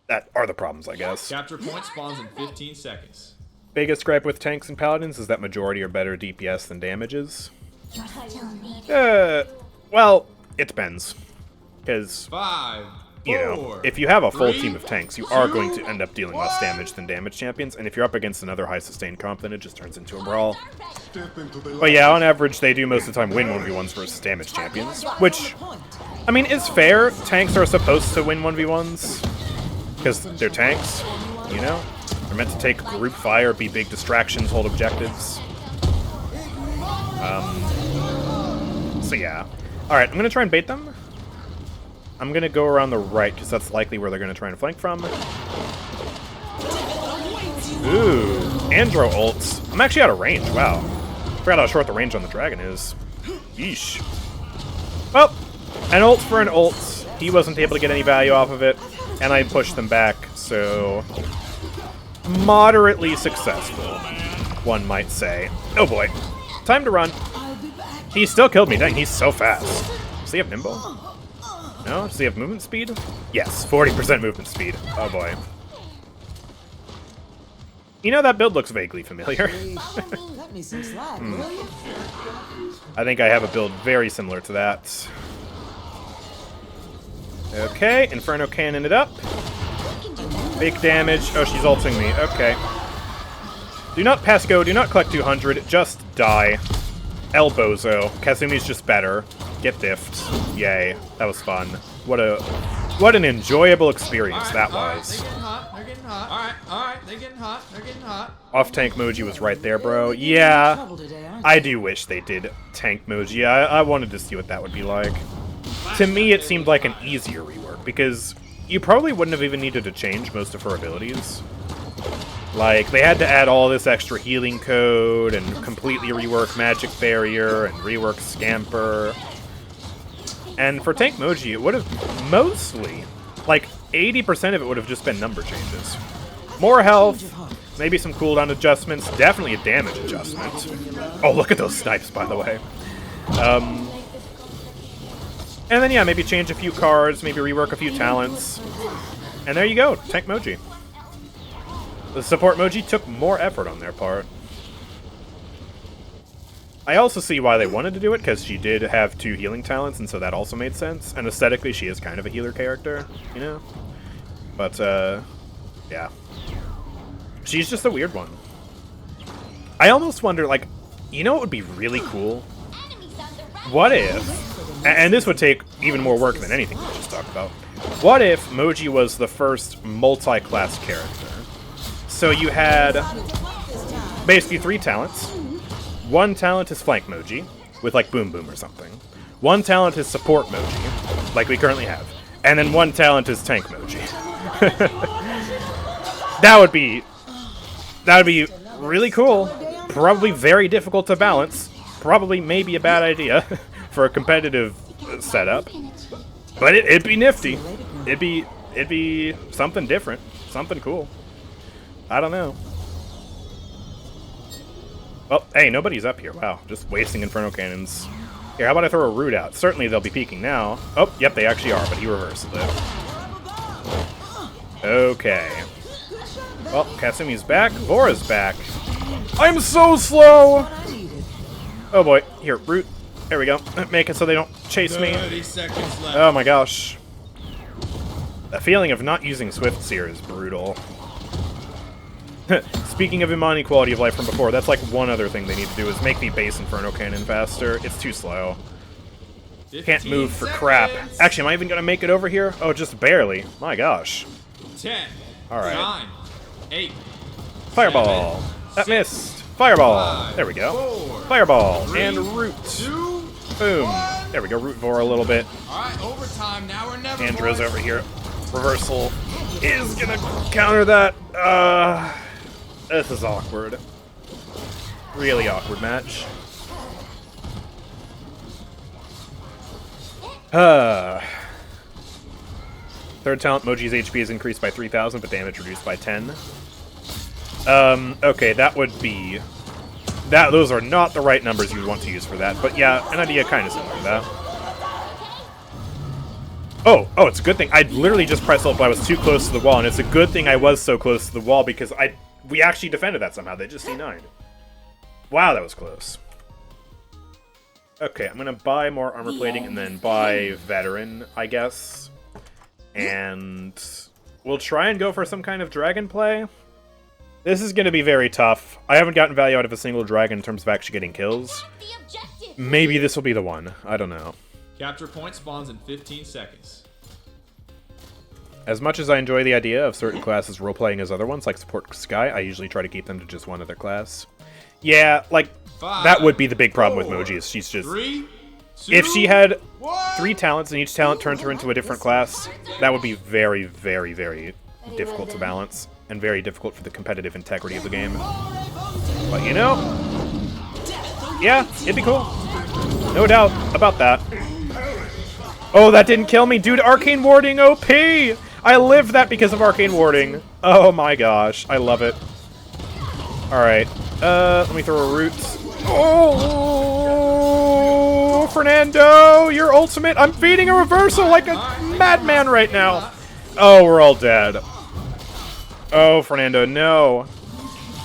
that are the problems, I guess. Capture point spawns in 15 seconds. Biggest gripe with tanks and paladins is that majority are better DPS than damages. You're still needed. Well, it depends. Because, 5, you know, 4, if you have a full 3, team of tanks, you are going to end up dealing less damage than damage champions, and if you're up against another high sustained comp, then it just turns into a brawl. But yeah, on average, they do most of the time win 1v1s versus damage champions, which, I mean, is fair. Tanks are supposed to win 1v1s, because they're tanks, you know? They're meant to take group fire, be big distractions, hold objectives. So yeah. Alright, I'm gonna try and bait them. I'm gonna go around the right, because that's likely where they're gonna try and flank from. Ooh, Andro ults. I'm actually out of range, wow. Forgot how short the range on the dragon is. Yeesh. Well, an ult for an ult. He wasn't able to get any value off of it, and I pushed them back, so... moderately successful, one might say. Oh boy. Time to run. He still killed me, dang, he's so fast. Does he have nimble? No? Does he have movement speed? Yes, 40% movement speed. Oh boy. You know, that build looks vaguely familiar. Cut me some slack, will you? I think I have a build very similar to that. Okay, Inferno Cannon it up. Big damage. Oh, she's ulting me. Okay. Do not pass go. Do not collect 200. Just die. El Bozo. Kasumi's just better. Get diffed. Yay. That was fun. What an enjoyable experience that was. They're getting hot. They're getting hot. Alright. They're getting hot. They're getting hot. Off-tank Moji was right there, bro. Yeah. I do wish they did tank Moji. I wanted to see what that would be like. To me, it seemed like an easier rework, because you probably wouldn't have even needed to change most of her abilities. Like, they had to add all this extra healing code, and completely rework Magic Barrier, and rework Scamper. And for Tank Moji, it would have mostly, like, 80% of it would have just been number changes. More health, maybe some cooldown adjustments, definitely a damage adjustment. Oh, look at those snipes, by the way. And then, yeah, maybe change a few cards, maybe rework a few talents. And there you go, tank Moji. The support Moji took more effort on their part. I also see why they wanted to do it, because she did have 2 healing talents, and so that also made sense. And aesthetically, she is kind of a healer character, you know? But, yeah. She's just a weird one. I almost wonder, like, you know what would be really cool? What if, and this would take even more work than anything we just talked about, what if Moji was the first multi-class character? So you had basically 3 talents. 1 talent is flank Moji, with like Boom Boom or something. 1 talent is support Moji, like we currently have. And then 1 talent is tank Moji. That would be really cool. Probably very difficult to balance. Probably maybe a bad idea for a competitive setup. But it'd be nifty. It'd be something different. Something cool. I don't know. Well, hey, nobody's up here. Wow, just wasting Inferno Cannons. Here, how about I throw a Root out? Certainly they'll be peeking now. Oh, yep, they actually are, but he reversed it. Okay. Well, Kasumi's back. Vora's back. I'm so slow! Oh boy. Here, Root. There we go. Make it so they don't chase me. 30 seconds left. Oh my gosh. The feeling of not using Swift Seer is brutal. Speaking of Imani quality of life from before, that's like one other thing they need to do is make the base Inferno Cannon faster. It's too slow. Can't move for crap. Actually, am I even going to make it over here? Oh, just barely. My gosh. 10. Alright. 9. 8. Fireball. 7, That 6, missed. Fireball. 5, There we go. 4, Fireball. 3, And Root. 2, Boom. 1. There we go. Root Vora a little bit. Alright, overtime. Now or never. Andrew's boys. over here. Reversal is gonna counter that. This is awkward. Really awkward match. Third talent, Moji's HP is increased by 3,000, but damage reduced by 10. Okay, that would be... Those are not the right numbers you would want to use for that, but yeah, an idea kind of similar to that. Oh, it's a good thing. I literally just pressed ult, but I was too close to the wall, and it's a good thing I was so close to the wall because we actually defended that somehow. They just C9'd. Wow, that was close. Okay, I'm gonna buy more armor plating and then buy veteran, I guess. And we'll try and go for some kind of dragon play. This is gonna be very tough. I haven't gotten value out of a single dragon in terms of actually getting kills. Maybe this will be the one. I don't know. Capture point spawns in 15 seconds. As much as I enjoy the idea of certain classes role-playing as other ones, like Support Sky, I usually try to keep them to just one other class. Yeah, like, 5, that would be the big problem with 4, Moji, is she's just... 3, 2, If she had 1. 3 talents and each talent turns her into a different class, that would be very, very, very difficult to balance, and very difficult for the competitive integrity of the game. But you know, yeah, it'd be cool. No doubt about that. Oh, that didn't kill me. Dude, Arcane Warding OP! I lived that because of Arcane Warding. Oh my gosh, I love it. Alright, let me throw a Root. Oh, Fernando, your ultimate. I'm feeding a reversal like a madman right now. Oh, we're all dead. Oh, Fernando, no.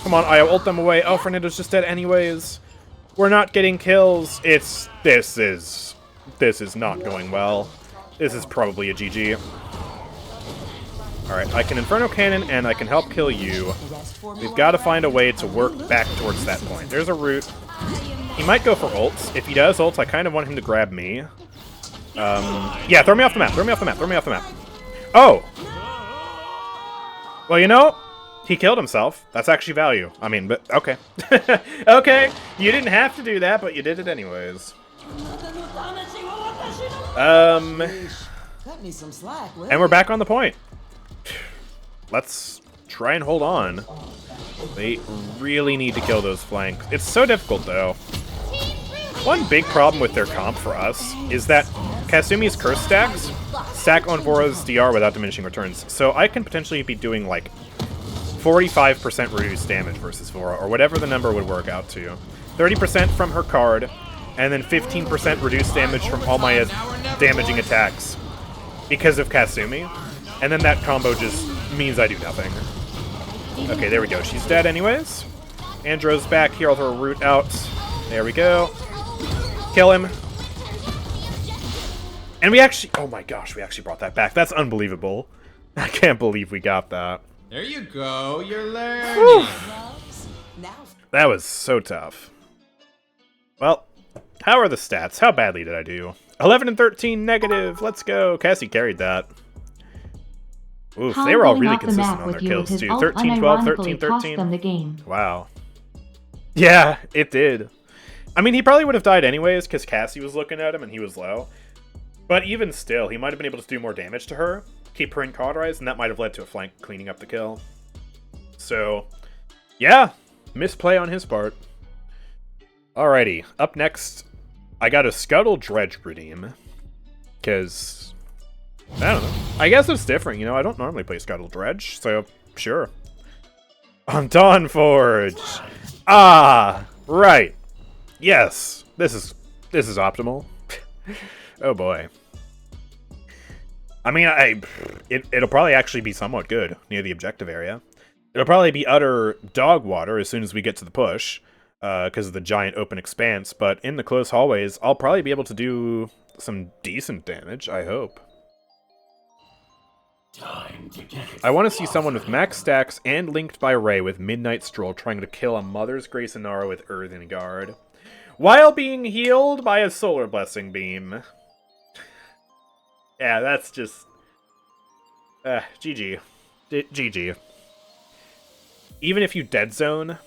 Come on, I ult them away. Oh, Fernando's just dead anyways. We're not getting kills. This is not going well. This is probably a GG. Alright, I can Inferno Cannon and I can help kill you. We've got to find a way to work back towards that point. There's a Root. He might go for ults. If he does ults, I kind of want him to grab me. Yeah, throw me off the map. Throw me off the map. Throw me off the map. Oh! Well, you know, he killed himself. That's actually value. I mean, but okay. Okay, you didn't have to do that, but you did it anyways. Cut me some slack, And we're back on the point. Let's try and hold on. They really need to kill those flanks. It's so difficult, though. One big problem with their comp for us is that Kasumi's curse stacks stack on Vora's DR without diminishing returns. So I can potentially be doing like 45% reduced damage versus Vora, or whatever the number would work out to. 30% from her card, and then 15% reduced damage from all my damaging attacks because of Kasumi. And then that combo just means I do nothing. Okay, there we go. She's dead anyways. Andro's back here. I'll throw a root out. There we go. Kill him. And we actually... Oh my gosh, we actually brought that back. That's unbelievable. I can't believe we got that. There you go. You're learning. That was so tough. Well, how are the stats? How badly did I do? 11 and 13 negative. Let's go. Cassie carried that. Oof, they were all really consistent on their kills too. 13, 12, 13, 13. Them the game. Wow. Yeah, it did. I mean, he probably would have died anyways because Cassie was looking at him and he was low. But even still, he might have been able to do more damage to her, keep her in cauterized, and that might have led to a flank cleaning up the kill. So, yeah, misplay on his part. Alrighty, up next, I got a Scuttle Dredge redeem. Because, I don't know. I guess it's different, you know, I don't normally play Scuttle Dredge, so sure. On Dawnforge! Ah, right. Yes, this is optimal. Oh boy. I mean, it'll probably actually be somewhat good near the objective area. It'll probably be utter dog water as soon as we get to the push, because of the giant open expanse, but in the close hallways, I'll probably be able to do some decent damage, I hope. I want to see someone with max stacks and linked by Ray with Midnight Stroll trying to kill a Mother's Grace Inara with Earthen Guard, while being healed by a Solar Blessing Beam. Yeah, that's just... GG. GG. Even if you dead zone,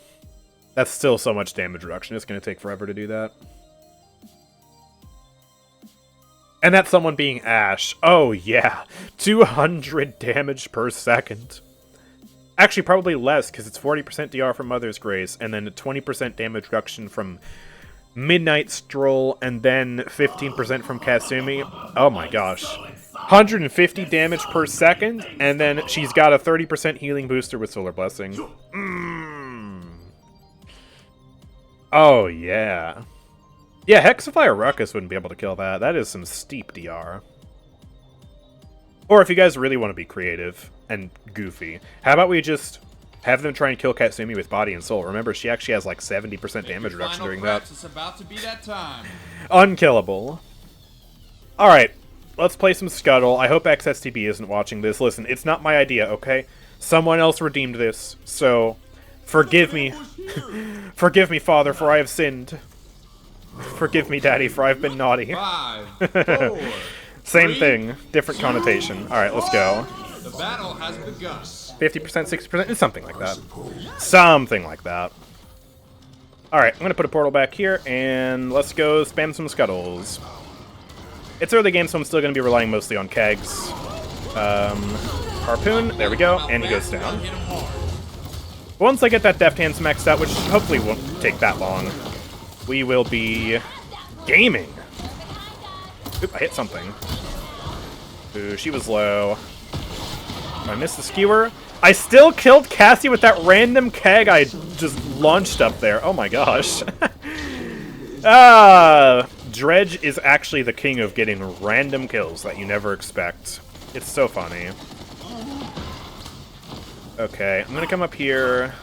that's still so much damage reduction. It's going to take forever to do that. And that's someone being Ash. Oh, yeah. 200 damage per second. Actually, probably less, because it's 40% DR from Mother's Grace, and then a 20% damage reduction from Midnight Stroll, and then 15% from Kasumi. Oh my gosh. 150 damage per second, and then she's got a 30% healing booster with Solar Blessing. Oh, yeah. Yeah, Hexafire Ruckus wouldn't be able to kill that. That is some steep DR. Or if you guys really want to be creative and goofy, how about we just have them try and kill Kasumi with Body and Soul? Remember, she actually has like 70% damage reduction during that. It's about to be that time. Unkillable. Alright, let's play some Scuttle. I hope XSTB isn't watching this. Listen, it's not my idea, okay? Someone else redeemed this, so forgive me. Forgive me, Father, for I have sinned. Forgive me, Daddy, for I've been naughty. 5, 4, Same thing, different connotation. Alright, let's go. The battle has begun. 50%, 60%, it's something like that. Something like that. Alright, I'm gonna put a portal back here, and let's go spam some Scuttles. It's early game, so I'm still gonna be relying mostly on kegs. Harpoon, there we go, and he goes down. Once I get that Deft Hands maxed out, which hopefully won't take that long, we will be gaming. Oop, I hit something. Ooh, she was low. I missed the skewer. I still killed Cassie with that random keg I just launched up there. Oh my gosh. Dredge is actually the king of getting random kills that you never expect. It's so funny. Okay, I'm gonna come up here,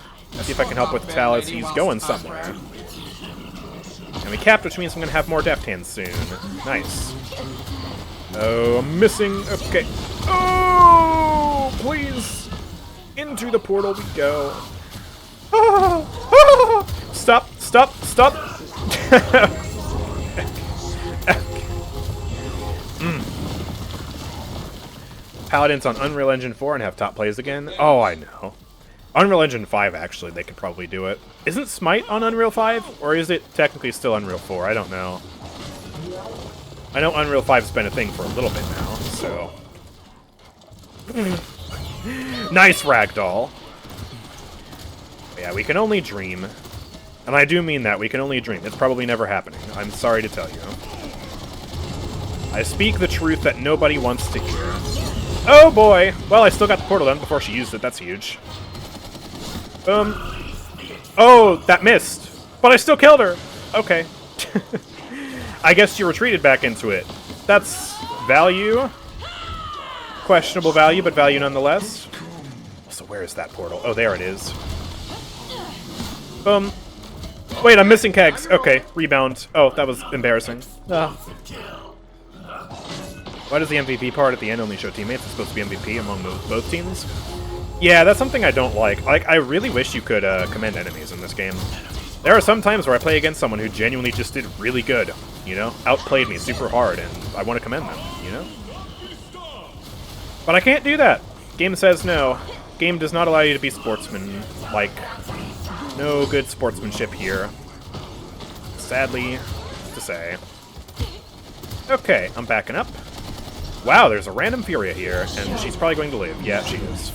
see if I can help with Talus. He's going somewhere. And we capped, which means I'm gonna have more Deft Hands soon. Nice. Oh, I'm missing. Okay. Oh, please. Into the portal we go. Oh, oh, stop, stop, stop. Paladins on Unreal Engine 4 and have top plays again? Oh, I know. Unreal Engine 5, actually, they could probably do it. Isn't Smite on Unreal 5? Or is it technically still Unreal 4? I don't know. I know Unreal 5's been a thing for a little bit now, so... Nice ragdoll! Yeah, we can only dream. And I do mean that, we can only dream. It's probably never happening. I'm sorry to tell you. I speak the truth that nobody wants to hear. Oh boy! Well, I still got the portal done before she used it. That's huge. Oh, that missed. But I still killed her! Okay. I guess you retreated back into it. That's value. Questionable value, but value nonetheless. So where is that portal? Oh, there it is. Boom. Wait, I'm missing kegs. Okay, rebound. Oh, that was embarrassing. Why does the MVP part at the end only show teammates? It's supposed to be MVP among both teams? Yeah, that's something I don't like. I really wish you could commend enemies in this game. There are some times where I play against someone who genuinely just did really good, you know? Outplayed me super hard, and I want to commend them, you know? But I can't do that. Game says no. Game does not allow you to be sportsman-like. No good sportsmanship here. Sadly to say. Okay, I'm backing up. Wow, there's a random Furia here, and she's probably going to live. Yeah, she is.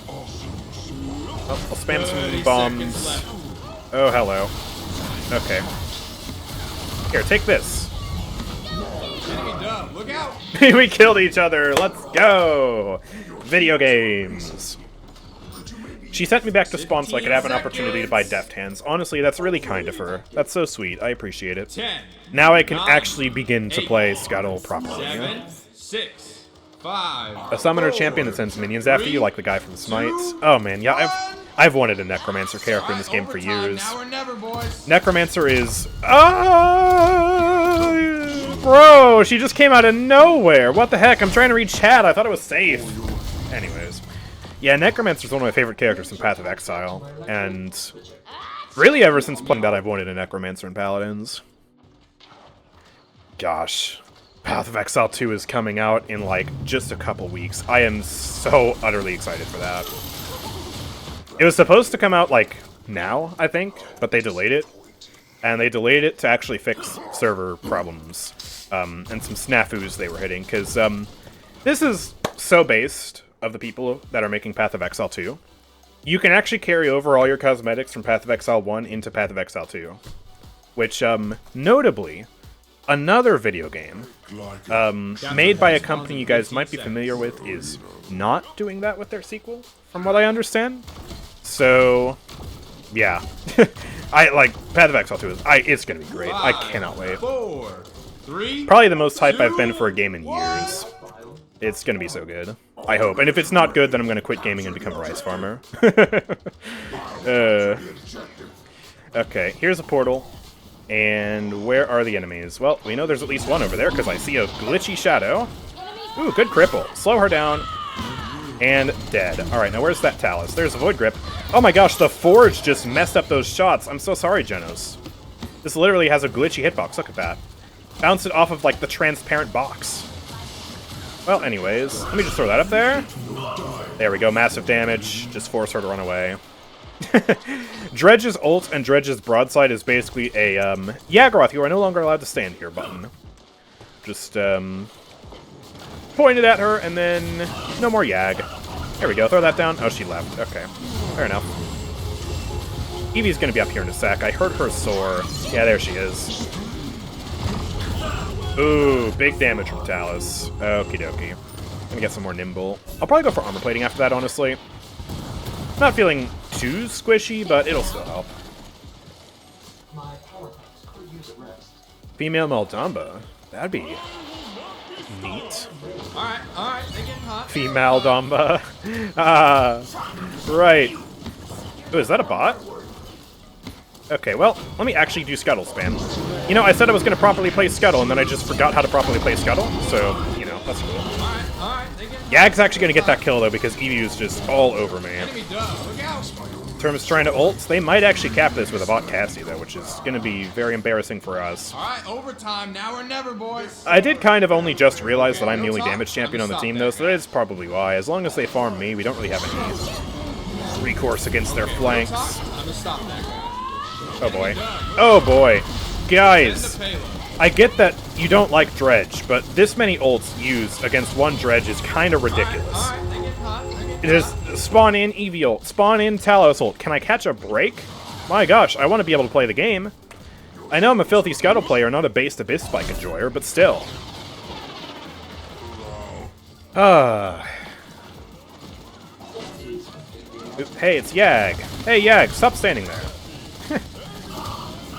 Oh, I'll spam some bombs. Oh, hello. Okay. Here, take this. Enemy dub, look out! We killed each other. Let's go. Video games. She sent me back to spawn so I could have an opportunity to buy Deft Hands. Honestly, that's really kind of her. That's so sweet. I appreciate it. 10. Now I can actually begin to play Scuttle properly. 7, 6, 5. A summoner champion that sends minions after you, like the guy from Smites. Oh man, yeah, I've wanted a Necromancer character in this game for years. Now or never, boys. Necromancer is... Bro, she just came out of nowhere. What the heck? I'm trying to read chat. I thought it was safe. Anyways. Yeah, Necromancer is one of my favorite characters in Path of Exile. And really ever since playing that, I've wanted a Necromancer in Paladins. Gosh. Path of Exile 2 is coming out in, like, just a couple weeks. I am so utterly excited for that. It was supposed to come out, like, now, I think, but they delayed it. And they delayed it to actually fix server problems and some snafus they were hitting, because this is so based of the people that are making Path of Exile 2. You can actually carry over all your cosmetics from Path of Exile 1 into Path of Exile 2, which, notably, another video game made by a company you guys might be familiar with is not doing that with their sequel, from what I understand. So, yeah. I like Path of Exile 2 is it's gonna be great. I cannot wait. 4, 3, Probably the most hype I've been for a game in years. It's gonna be so good. I hope. And if it's not good, then I'm gonna quit gaming and become a rice farmer. Okay, here's a portal. And where are the enemies? Well, we know there's at least one over there because I see a glitchy shadow. Ooh, good cripple. Slow her down. And dead. Alright, now where's that Talus? There's a Void Grip. Oh my gosh, the Forge just messed up those shots. I'm so sorry, Genos. This literally has a glitchy hitbox. Look at that. Bounce it off of, like, the transparent box. Well, anyways, let me just throw that up there. There we go, massive damage. Just force her to run away. Dredge's ult and Dredge's broadside is basically a, Yaggroth, you are no longer allowed to stand here button. Just, pointed at her, and then no more Yag. There we go, throw that down. Oh, she left. Okay, fair enough. Eevee's gonna be up here in a sec. I heard her soar. Yeah, there she is. Ooh, big damage from Talus. Okie dokie. Gonna get some more nimble. I'll probably go for armor plating after that, honestly. Not feeling too squishy, but it'll still help. Female Maldamba. That'd be neat. Alright, they getting hot. Female Damba. Right. Oh, is that a bot? Okay, well, let me actually do Scuttle spam. You know, I said I was going to properly play Scuttle, and then I just forgot how to properly play Scuttle, so, you know, that's cool. Alright, they getting hot. Yag's actually going to get that kill, though, because Eevee is just all over me. Enemy dub, look out! In terms of trying to ult, they might actually cap this with a bot Cassie, though, which is going to be very embarrassing for us. Alright, overtime, now or never, boys. I did kind of only just realize that I'm the only damage champion on the team, though, so that is probably why. As long as they farm me, we don't really have any recourse against their flanks. I'm gonna stop that guy. Oh boy. Oh boy. Guys, I get that you don't like Dredge, but this many ults used against one Dredge is kind of ridiculous. Alright, they getting hot. It is spawn in Eevee ult, spawn in Talos ult. Can I catch a break? My gosh, I want to be able to play the game. I know I'm a filthy Scuttle player, not a based Abyss Spike enjoyer, but still. Hey, it's Yag. Hey, Yag, stop standing there.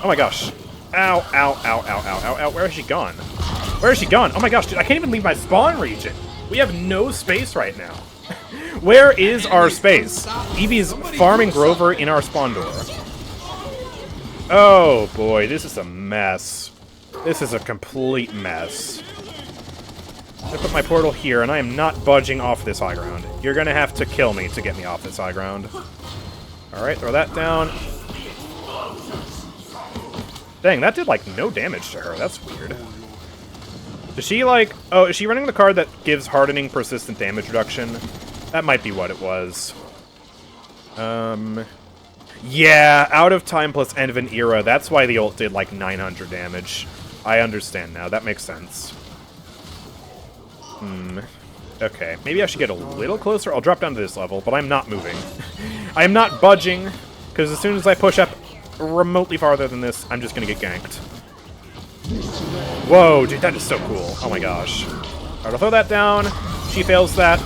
Oh my gosh. Ow, ow, ow, ow, ow, ow, ow. Where has she gone? Where has she gone? Oh my gosh, dude, I can't even leave my spawn region. We have no space right now. Where is our space? Eevee's farming Grover in our spawn door. Oh boy, this is a mess. This is a complete mess. I put my portal here, and I am not budging off this high ground. You're gonna have to kill me to get me off this high ground. Alright, throw that down. Dang, that did, like, no damage to her. That's weird. Is she, like... Oh, is she running the card that gives hardening persistent damage reduction? That might be what it was. Yeah, out of time plus end of an era. That's why the ult did, like, 900 damage. I understand now. That makes sense. Okay, maybe I should get a little closer. I'll drop down to this level, but I'm not moving. I am not budging, because as soon as I push up remotely farther than this, I'm just gonna get ganked. Whoa, dude, that is so cool. Oh my gosh. Alright, I'll throw that down. She fails that.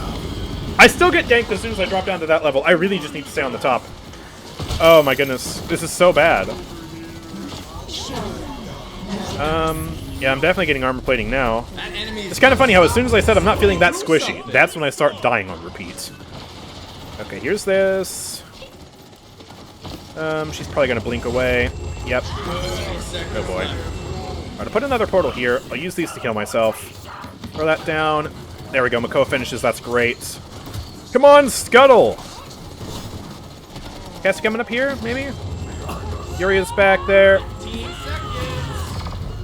I still get ganked as soon as I drop down to that level. I really just need to stay on the top. Oh my goodness. This is so bad. Yeah, I'm definitely getting armor plating now. It's kind of funny how as soon as I said I'm not feeling that squishy, that's when I start dying on repeat. Okay, here's this. She's probably gonna blink away. Yep. Oh boy. Alright, I'll put another portal here. I'll use these to kill myself. Throw that down. There we go, Makoa finishes, that's great. Come on, Scuttle! Cassie coming up here, maybe? Yuria's back there.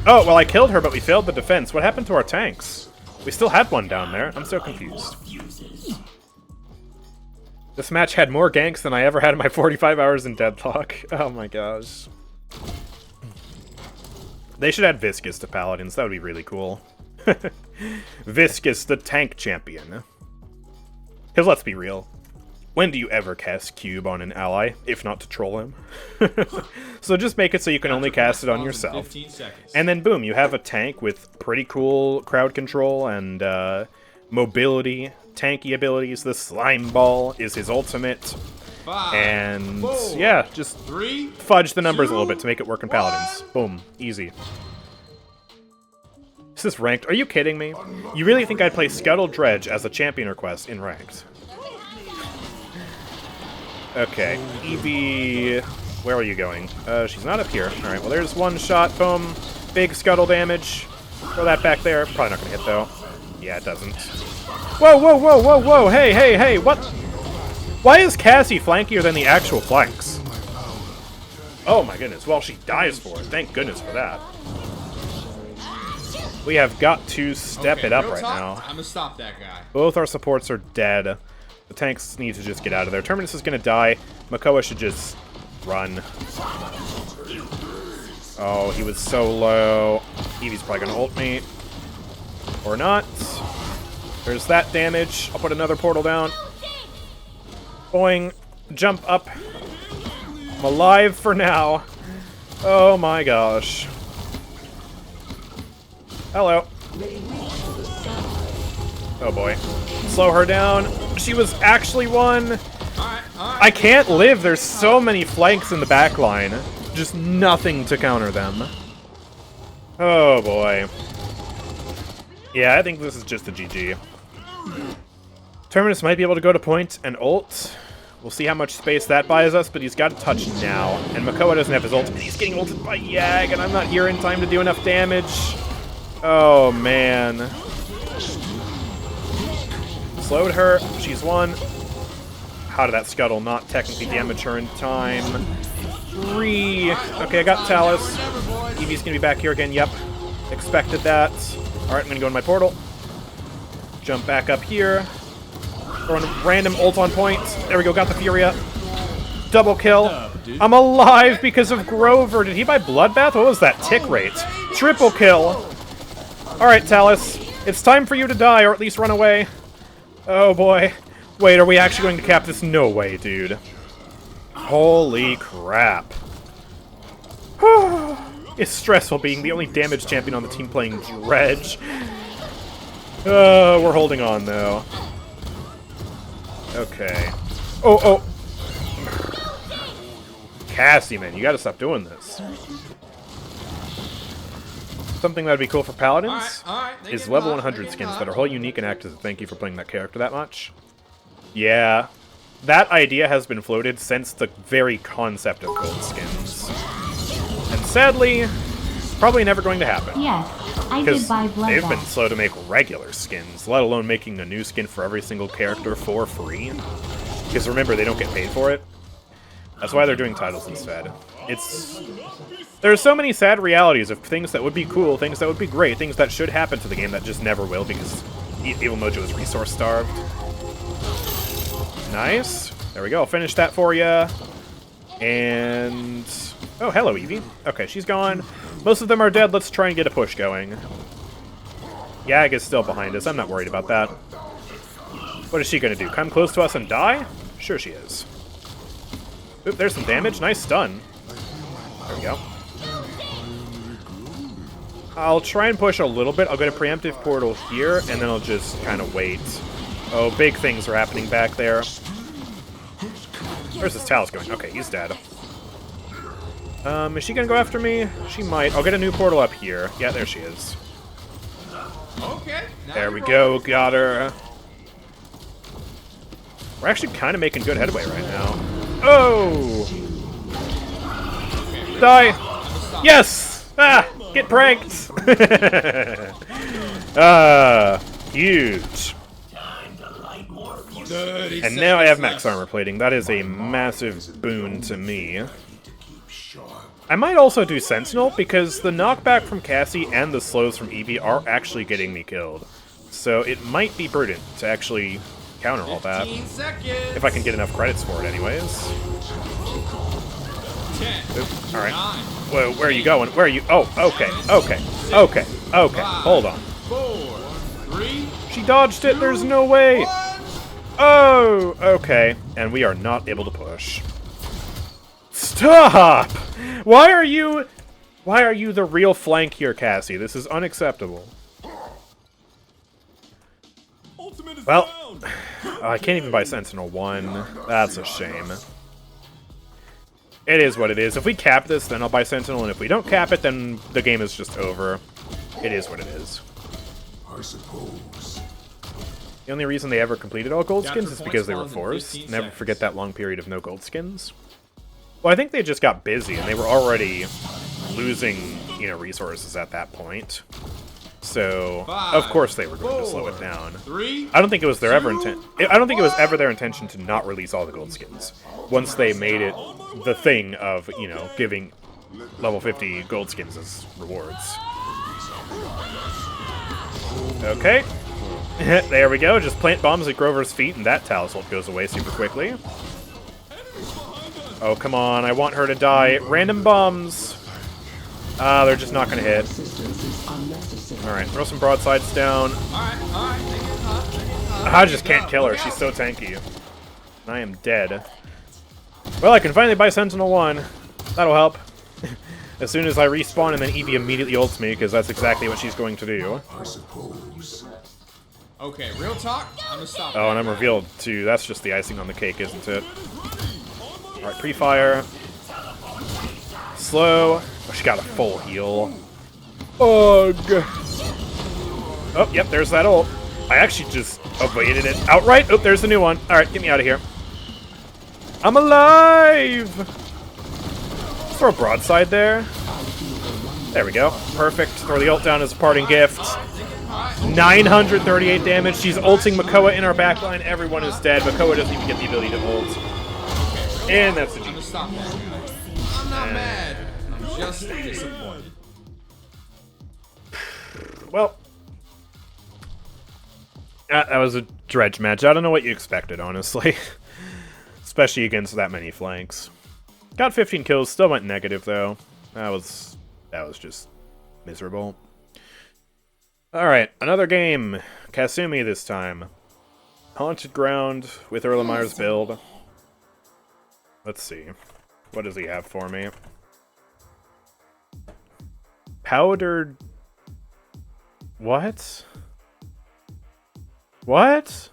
Oh, well, I killed her, but we failed the defense. What happened to our tanks? We still had one down there. I'm so confused. This match had more ganks than I ever had in my 45 hours in Deadlock. Oh my gosh. They should add Viscous to Paladins. That would be really cool. Viscous, the tank champion. Because let's be real. When do you ever cast Cube on an ally, if not to troll him? So just make it so you can only cast it on yourself. And then boom, you have a tank with pretty cool crowd control and mobility, tanky abilities. The Slime Ball is his ultimate. And yeah, just fudge the numbers a little bit to make it work in Paladins. Boom, easy. Is this ranked? Are you kidding me? You really think I'd play Scuttle Dredge as a champion request in ranked? Okay, Eevee, where are you going? She's not up here. Alright, well there's one shot, boom. Big Scuttle damage. Throw that back there. Probably not gonna hit though. Yeah, it doesn't. Whoa, whoa, whoa, whoa, whoa, hey, hey, hey, what? Why is Cassie flankier than the actual flanks? Oh my goodness, well she dies for it. Thank goodness for that. We have got to step it up right now. I'm gonna stop that guy. Both our supports are dead. The tanks need to just get out of there. Terminus is going to die. Makoa should just run. Oh, he was so low. Eevee's probably going to ult me. Or not. There's that damage. I'll put another portal down. Boing. Jump up. I'm alive for now. Oh my gosh. Hello. Oh boy. Slow her down. She was actually one. I can't live. There's so many flanks in the back line. Just nothing to counter them. Oh boy. Yeah, I think this is just a GG. Terminus might be able to go to point and ult. We'll see how much space that buys us, but he's got to touch now. And Makoa doesn't have his ult, and he's getting ulted by Yag, and I'm not here in time to do enough damage. Oh man. Slowed her. She's won. How did that Scuttle not technically damage her in time? 3. Okay, I got Talus. Eevee's gonna be back here again. Yep. Expected that. Alright, I'm gonna go in my portal. Jump back up here. Throwing a random ult on point. There we go, got the Furia. Double kill. I'm alive because of Grover. Did he buy Bloodbath? What was that tick rate? Triple kill. Alright, Talus. It's time for you to die, or at least run away. Oh boy. Wait, are we actually going to cap this? No way, dude. Holy crap. It's stressful being the only damage champion on the team playing Dredge. We're holding on, though. Okay. Oh, oh. Cassie, man, you gotta stop doing this. Something that would be cool for Paladins Alright, they is getting level hot, 100 they getting skins hot. that are whole unique and act as a thank you for playing that character that much. Yeah, that idea has been floated since the very concept of gold skins. And sadly, probably never going to happen. Yes, I did Because buy they've been Bloodbath. slow to make regular skins, let alone making a new skin for every single character for free. Because remember, they don't get paid for it. That's why they're doing titles instead. There's so many sad realities of things that would be cool, things that would be great, things that should happen to the game that just never will because Evil Mojo is resource starved. Nice. There we go. I'll finish that for you. And... oh, hello, Evie. Okay, she's gone. Most of them are dead. Let's try and get a push going. Yag is still behind us. I'm not worried about that. What is she going to do? Come close to us and die? Sure she is. Oop, there's some damage. Nice stun. There we go. I'll try and push a little bit. I'll get a preemptive portal here, and then I'll just kind of wait. Oh, big things are happening back there. Where's this Talus going? Okay, he's dead. Is she gonna go after me? She might. I'll get a new portal up here. Yeah, there she is. Okay. now There you're we rolling. go. Got her. We're actually kind of making good headway right now. Oh! Die! Yes! Ah! Get pranked! Huge. And now I have max armor plating. That is a massive boon to me. I might also do Sentinel, because the knockback from Cassie and the slows from Eevee are actually getting me killed. So it might be prudent to actually counter all that. 15 seconds. If I can get enough credits for it anyways. 10. Oop, alright. 9. Whoa, where are you going? Where are you? Oh, okay, okay, okay, okay. Hold on. 4. 3. She dodged it, there's no way! Oh, okay. And we are not able to push. Stop! Why are you the real flank here, Cassie? This is unacceptable. Well, I can't even buy Sentinel 1. That's a shame. It is what it is. If we cap this, then I'll buy Sentinel, and if we don't cap it, then the game is just over. It is what it is. I suppose. The only reason they ever completed all gold Got skins your is point because they were spawns in forced. 15 Never seconds. forget that long period of no gold skins. Well, I think they just got busy, and they were already losing, resources at that point. So, of course they were going to slow it down. 3. I don't think it was their I don't think it was ever their intention to not release all the gold skins. Once they made it the thing of, giving level 50 gold skins as rewards. Okay. There we go. Just plant bombs at Grover's feet, and that Talus ult goes away super quickly. Oh, come on. I want her to die. Random bombs. They're just not going to hit. Alright, throw some broadsides down. I just can't kill her. She's so tanky. I am dead. Well, I can finally buy Sentinel 1. That'll help. As soon as I respawn and then Eevee immediately ults me, because that's exactly what she's going to do. I suppose. Okay, real talk. I'm gonna stop. Oh, and I'm revealed too. That's just the icing on the cake, isn't it? Alright, pre-fire. Slow. Oh, she got a full heal. Ugh. Oh, yep, there's that ult. I actually just avoided it outright. Oh, there's the new one. Alright, get me out of here. I'm alive! Throw a broadside there. There we go. Perfect. Throw the ult down as a parting gift. 938 damage. She's ulting Makoa in our backline. Everyone is dead. Makoa doesn't even get the ability to ult. And that's the I'm gonna GG. stop that, guys. I'm not mad. I'm just disappointed. Well, that was a dredge match. I don't know what you expected, honestly. Especially against that many flanks. Got 15 kills, still went negative, though. That was just miserable. Alright, another game. Kasumi this time. Haunted Ground with Erlenmeyer's build. Let's see. What does he have for me? Powdered... What? What?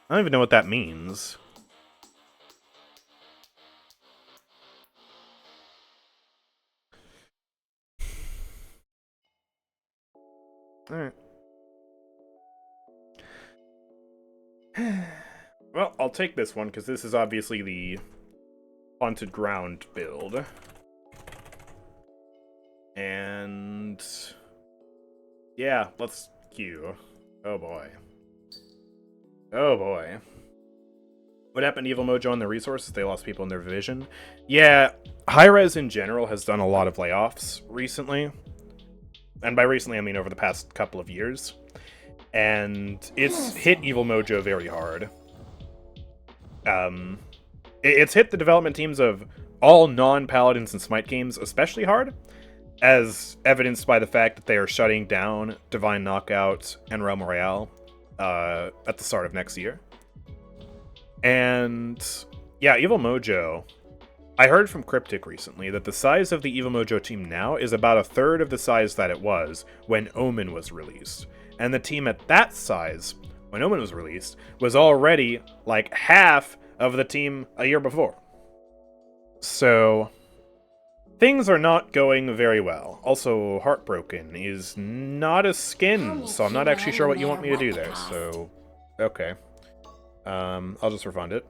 I don't even know what that means. Alright. Well, I'll take this one, because this is obviously the Haunted Ground build. And... yeah, let's queue. Oh boy. Oh boy. What happened to Evil Mojo and their resources? They lost people in their division. Yeah, Hi-Rez in general has done a lot of layoffs recently. And by recently, I mean over the past couple of years. And it's hit Evil Mojo very hard. It's hit the development teams of all non-Paladins and Smite games especially hard, as evidenced by the fact that they are shutting down Divine Knockout and Realm Royale at the start of next year. And yeah, Evil Mojo, I heard from Cryptic recently that the size of the Evil Mojo team now is about a third of the size that it was when Omen was released. And the team at that size, when Omen was released, was already like half of the team a year before. So things are not going very well. Also, Heartbroken is not a skin, so I'm not actually sure what you want me to do there. So, okay. I'll just refund it.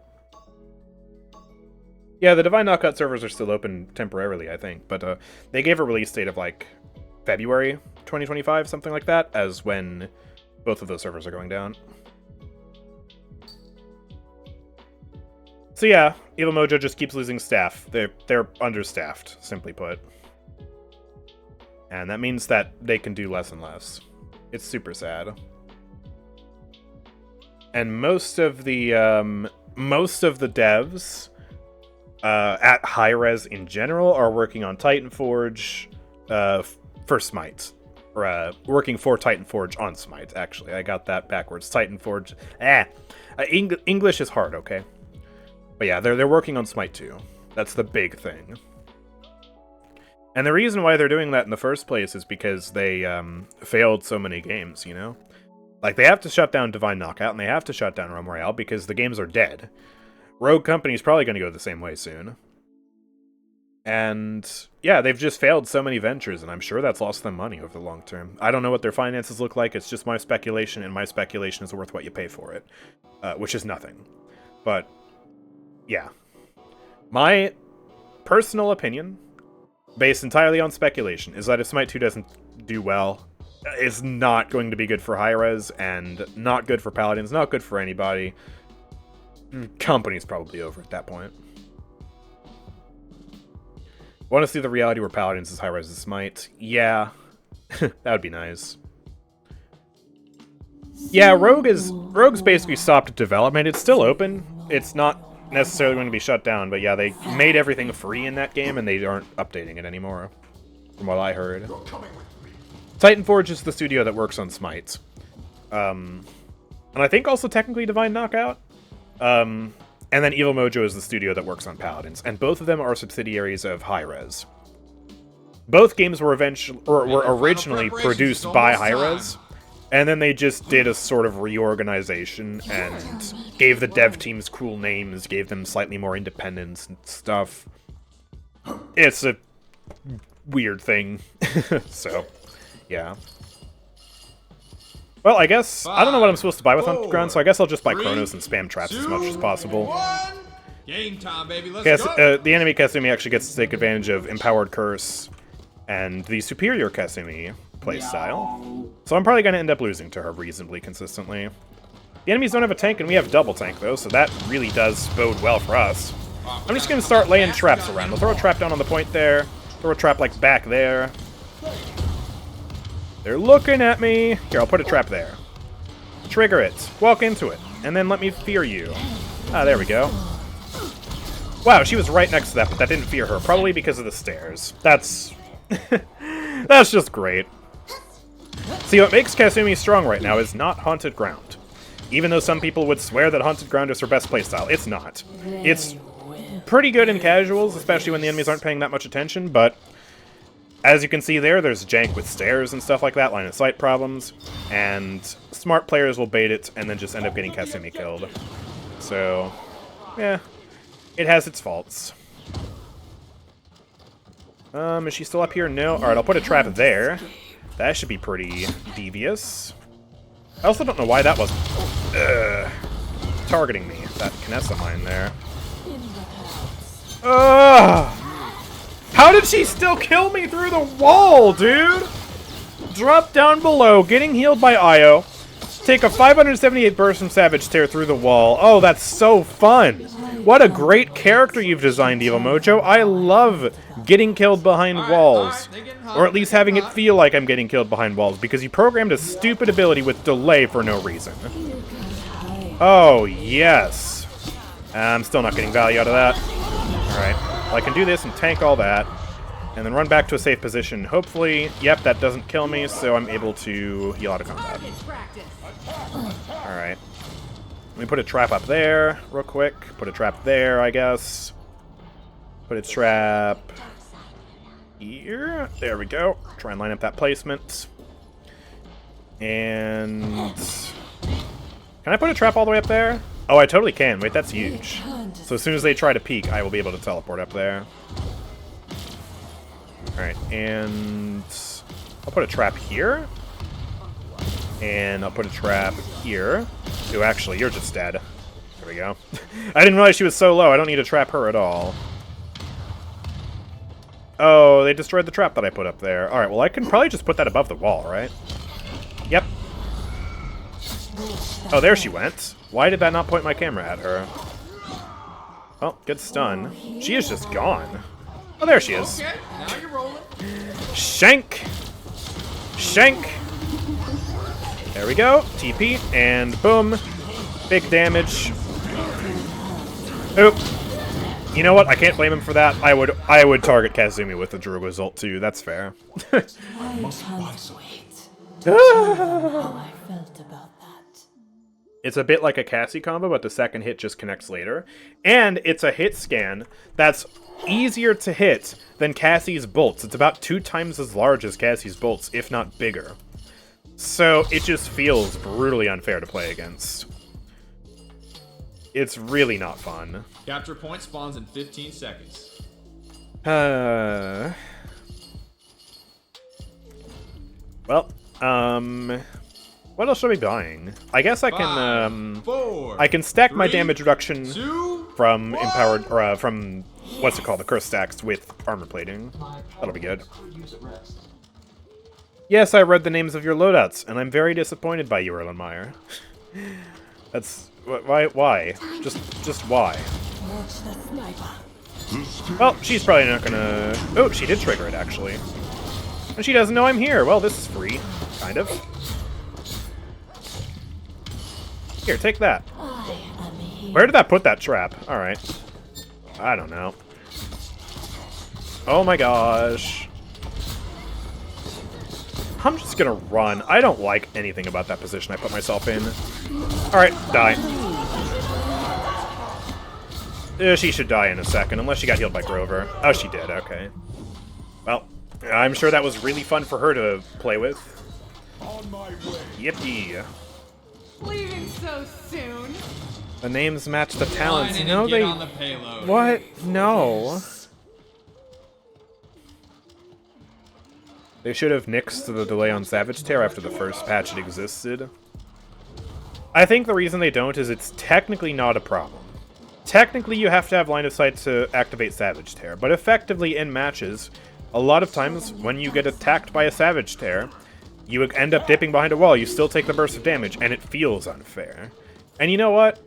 Yeah, the Divine Knockout servers are still open temporarily, I think, but they gave a release date of like February 2025, something like that, as when both of those servers are going down. So yeah, Evil Mojo just keeps losing staff. They're understaffed, simply put. And that means that they can do less and less. It's super sad. And most of the devs at Hi-Rez in general are working on Titanforge for Smite. Or working for Titanforge on Smite, actually. I got that backwards. Titanforge. English is hard, okay? But yeah, they're working on Smite too. That's the big thing. And the reason why they're doing that in the first place is because they failed so many games, you know? Like, they have to shut down Divine Knockout, and they have to shut down Realm Royale because the games are dead. Rogue Company's probably going to go the same way soon. And yeah, they've just failed so many ventures, and I'm sure that's lost them money over the long term. I don't know what their finances look like. It's just my speculation, and my speculation is worth what you pay for it, which is nothing. But yeah, my personal opinion, based entirely on speculation, is that if Smite 2 doesn't do well, it's not going to be good for Hi-Rez, and not good for Paladins, not good for anybody. Company's probably over at that point. Want to see the reality where Paladins is Hi-Rez is Smite? Yeah, that would be nice. Yeah, Rogue's basically stopped development. It's still open. It's not necessarily going to be shut down, but yeah, they made everything free in that game, and they aren't updating it anymore, from what I heard. Titanforge is the studio that works on Smite. And I think also technically Divine Knockout. And then Evil Mojo is the studio that works on Paladins, and both of them are subsidiaries of Hi-Rez. Both games were originally produced by Hi-Rez, and then they just did a sort of reorganization and gave the dev teams cool names, gave them slightly more independence and stuff. It's a weird thing. So, yeah. Well, I guess, I don't know what I'm supposed to buy with Haunted Ground, so I guess I'll just buy Chronos and spam traps as much as possible. Game time, baby. Let's go. The enemy Kasumi actually gets to take advantage of Empowered Curse and the superior Kasumi playstyle. So I'm probably going to end up losing to her reasonably consistently. The enemies don't have a tank, and we have double tank, though, so that really does bode well for us. I'm just going to start laying traps around. We'll throw a trap down on the point there, throw a trap, like, back there. They're looking at me. Here, I'll put a trap there. Trigger it. Walk into it. And then let me fear you. Ah, there we go. Wow, she was right next to that, but that didn't fear her. Probably because of the stairs. That's... that's just great. See, what makes Kasumi strong right now is not Haunted Ground. Even though some people would swear that Haunted Ground is her best playstyle, it's not. It's pretty good in casuals, especially when the enemies aren't paying that much attention, but... as you can see there, there's jank with stairs and stuff like that, line of sight problems, and smart players will bait it and then just end up getting Kasumi killed. So, yeah, it has its faults. Is she still up here? No. Alright, I'll put a trap there. That should be pretty devious. I also don't know why that wasn't targeting me. That Kinessa mine there. How did she still kill me through the wall, dude? Drop down below, getting healed by Io. Take a 578 burst from Savage Tear through the wall. Oh, that's so fun. What a great character you've designed, Evil Mojo. I love getting killed behind walls. Or at least having it feel like I'm getting killed behind walls, because you programmed a stupid ability with delay for no reason. Oh, yes. I'm still not getting value out of that. Alright. Well, I can do this and tank all that. And then run back to a safe position. Hopefully, yep, that doesn't kill me, so I'm able to heal out of combat. Alright. Let me put a trap up there real quick. Put a trap there, I guess. Put a trap here. There we go. Try and line up that placement. And... can I put a trap all the way up there? Oh, I totally can. Wait, that's huge. So as soon as they try to peek, I will be able to teleport up there. Alright, and... I'll put a trap here. And I'll put a trap here. Ooh, actually, you're just dead. There we go. I didn't realize she was so low. I don't need to trap her at all. Oh, they destroyed the trap that I put up there. Alright, well, I can probably just put that above the wall, right? Yep. Oh, there she went. Why did that not point my camera at her? Oh, good stun. She is just gone. Oh, there she is. Okay, now you're rolling. Shank! Shank! There we go. TP, and boom. Big damage. Oop. You know what? I can't blame him for that. I would target Kasumi with the Druga's ult too. That's fair. It's a bit like a Cassie combo, but the second hit just connects later. And it's a hit scan that's easier to hit than Cassie's bolts. It's about 2 times as large as Cassie's bolts, if not bigger. So it just feels brutally unfair to play against. It's really not fun. Capture point spawns in 15 seconds. Well, what else should I be buying? I guess I can, 4, I can stack my 3, damage reduction 2, from 1. empowered, or from, what's it called, the curse stacks with armor plating. That'll be good. Yes, I read the names of your loadouts, and I'm very disappointed by you, Erlenmeyer. That's, why? Just why? Well, she's probably not gonna... Oh, she did trigger it, actually. And she doesn't know I'm here. Well, this is free. Kind of. Here, take that. Where did that put that trap? Alright. I don't know. Oh my gosh. I'm just gonna run. I don't like anything about that position I put myself in. Alright, die. She should die in a second, unless she got healed by Grover. Oh, she did, okay. Well, I'm sure that was really fun for her to play with. On my way. Yippee. Leaving so soon. The names match the talents. Line in No, and get they... on the payload. What? No. They should have nixed the delay on Savage Tear after the first patch it existed. I think the reason they don't is it's technically not a problem. Technically, you have to have line of sight to activate Savage Tear, but effectively in matches, a lot of times when you get attacked by a Savage Tear, you end up dipping behind a wall, you still take the burst of damage, and it feels unfair. And you know what?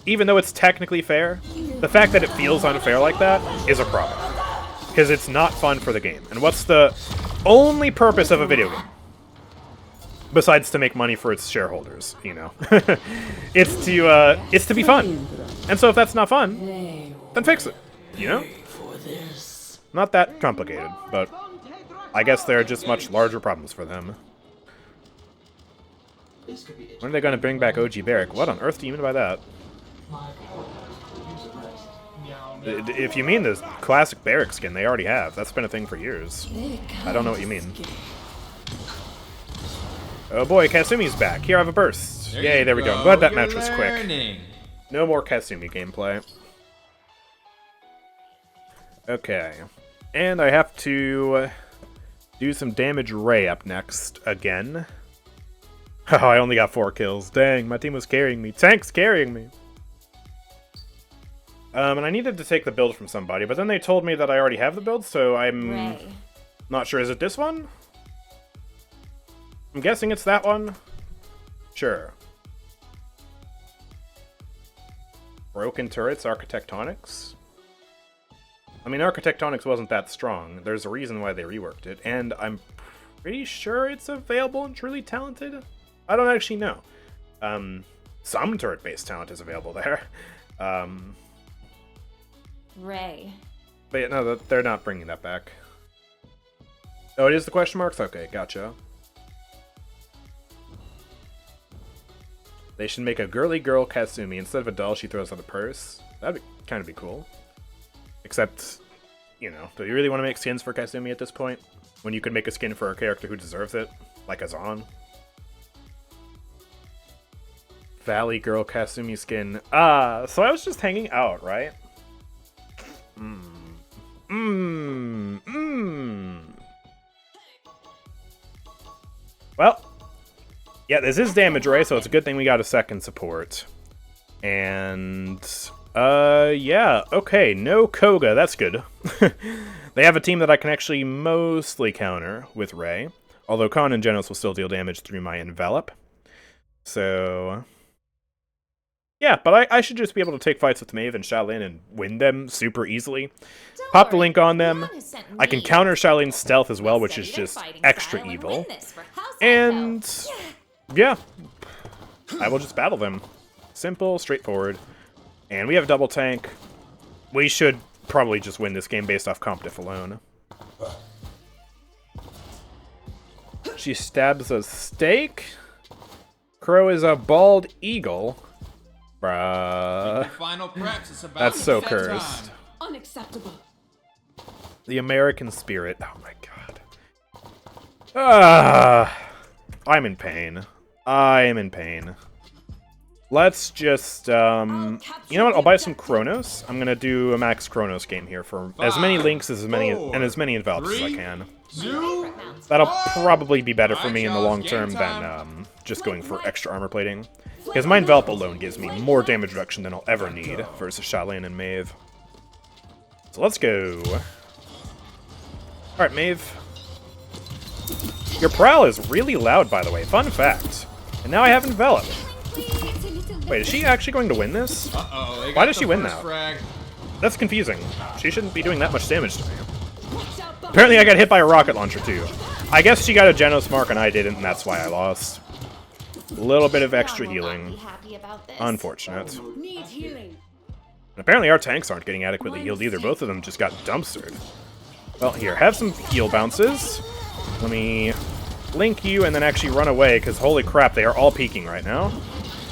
Even though it's technically fair, the fact that it feels unfair like that is a problem. Because it's not fun for the game. And what's the only purpose of a video game? Besides to make money for its shareholders, you know. It's to be fun. And so if that's not fun, then fix it, you know? Not that complicated, but I guess there are just much larger problems for them. When are they going to bring back OG Barrack? What on earth do you mean by that? If you mean the classic Barrack skin, they already have. That's been a thing for years. I don't know what you mean. Oh boy, Kasumi's back. Here, I have a burst. Yay, there we go. I'm glad that match was quick. No more Kasumi gameplay. Okay. And I have to Do some damage Ray up next again. Oh, I only got 4 kills. Dang, my team was carrying me. Tank's carrying me. And I needed to take the build from somebody, but then they told me that I already have the build, so I'm Ray. not sure. Is it this one? I'm guessing it's that one. Sure. Broken turrets, Architectonics. I mean, Architectonics wasn't that strong. There's a reason why they reworked it, and I'm pretty sure it's available in Truly Talented? I don't actually know. Some turret-based talent is available there. Ray. But yeah, no, they're not bringing that back. Oh, it is the question marks? Okay, gotcha. They should make a girly girl Kasumi. Instead of a doll, she throws out a purse. That'd kind of be cool. Except, you know, do you really want to make skins for Kasumi at this point? When you could make a skin for a character who deserves it? Like Azaan? Valley girl Kasumi skin. Ah, so I was just hanging out, right? Well, yeah, this is damage Ray, so it's a good thing we got a second support. And, yeah, okay, no Koga, that's good. They have a team that I can actually mostly counter with Ray, although Khan and Genos will still deal damage through my Envelop. So, yeah, but I should just be able to take fights with Maeve and Sha Lin and win them super easily. Pop the link on them. I can counter Sha Lin's stealth as well, which is just extra evil. And yeah, I will just battle them. Simple, straightforward. And we have double tank. We should probably just win this game based off comp diff alone. She stabs a steak. Crow is a bald eagle. Bruh. Final preps. It's about That's so set cursed. time. Unacceptable. The American spirit. Oh my god. I'm in pain. I am in pain. Let's just, you know what? I'll buy some Chronos. I'm gonna do a max Chronos game here for as many links as many and as many envelops as I can. That'll probably be better for me in the long term than just going for extra armor plating. Because my envelop alone gives me more damage reduction than I'll ever need versus Sha Lin and Maeve. So let's go. Alright, Maeve. Your prowl is really loud, by the way. Fun fact. And now I have envelop. Wait, is she actually going to win this? Uh-oh, Why does she win now? Frag. That's confusing. She shouldn't be doing that much damage to me. Apparently I got hit by a rocket launcher too. I guess she got a Genos mark and I didn't, and that's why I lost. A little bit of extra healing. Unfortunate. Need healing. And apparently our tanks aren't getting adequately healed either. Both of them just got dumpstered. Well, here, have some heal bounces. Let me link you and then actually run away, because holy crap, they are all peeking right now.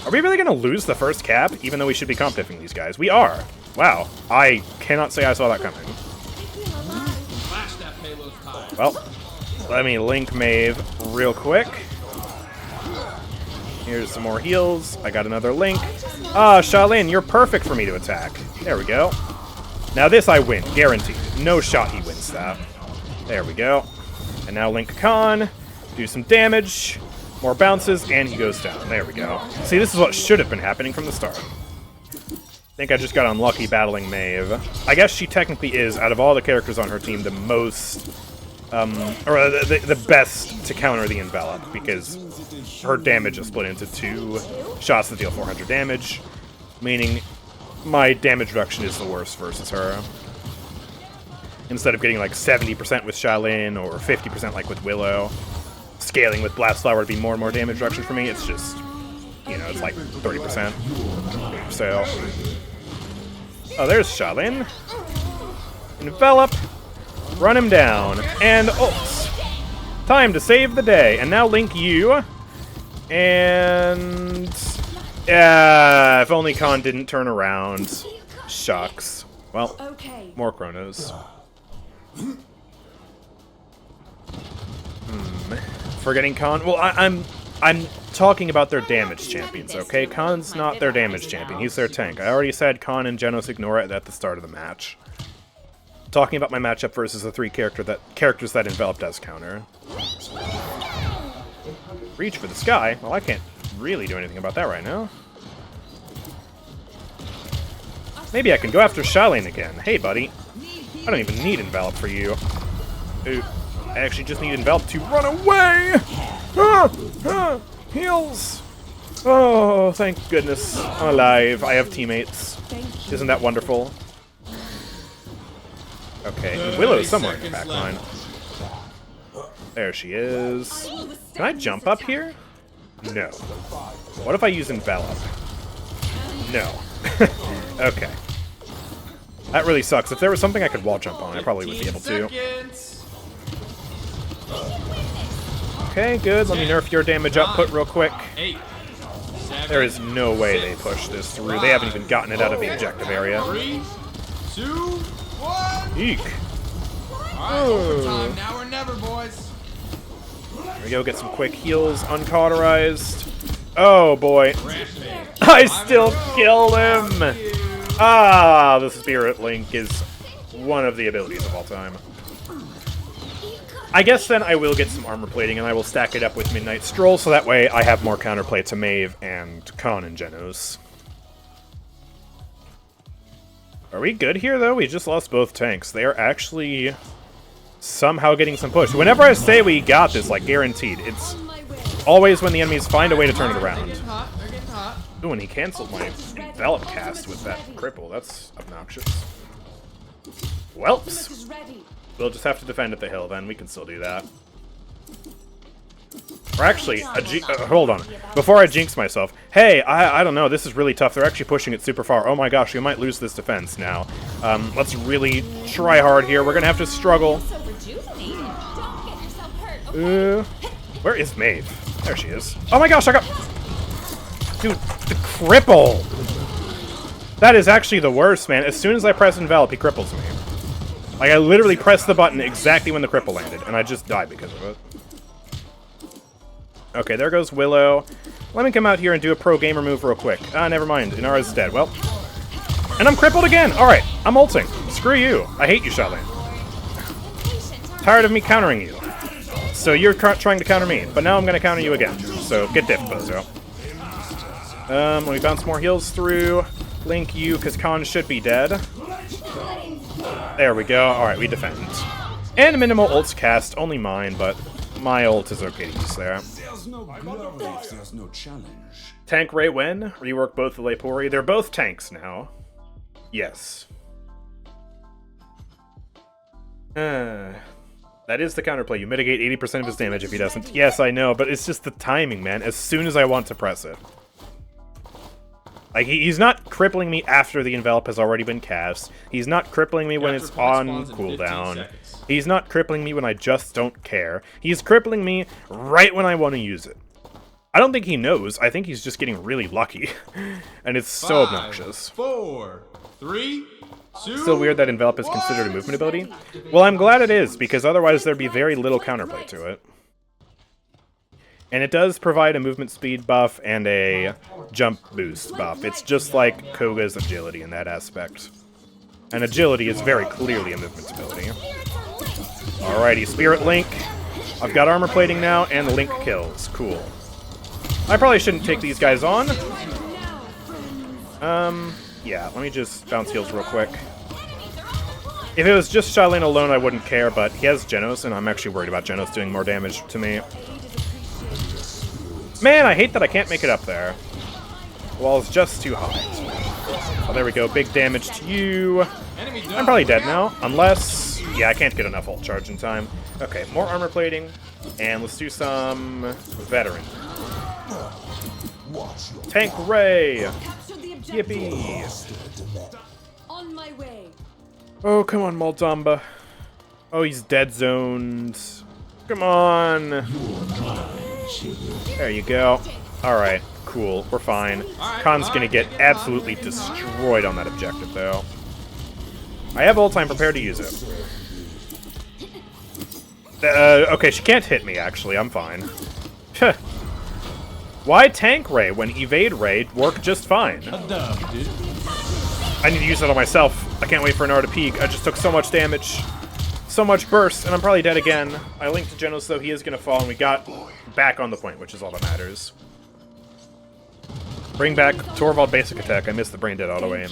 Are we really going to lose the first cap, even though we should be comp diffing these guys? We are. Wow. I cannot say I saw that coming. Well, let me link Maeve real quick. Here's some more heals. I got another link. Ah, Sha Lin, you're perfect for me to attack. There we go. Now this I win, guaranteed. No shot he wins that. There we go. And now link Khan. Do some damage. More bounces, and he goes down. There we go. See, this is what should have been happening from the start. I think I just got unlucky battling Maeve. I guess she technically is, out of all the characters on her team, the most... or the best to counter the envelop, because her damage is split into 2 shots that deal 400 damage, meaning my damage reduction is the worst versus her. Instead of getting like 70% with Sha Lin or 50% like with Willow, scaling with Blast Flower would be more and more damage reduction for me. It's just, you know, it's like 30%. So, oh, there's Sha Lin. Envelop. Run him down. And ult. Time to save the day. And now link you. And... yeah, if only Khan didn't turn around. Shucks. Well, more Chronos. Forgetting Khan. Well, I'm talking about their damage champions, okay? Khan's not their damage champion. He's their tank. I already said Khan and Genos ignore it at the start of the match. talking about my matchup versus the three characters that Envelop does counter. Reach for the sky? Well, I can't really do anything about that right now. Maybe I can go after Sha Lin again. Hey, buddy. I don't even need Envelop for you. Ooh, I actually just need Envelop to run away! Ah! Ah! Heals! Oh, thank goodness. I'm alive. I have teammates. Isn't that wonderful? Okay, and Willow's somewhere in the back line. There she is. Can I jump up here? No. What if I use Envelop? No. Okay. That really sucks. If there was something I could wall jump on, I probably would be able to. Okay, good. Let me nerf your damage output real quick. There is no way they push this through. They haven't even gotten it out of the objective area. 3, 2, 1. Eek. Overtime, now or never, boys. There we go, get some quick heals, uncauterized. Oh boy. I still killed him! Ah, the Spirit Link is one of the abilities of all time. I guess then I will get some armor plating and I will stack it up with Midnight Stroll so that way I have more counterplay to Maeve and Khan and Genos. Are we good here though? We just lost both tanks. They are actually somehow getting some push. Whenever I say we got this, like guaranteed, it's always when the enemies find a way to turn it around. Ooh, and he canceled my Envelop cast with that cripple. That's obnoxious. Welps. We'll just have to defend at the hill, then. We can still do that. Or actually, hold on. Before I jinx myself, hey, I don't know, this is really tough. They're actually pushing it super far. Oh my gosh, we might lose this defense now. Let's really try hard here. We're gonna have to struggle. Where is Maeve? There she is. Oh my gosh, I got... Dude, the cripple! That is actually the worst, man. As soon as I press Envelop, he cripples me. Like, I literally pressed the button exactly when the cripple landed, and I just died because of it. Okay, there goes Willow. Let me come out here and do a pro gamer move real quick. Ah, never mind. Inara's dead. Well, and I'm crippled again! Alright, I'm ulting. Screw you. I hate you, Sha Lin. Tired of me countering you. So you're trying to counter me, but now I'm going to counter you again. So get diff, bozo. Let me bounce more heals through. Link you, because Khan should be dead. There we go. Alright, we defend. And minimal ults cast, only mine, but my ult is okay to use there. There's no challenge. Tank Ray when? Rework both the Lepori. They're both tanks now. Yes. That is the counterplay. You mitigate 80% of his damage if he doesn't. Yes, I know, but it's just the timing, man. As soon as I want to press it. Like, he's not crippling me after the Envelop has already been cast. He's not crippling me when it's on cooldown. He's not crippling me when I just don't care. He's crippling me right when I want to use it. I don't think he knows. I think he's just getting really lucky. And it's so obnoxious. 4, 3, 2, Still weird that Envelop is considered a movement ability. Well, I'm glad it is, because otherwise there'd be very little counterplay to it. And it does provide a movement speed buff and a jump boost buff. It's just like Koga's agility in that aspect. And agility is very clearly a movement ability. Alrighty, Spirit Link. I've got armor plating now, and the Link kills. Cool. I probably shouldn't take these guys on. Yeah, let me just bounce heals real quick. If it was just Sha Lin alone, I wouldn't care, but he has Genos, and I'm actually worried about Genos doing more damage to me. Man, I hate that I can't make it up there. The wall's just too high. Oh, there we go. Big damage to you. I'm probably dead now, unless... Yeah, I can't get enough ult charge in time. Okay, more armor plating, and let's do some veteran. Tank Ray! Yippee! On my way. Oh, come on, Maldamba. Oh, he's dead zoned. Come on! There you go. Alright, cool. We're fine. Khan's gonna get absolutely destroyed on that objective, though. I have ult time prepared to use it. Okay, she can't hit me, actually. I'm fine. Why Tank Ray when Evade Ray worked just fine? I need to use it on myself. I can't wait for an R to peek. I just took so much damage. So much burst, and I'm probably dead again. I linked to Genos, though. He is going to fall, and we got back on the point, which is all that matters. Bring back Torvald basic attack. I missed the brain dead auto aim.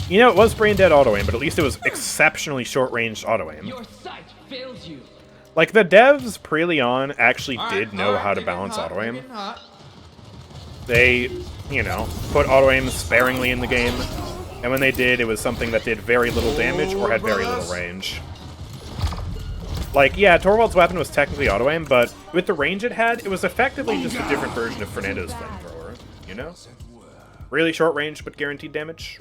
You know, it was brain dead auto aim, but at least it was exceptionally short ranged auto aim. Your sight fails you. Like, the devs pre on actually did know how to balance auto aim. They, you know, put auto aim sparingly in the game, and when they did, it was something that did very little damage or had very little range. Like, yeah, Torvald's weapon was technically auto aim, but with the range it had, it was effectively just a different version of Fernando's flamethrower, you know? Really short range, but guaranteed damage.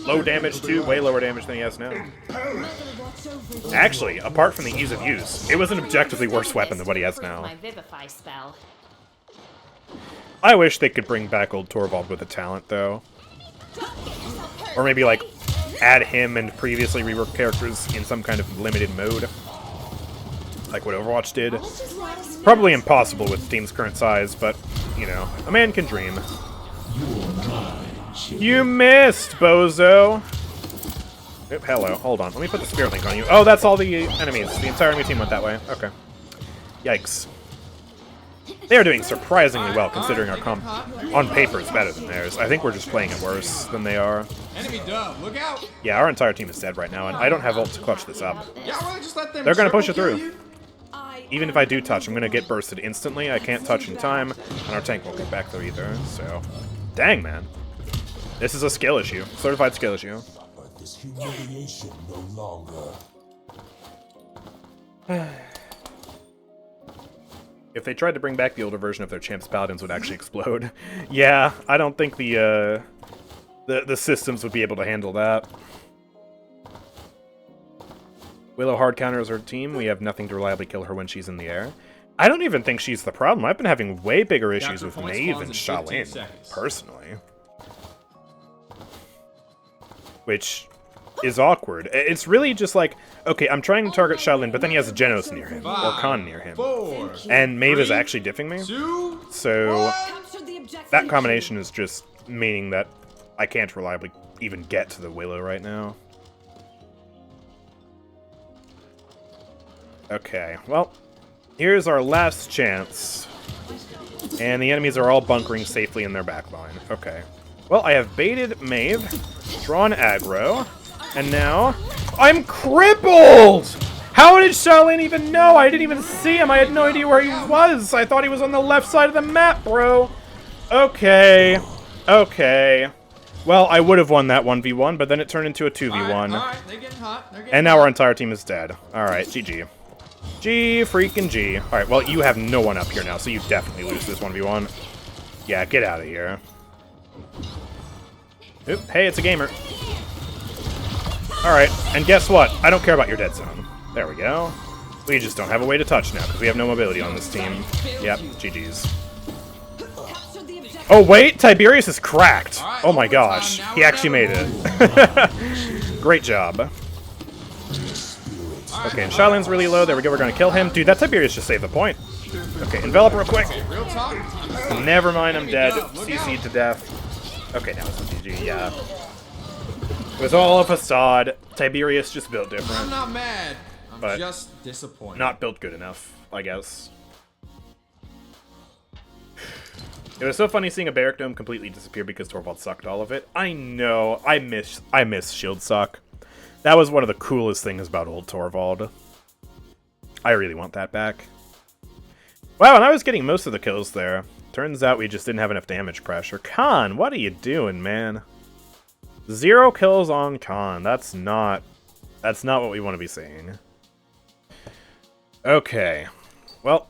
Low damage, too. Way lower damage than he has now. Actually, apart from the ease of use, it was an objectively worse weapon than what he has now. My Vivify spell. I wish they could bring back old Torvald with a talent, though. Or maybe, like, add him and previously reworked characters in some kind of limited mode. Like what Overwatch did. Probably impossible with the team's current size, but, you know, a man can dream. You missed, bozo! Oop, hello, hold on. Let me put the spirit link on you. Oh, that's all the enemies. The entire enemy team went that way. Okay. Yikes. They are doing surprisingly well, considering our comp on paper is better than theirs. I think we're just playing it worse than they are. Enemy dub, look out! Yeah, our entire team is dead right now, and I don't have ult to clutch this up. Yeah, really just let them They're gonna push it triple through. kill you? Even if I do touch, I'm gonna get bursted instantly. I can't touch in time, and our tank won't get back there either, so... Dang, man. This is a skill issue. Certified skill issue. But this humiliation no longer. If they tried to bring back the older version of their champs, Paladins would actually explode. Yeah, I don't think the systems would be able to handle that. Willow hard counters our team. We have nothing to reliably kill her when she's in the air. I don't even think she's the problem. I've been having way bigger issues with Maeve and Sha Lin, personally. Which is awkward. It's really just like, okay, I'm trying to target Sha Lin, but then he has a Genos near him, or Khan near him. 4, And Maeve is actually diffing me. 2, So Capture the objective. that combination is just meaning that I can't reliably even get to the Willow right now. Okay, well, here's our last chance. And the enemies are all bunkering safely in their backline. Okay. Well, I have baited Maeve, drawn aggro, and now I'm crippled! How did Sha Lin even know? I didn't even see him. I had no idea where he was. I thought he was on the left side of the map, bro. Okay. Okay. Well, I would have won that 1v1, but then it turned into a 2v1. Alright, they're getting hot. They're getting And now our entire team is dead. Alright, GG. G freaking G. Alright, well, you have no one up here now, so you definitely lose this 1v1. Yeah, get out of here. Oop, hey, it's a gamer. Alright, and guess what? I don't care about your dead zone. There we go. We just don't have a way to touch now, because we have no mobility on this team. Yep, GG's. Oh, wait! Tiberius is cracked! Oh my gosh. He actually made it. Great job. Okay, and Sha Lin's really low. There we go, we're gonna kill him. Dude, that Tiberius just saved the point. Okay, envelop real quick. real talk. Never mind, I'm dead. CC'd to death. Okay, now it's a GG, yeah. It was all a facade. Tiberius just built I'm different. not mad. I'm But just disappointed. Not built good enough, I guess. It was so funny seeing a Barrack Dome completely disappear because Torvald sucked all of it. I know. I miss Shield Suck. That was one of the coolest things about old Torvald. I really want that back. Wow, and I was getting most of the kills there. Turns out we just didn't have enough damage pressure. Khan, what are you doing, man? 0 kills on Khan. That's not what we want to be seeing. Okay. Well,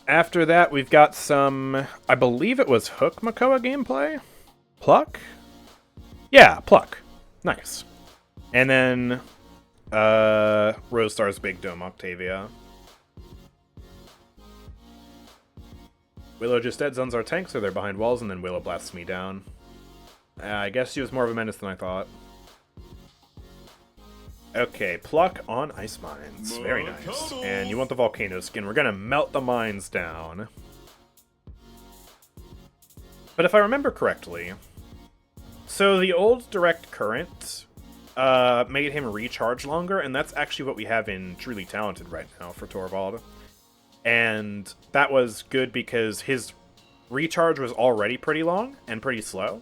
after that, we've got some, I believe it was Hook Makoa gameplay? Pluck? Yeah, Pluck. Nice. And then, Rose Star's Big Dome Octavia. Willow just dead zones our tanks, so they're behind walls, and then Willow blasts me down. I guess she was more of a menace than I thought. Okay, Pluck on Ice Mines. Very nice. And you want the Volcano skin. We're gonna melt the mines down. But if I remember correctly, so the old Direct Current made him recharge longer, and that's actually what we have in Truly Talented right now for Torvald. And that was good because his recharge was already pretty long and pretty slow.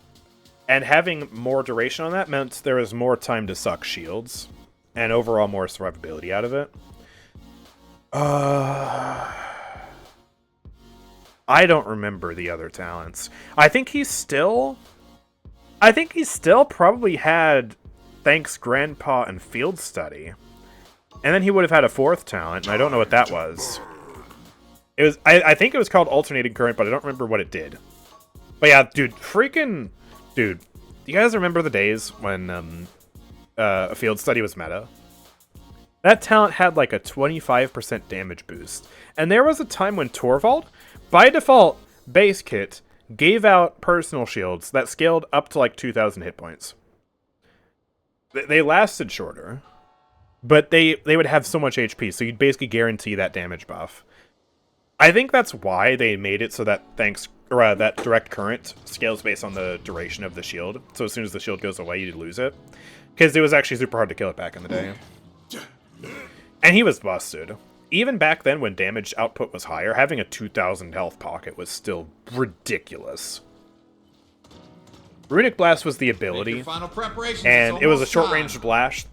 And having more duration on that meant there was more time to suck shields. And overall more survivability out of it. I don't remember the other talents. I think he still probably had Thanks Grandpa and Field Study. And then he would have had a fourth talent, and I don't know what that was. It was I think it was called Alternating Current, but I don't remember what it did. But yeah, dude, Dude, you guys remember the days when a Field Study was meta? That talent had like a 25% damage boost. And there was a time when Torvald, by default, base kit, gave out personal shields that scaled up to like 2,000 hit points. They lasted shorter, but they would have so much HP, so you'd basically guarantee that damage buff. I think that's why they made it so that that direct current scales based on the duration of the shield. So as soon as the shield goes away, you lose it. Because it was actually super hard to kill it back in the day. And he was busted. Even back then, when damage output was higher, having a 2,000 health pocket was still ridiculous. Runic Blast was the ability, and it was a short-range blast,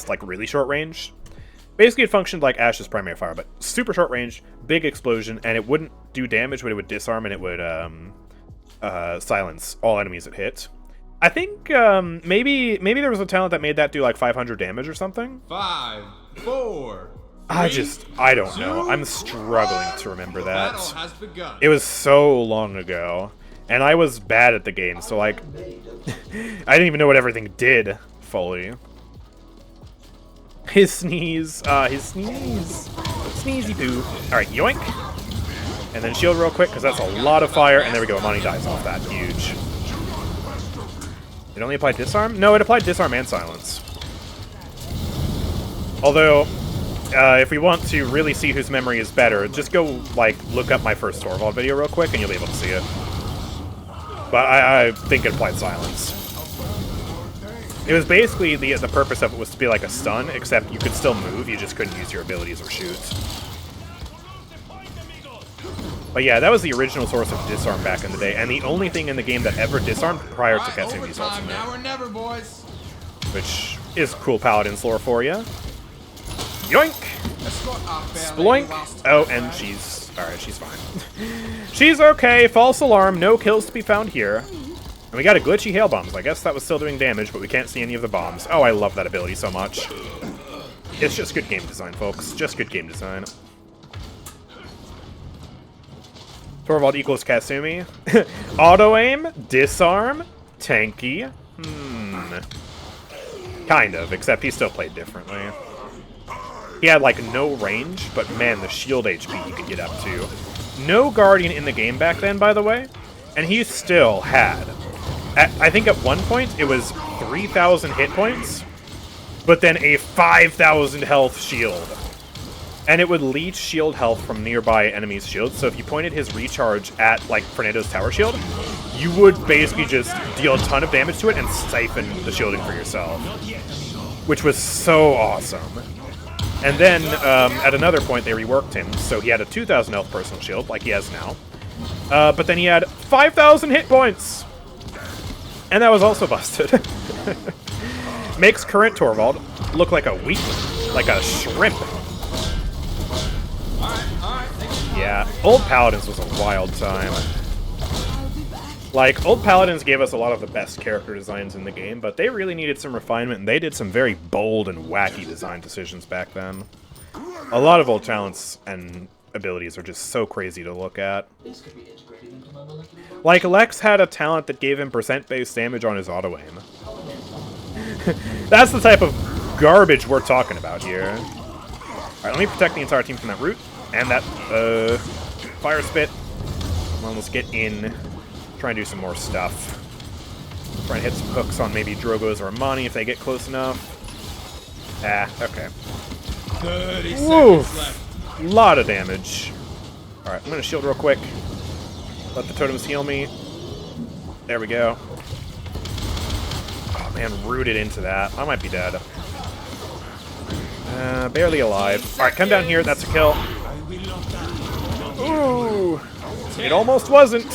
like really short-range. Basically, it functioned like Ash's primary fire, but super short-range, big explosion, and it wouldn't do damage, but it would disarm, and it would silence all enemies it hit. I think maybe there was a talent that made that do like 500 damage or something. 5, 4. I don't know. I'm struggling to remember that. It was so long ago. And I was bad at the game, so like... I didn't even know what everything did, fully. His sneeze. Sneezy poo. Alright, yoink. And then shield real quick, because that's a lot of fire. And there we go, Imani dies off that. Huge. It only applied disarm? No, it applied disarm and silence. Although... if we want to really see whose memory is better, just go, like, look up my first Torvald video real quick, and you'll be able to see it. But I think it applied silence. It was basically, the purpose of it was to be like a stun, except you could still move, you just couldn't use your abilities or shoot. But yeah, that was the original source of disarm back in the day, and the only thing in the game that ever disarmed prior to Kasumi's ultimate. Now or never, boys. Which is cool Paladins lore for you. Yoink! Sploink! Oh, and she's... Alright, she's fine. She's okay. False alarm. No kills to be found here. And we got a glitchy hail bomb, so I guess that was still doing damage, but we can't see any of the bombs. Oh, I love that ability so much. It's just good game design, folks. Just good game design. Torvald equals Kasumi. Auto-aim. Disarm. Tanky. Kind of, except he still played differently. He had, like, no range, but man, the shield HP he could get up to. No Guardian in the game back then, by the way, and he still had... I think at one point, it was 3,000 hit points, but then a 5,000 health shield. And it would leech shield health from nearby enemies' shields, so if you pointed his recharge at, like, Fernando's tower shield, you would basically just deal a ton of damage to it and siphon the shielding for yourself. Which was so awesome. And then, at another point, they reworked him, so he had a 2,000 health personal shield, like he has now. But then he had 5,000 hit points! And that was also busted. Makes current Torvald look like a weakling, like a shrimp. Yeah, old Paladins was a wild time. Like, old Paladins gave us a lot of the best character designs in the game, but they really needed some refinement, and they did some very bold and wacky design decisions back then. A lot of old talents and abilities are just so crazy to look at. Like, Lex had a talent that gave him percent-based damage on his auto-aim. That's the type of garbage we're talking about here. Alright, let me protect the entire team from that root, and that, fire spit. Come on, let's get in. Try and do some more stuff. Try and hit some hooks on maybe Drogo's or Imani if they get close enough. Ah, okay. 30 seconds left. Lot of damage. Alright, I'm gonna shield real quick. Let the totems heal me. There we go. Oh man, rooted into that. I might be dead. Barely alive. Alright, come down here. That's a kill. Ooh. It almost wasn't.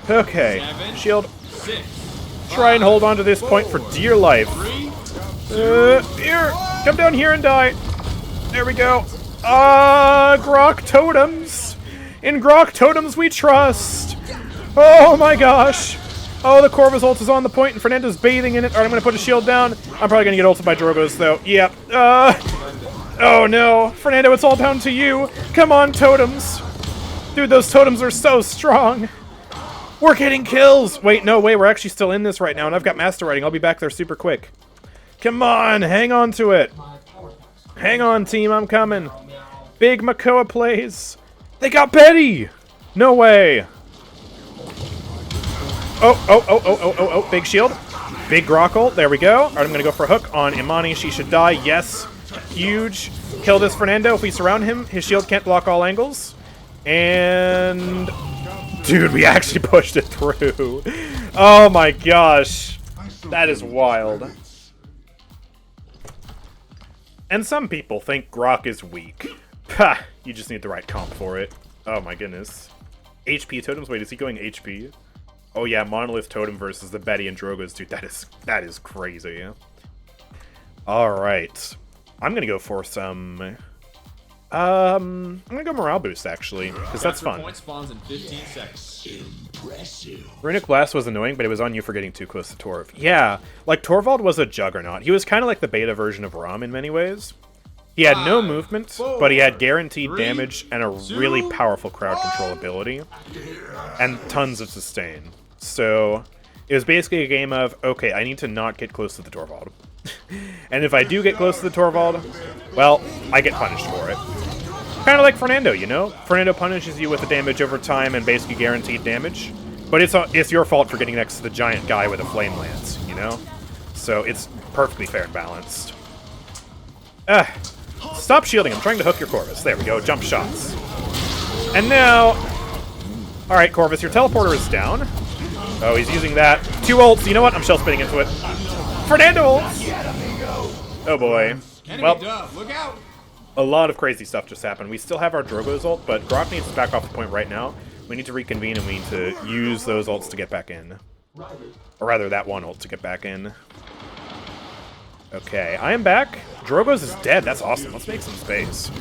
Okay. Shield. Try and hold on to this point for dear life. Here. Come down here and die. There we go. Grok totems. In Grok totems we trust. Oh my gosh. Oh, the Corvus ult is on the point, and Fernando's bathing in it. Alright, I'm gonna put a shield down. I'm probably gonna get ulted by Drogo's, though. Yep. Oh no. Fernando, it's all down to you. Come on, totems. Dude, those totems are so strong. We're getting kills. Wait, no way. We're actually still in this right now, and I've got Master Writing. I'll be back there super quick. Come on. Hang on to it. Hang on, team. I'm coming. Big Makoa plays. They got Betty. No way. Oh, big shield. Big Grok ult. There we go. Alright, I'm going to go for a hook on Imani. She should die. Yes. Huge. Kill this Fernando. If we surround him, his shield can't block all angles. And... dude, we actually pushed it through. Oh my gosh. That is wild. And some people think Grok is weak. Pah, you just need the right comp for it. Oh my goodness. HP totems? Wait, is he going HP? Oh yeah, Monolith Totem versus the Betty and Drogo's. Dude, that is crazy. Alright. I'm gonna go for some... I'm gonna go Morale Boost, actually, because that's fun. Point spawns in 15 seconds. Impressive. Runic Blast was annoying, but it was on you for getting too close to Torv. Yeah, like, Torvald was a juggernaut. He was kind of like the beta version of Rom in many ways. He had no movement, but he had guaranteed damage and a really powerful crowd control ability. And tons of sustain. So, it was basically a game of, okay, I need to not get close to the Torvald. And if I do get close to the Torvald, well, I get punished for it. Kind of like Fernando, you know? Fernando punishes you with the damage over time and basically guaranteed damage. But it's your fault for getting next to the giant guy with a flame lance, you know? So it's perfectly fair and balanced. Stop shielding. I'm trying to hook your Corvus. There we go. Jump shots. And now... alright, Corvus, your teleporter is down. Oh, he's using that. 2 ults. You know what? I'm shell spinning into it. Fernando ults! Oh boy. Well, Look out! a lot of crazy stuff just happened. We still have our Drogo's ult, but Grok needs to back off the point right now. We need to reconvene and we need to use those ults to get back in. Or rather, that one ult to get back in. Okay, I am back. Drogo's is dead. That's awesome. Let's make some space.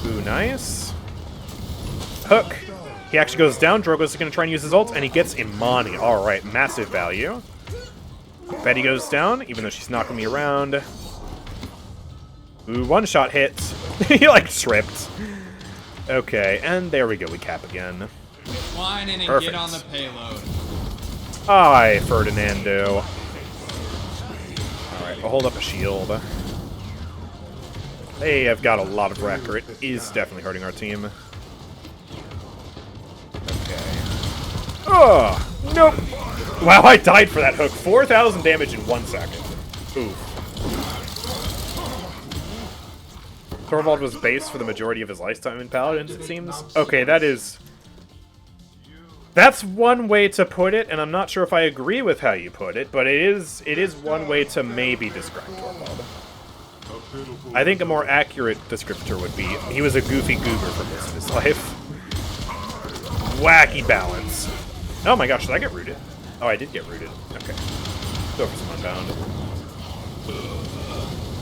Ooh, nice. Hook. He actually goes down. Drogo's going to try and use his ult, and he gets Imani. All right, massive value. Betty goes down, even though she's knocking me around. Ooh, one shot hits. He, like, tripped. Okay, and there we go. We cap again. Whine in and Perfect. get on the payload. Aye, Fernando. Alright, I'll hold up a shield. They have got a lot of wrecker. It is definitely hurting our team. Okay. Oh, nope. Wow, I died for that hook. 4,000 damage in 1 second. Oof. Torvald was base for the majority of his lifetime in Paladins, it seems. Okay, that's one way to put it, and I'm not sure if I agree with how you put it, but it is one way to maybe describe Torvald. I think a more accurate descriptor would be he was a goofy goober for most of his life. Wacky balance. Oh my gosh, did I get rooted? Oh, I did get rooted. Okay. Go for some unbound.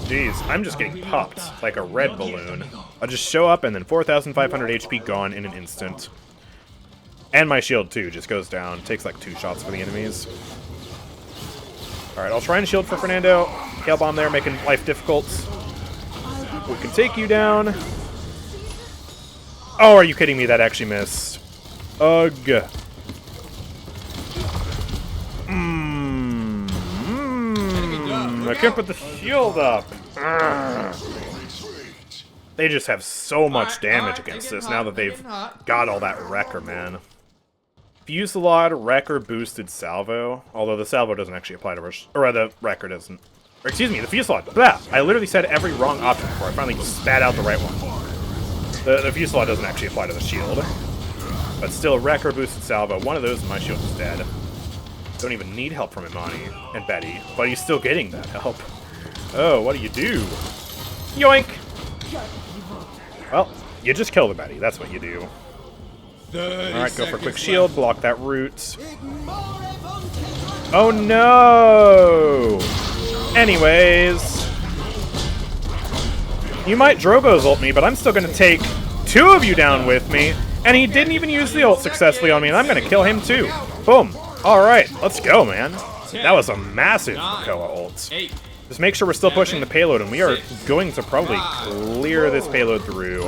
Jeez, I'm just getting popped like a red balloon. I'll just show up and then 4,500 HP gone in an instant. And my shield, too, just goes down. Takes like 2 shots for the enemies. Alright, I'll try and shield for Fernando. Hail bomb there, making life difficult. We can take you down. Oh, are you kidding me? That actually missed. Ugh. I can't put the shield up. They just have so much damage against this now that they've got all that wrecker, man. Fusillade, wrecker, boosted salvo. Although the salvo doesn't actually apply to rush, or the wrecker doesn't. Or excuse me, the fusillade. Blah! I literally said every wrong option before I finally spat out the right one. The fusillade doesn't actually apply to the shield. But still, wrecker, boosted salvo. One of those and my shield is dead. Don't even need help from Imani and Betty, but he's still getting that help. Oh, what do you do? Yoink! Well, you just kill the Betty, that's what you do. Alright, go for a quick shield, block that root. Oh no! Anyways. You might Drogo's ult me, but I'm still gonna take 2 of you down with me. And he didn't even use the ult successfully on me, and I'm gonna kill him too. Boom. Alright, let's go, man. That was a massive Koa ult. Just make sure we're still pushing the payload, and we are going to probably clear this payload through.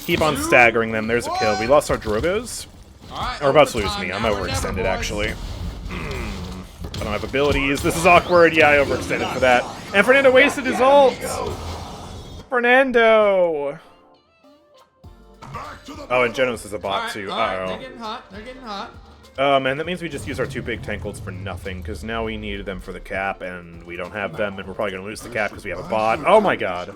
Keep on staggering them. There's a kill. We lost our Drogos. We're about to lose me. I'm overextended, actually. I don't have abilities. This is awkward. Yeah, I overextended for that. And Fernando wasted his ult! Fernando! Oh, and Genos is a bot, too. Uh-oh. They're getting hot. They're getting hot. And that means we just use our 2 big tank ults for nothing, because now we needed them for the cap, and we don't have them, and we're probably going to lose the cap because we have a bot. Oh my god.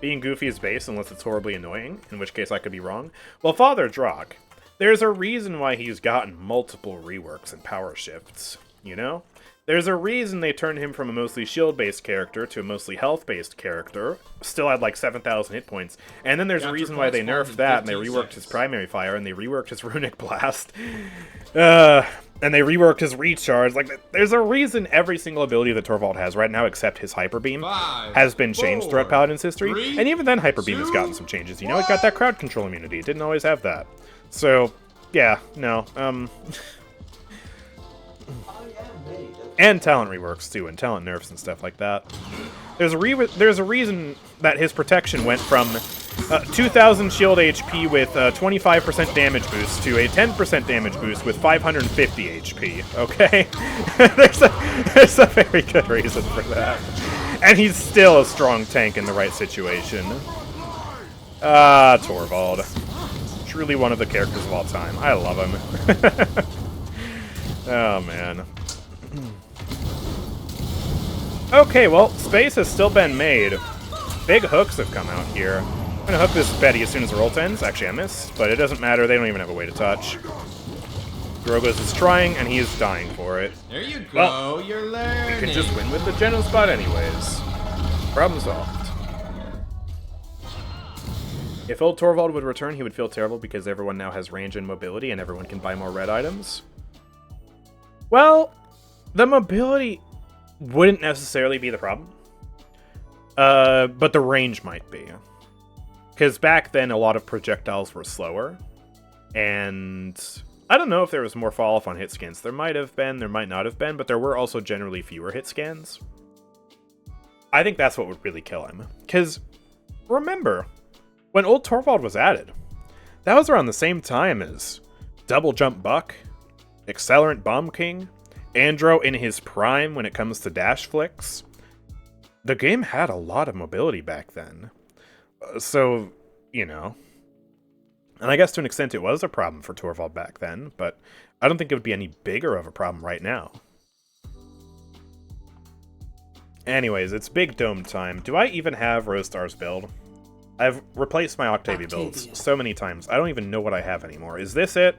Being goofy is base unless it's horribly annoying, in which case I could be wrong. Well, Father Drock, there's a reason why he's gotten multiple reworks and power shifts, you know? There's a reason they turned him from a mostly shield-based character to a mostly health-based character. Still had like 7,000 hit points. And then there's a reason why they nerfed that, and they reworked his primary fire, and they reworked his runic blast. And they reworked his recharge. Like, there's a reason every single ability that Torvald has right now, except his Hyper Beam, has been changed throughout Paladins history. And even then, Hyper Beam has gotten some changes. You know, it got that crowd control immunity. It didn't always have that. So, yeah, no, and talent reworks too, and talent nerfs and stuff like that. There's a reason that his protection went from 2,000 shield HP with 25% damage boost to a 10% damage boost with 550 HP. Okay, there's a very good reason for that, and he's still a strong tank in the right situation. Torvald, truly one of the characters of all time. I love him. Oh man. Okay, well, space has still been made. Big hooks have come out here. I'm gonna hook this Betty as soon as the roll ends. Actually, I missed, but it doesn't matter. They don't even have a way to touch. Drogos is trying, and he is dying for it. There you go. Well, you're learning. we can just win with the Genos spot anyways. Problem solved. If old Torvald would return, he would feel terrible because everyone now has range and mobility, and everyone can buy more red items. Well, the mobility wouldn't necessarily be the problem. But the range might be. Because back then, a lot of projectiles were slower. And I don't know if there was more fall-off on hit scans. There might have been, there might not have been, but there were also generally fewer hit scans. I think that's what would really kill him. Because, remember, when old Torvald was added, that was around the same time as Double Jump Buck, Accelerant Bomb King, Andro in his prime when it comes to dash flicks. The game had a lot of mobility back then. So, you know. And I guess to an extent it was a problem for Torvald back then, but I don't think it would be any bigger of a problem right now. Anyways, it's Big Dome time. Do I even have Rostar's build? I've replaced my Octavia builds so many times. I don't even know what I have anymore. Is this it?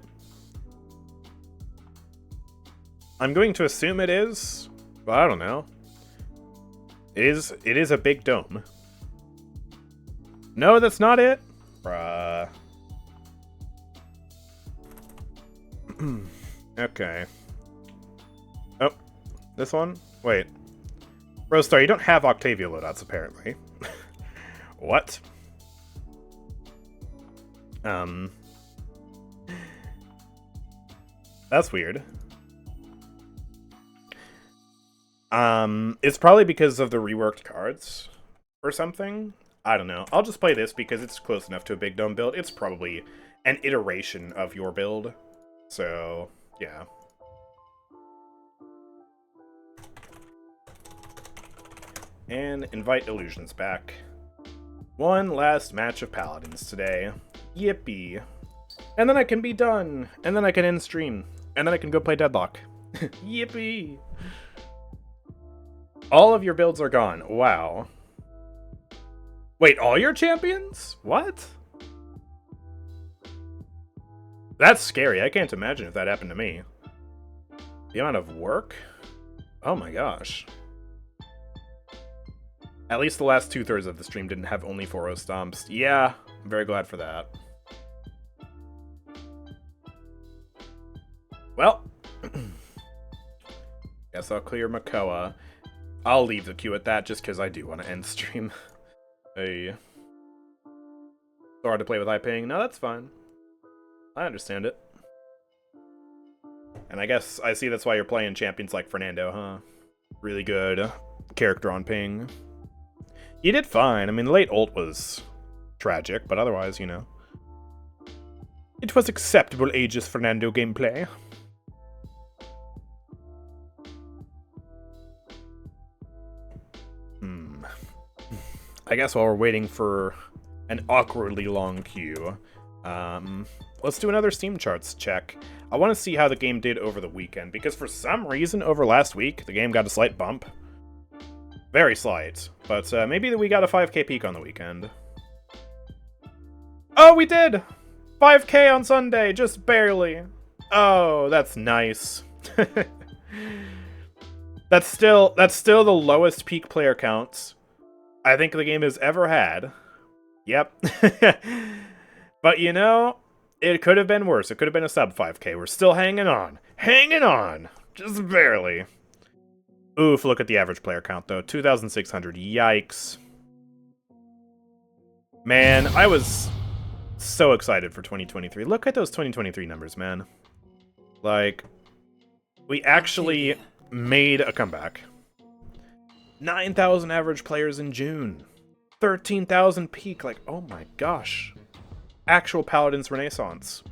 I'm going to assume it is, but I don't know. It is a big dome. No, that's not it? Bruh. Okay. Oh, this one? Wait. Rostar, you don't have Octavia loadouts, apparently. What? That's weird. It's probably because of the reworked cards or something. I don't know. I'll just play this because it's close enough to a Big Dome build. It's probably an iteration of your build. So, yeah. And invite illusions back. One last match of Paladins today. Yippee. And then I can be done. And then I can end stream. And then I can go play Deadlock. Yippee. All of your builds are gone. Wow. Wait, all your champions? What? That's scary. I can't imagine if that happened to me. The amount of work? Oh my gosh. At least the last 2/3 of the stream didn't have only 4-0 stomps. Yeah, I'm very glad for that. Well, guess I'll clear Makoa. I'll leave the queue at that just because I do want to end stream. Hey. So hard to play with high ping. No, that's fine. I understand it. And I guess I see that's why you're playing champions like Fernando, huh? Really good character on ping. You did fine. I mean, the late ult was tragic, but otherwise, you know. It was acceptable Aegis Fernando gameplay. I guess while we're waiting for an awkwardly long queue, let's do another Steam charts check. I want to see how the game did over the weekend, because for some reason over last week, the game got a slight bump. Very slight, but maybe we got a 5k peak on the weekend. Oh, we did! 5k on Sunday, just barely. Oh, that's nice. That's still the lowest peak player counts I think the game has ever had. Yep. But you know, it could have been worse. It could have been a sub 5k. We're still hanging on. Hanging on! Just barely. Oof, look at the average player count, though. 2,600. Yikes. Man, I was so excited for 2023. Look at those 2023 numbers, man. Like, we actually made a comeback. 9,000 average players in June. 13,000 peak. Like, oh my gosh. Actual Paladins Renaissance.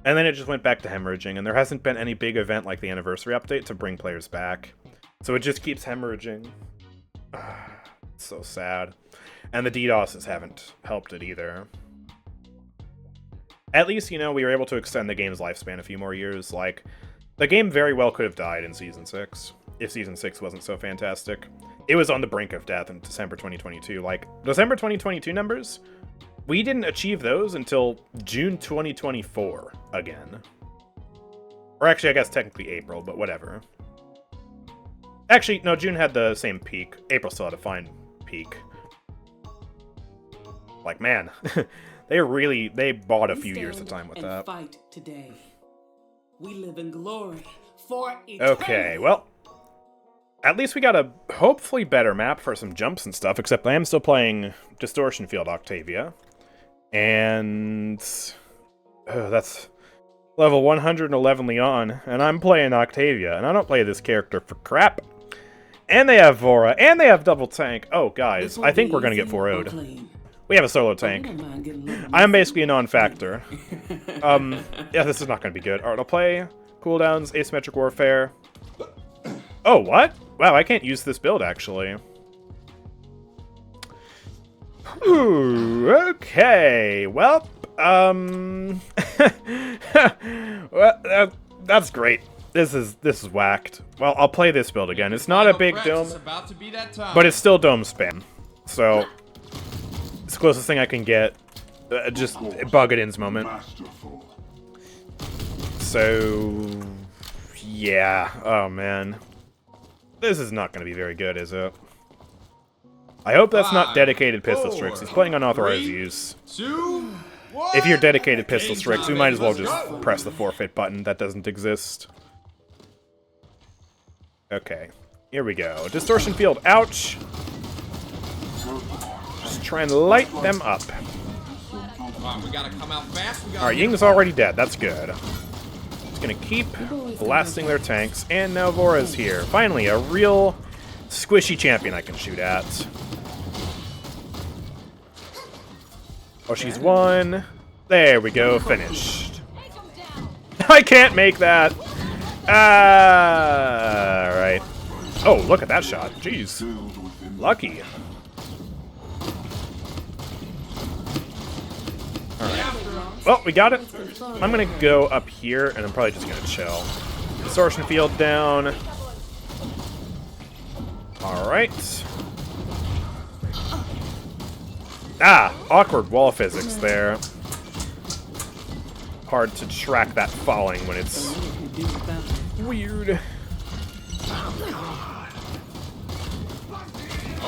And then it just went back to hemorrhaging, and there hasn't been any big event like the anniversary update to bring players back. So it just keeps hemorrhaging. It's so sad. And the DDoSes haven't helped it either. At least, you know, we were able to extend the game's lifespan a few more years. Like, the game very well could have died in Season 6, if Season 6 wasn't so fantastic. It was on the brink of death in December 2022. Like, December 2022 numbers, we didn't achieve those until June 2024 again. Or actually, I guess technically April, but whatever. Actually, no, June had the same peak. April still had a fine peak. Like, man, they bought a few years of time with that. Fight today. We live in glory for eternity. Okay, well, at least we got a hopefully better map for some jumps and stuff, except I am still playing Distortion Field Octavia. And that's level 111 Leon, and I'm playing Octavia, and I don't play this character for crap. And they have Vora, and they have double tank. Oh, guys, I think we're gonna get 4-0'd. We have a solo tank. I'm basically a non-factor. Yeah, this is not gonna be good. Alright, I'll play cooldowns, asymmetric warfare. Oh, what? Wow, I can't use this build, actually. Ooh, okay, well, well, that's great. This is whacked. Well, I'll play this build again. It's not a big dome, but it's still dome spam. So, it's the closest thing I can get. Just bug it in's moment. So, yeah. Oh, man. This is not going to be very good, is it? I hope that's not dedicated pistol Strix. He's playing unauthorized use. If you're dedicated pistol Strix, we might as well just press the forfeit button. That doesn't exist. Okay, here we go. Distortion Field, ouch! Just try and light them up. Alright, Ying's already dead. That's good. Just gonna keep blasting their tanks. And now Vora's here. Finally, a real squishy champion I can shoot at. Oh, she's won. There we go, finished. I can't make that. Alright. Oh, look at that shot. Jeez. Lucky. Alright. Well, we got it. I'm gonna go up here, and I'm probably just gonna chill. Distortion Field down. Alright. Ah, awkward wall physics there. hard to track that falling when it's weird.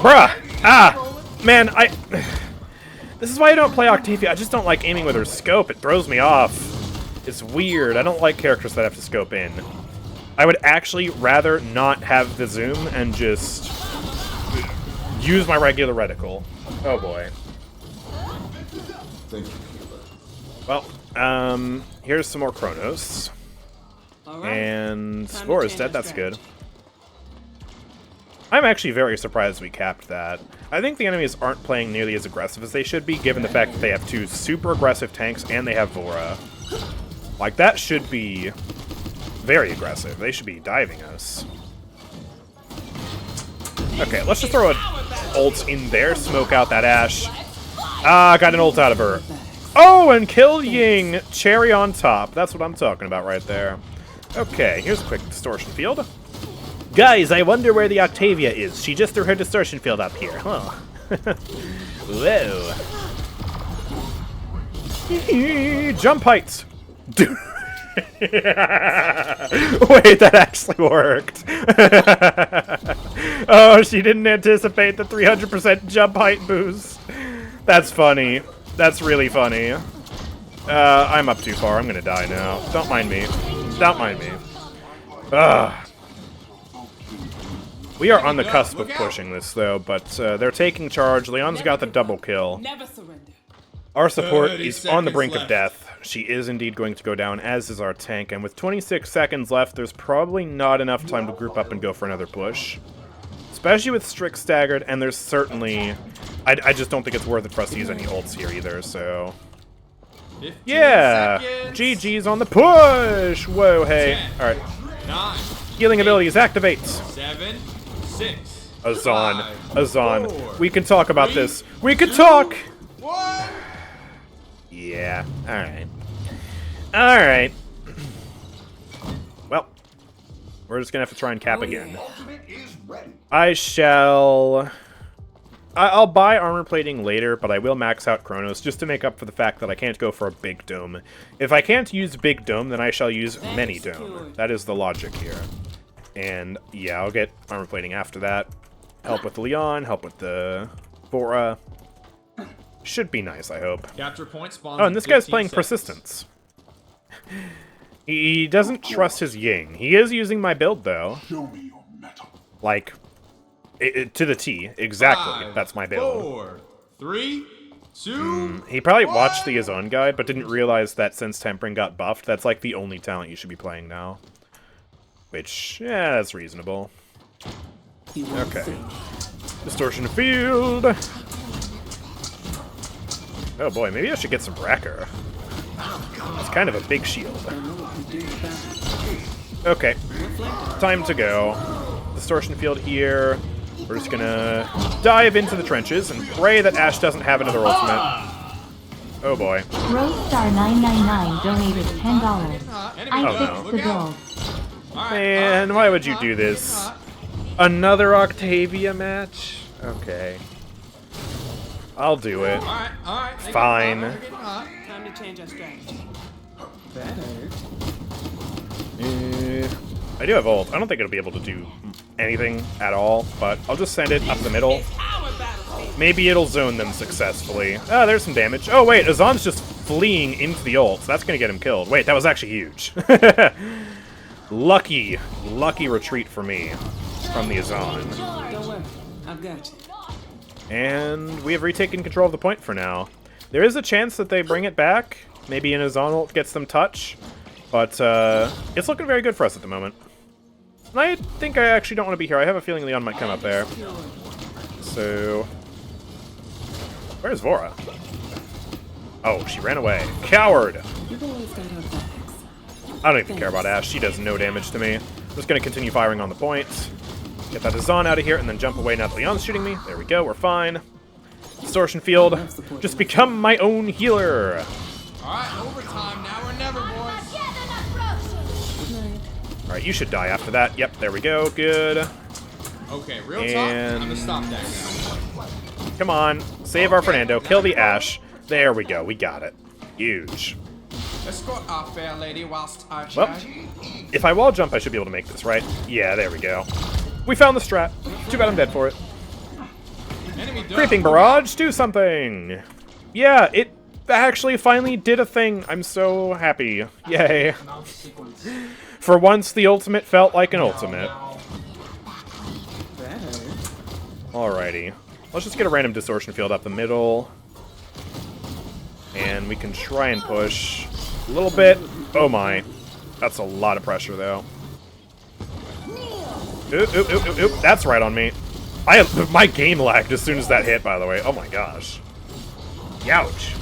Bruh! Ah! Man, this is why I don't play Octavia. I just don't like aiming with her scope. It throws me off. It's weird. I don't like characters that have to scope in. I would actually rather not have the zoom and just use my regular reticle. Oh boy. Thank you. Well, here's some more Chronos. And Spore is dead, that's good. I'm actually very surprised we capped that. I think the enemies aren't playing nearly as aggressive as they should be, given the fact that they have 2 super aggressive tanks and they have Vora. Like, that should be very aggressive. They should be diving us. Okay, let's just throw an ult in there, smoke out that Ashe. Ah, got an ult out of her. Oh, and kill Ying! Cherry on top. That's what I'm talking about right there. Okay, here's a quick distortion field. Guys, I wonder where the Octavia is. She just threw her distortion field up here. Huh. Whoa. Jump heights. Dude. Wait, that actually worked. Oh, she didn't anticipate the 300% jump height boost. That's funny. That's really funny. I'm up too far. I'm gonna die now. Don't mind me. Don't mind me. Ugh. We are on the cusp of pushing this, though, but they're taking charge. Leon's got the double kill. Never surrender. Our support is on the brink of death. She is indeed going to go down, as is our tank, and with 26 seconds left, there's probably not enough time to group up and go for another push. Especially with Strix staggered, and there's certainly... I just don't think it's worth it for us to use any ults here either, so... Yeah! GG's on the push! Whoa, hey. Alright. 9, Healing abilities, activate! 7, 6, Azaan. 5, Azaan. 4, We can talk about 3, this. We can talk! 1. Yeah, alright. Alright. Well, we're just gonna have to try and cap again. I'll buy armor plating later, but I will max out Chronos just to make up for the fact that I can't go for a big dome. If I can't use big dome, then I shall use many dome. That is the logic here. And yeah, I'll get armor plating after that. Help with Leon, help with the Vora. Should be nice, I hope. Capture point spawns Oh, and this guy's playing seconds. Persistence. He doesn't trust his Ying. He is using my build, though. Show me your metal. Like, to the T. Exactly. 5, That's my build. 4, 3, 2. He probably watched the Azaan guide, but didn't realize that since Tempering got buffed, that's like the only talent you should be playing now. Which, yeah, that's reasonable. Okay. Distortion field. Oh boy, maybe I should get some Wrecker. It's kind of a big shield. Okay. Time to go. Distortion field here. We're just gonna dive into the trenches and pray that Ashe doesn't have another ultimate. Oh boy. Rosestar999 donated $10. I Oh, fixed no. the build. Man, why would you do this? Another Octavia match? Okay. I'll do it. Alright. Fine. Time to change our strategy. I do have ult. I don't think it'll be able to do anything at all, but I'll just send it up the middle. Maybe it'll zone them successfully. Ah, there's some damage. Oh, wait, Azan's just fleeing into the ult, so that's gonna get him killed. Wait, that was actually huge. Lucky retreat for me from the Azaan. Don't worry, I've got you. And we have retaken control of the point for now. There is a chance that they bring it back. Maybe an Azaan ult gets them touch. But it's looking very good for us at the moment. And I think I actually don't want to be here. I have a feeling Leon might come up there. So... where's Vora? Oh, she ran away. Coward! We've always got our backs. I don't even care about Ashe. She does no damage to me. I'm just going to continue firing on the point. Get that Azaan out of here and then jump away now that Leon's shooting me. There we go, we're fine. Distortion field. Just become my own healer. Alright, overtime now or never, boys. Alright, you should die after that. Yep, there we go. Good. Okay, real talk. And- I'm gonna stop that now. Come on. Save our Fernando. Kill the Ashe. There we go. We got it. Huge. Escort our fair lady whilst I Well, chat. if I wall jump, I should be able to make this, right? Yeah, there we go. We found the strat. Too bad I'm dead for it. Enemy done. Creeping barrage, do something! Yeah, it actually finally did a thing. I'm so happy. Yay. For once, the ultimate felt like an ultimate. Alrighty. Let's just get a random distortion field up the middle. And we can try and push a little bit. Oh my. That's a lot of pressure, though. Oop, oop, oop, oop, oop. That's right on me. My game lagged as soon as that hit, by the way. Oh my gosh. Youch.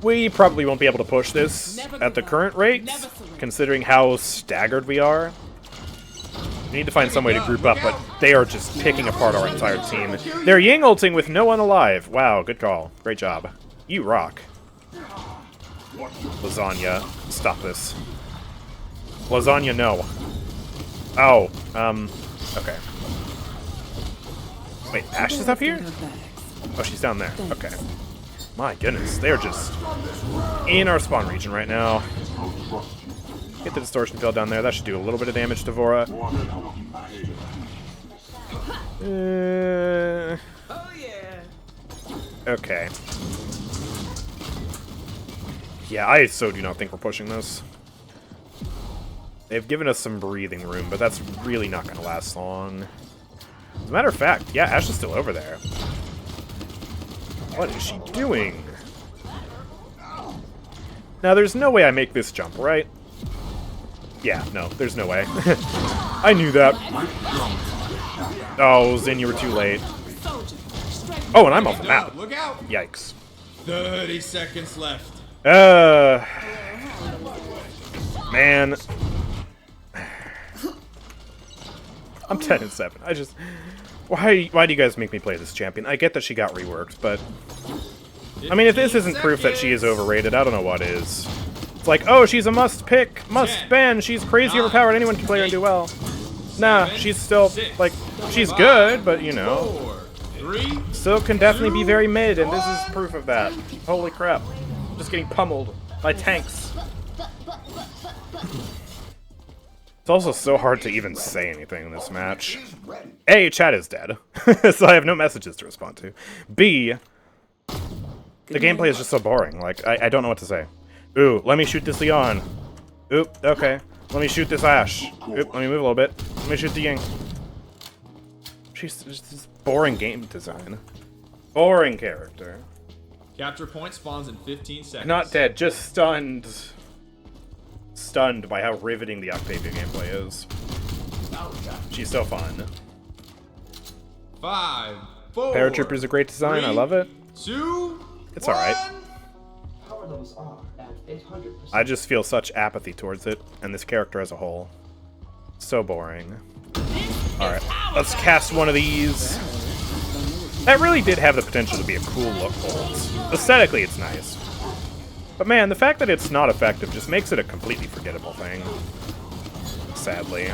We probably won't be able to push this at the current rate, considering how staggered we are. We need to find some way to group up, but they are just picking apart our entire team. They're Ying ulting with no one alive. Wow, good call. Great job. You rock. Lasagna, stop this. Lasagna, no. Oh, okay. Wait, Ash is up here? Oh, she's down there. Okay. My goodness, they're just in our spawn region right now. Get the distortion field down there. That should do a little bit of damage to Vora. Okay. Yeah, I so do not think we're pushing this. They've given us some breathing room, but that's really not going to last long. As a matter of fact, yeah, Ash is still over there. What is she doing? Now, there's no way I make this jump, right? Yeah, no, there's no way. I knew that. Oh, Zin, you were too late. Oh, and I'm off the map. Look out! Yikes. 30 seconds left. Man. I'm 10-7. I just... Why do you guys make me play this champion? I get that she got reworked, but... I mean, if this isn't proof that she is overrated, I don't know what is. It's like, oh, she's a must-pick, must-ban, she's crazy overpowered, anyone can play her and do well. Nah, she's still, like, she's good, but, you know... Still can definitely be very mid, and this is proof of that. Holy crap. I'm just getting pummeled by tanks. It's also so hard to even say anything in this match. A, chat is dead, so I have no messages to respond to. B, the gameplay is just so boring. Like, I don't know what to say. Ooh, let me shoot this Leon. Oop, okay. Let me shoot this Ashe. Oop, let me move a little bit. Let me shoot the Ying. She's just this boring game design. Boring character. Capture point spawns in 15 seconds. Not dead, just stunned. Stunned by how riveting the Octavia gameplay is. She's so fun. 5, 4. Paratrooper's a great design. I love it. 2. It's alright. Power levels are at 800%. I just feel such apathy towards it, and this character as a whole. So boring. Alright, let's cast one of these. That really did have the potential to be a cool look ult. Aesthetically, it's nice. But man, the fact that it's not effective just makes it a completely forgettable thing. Sadly.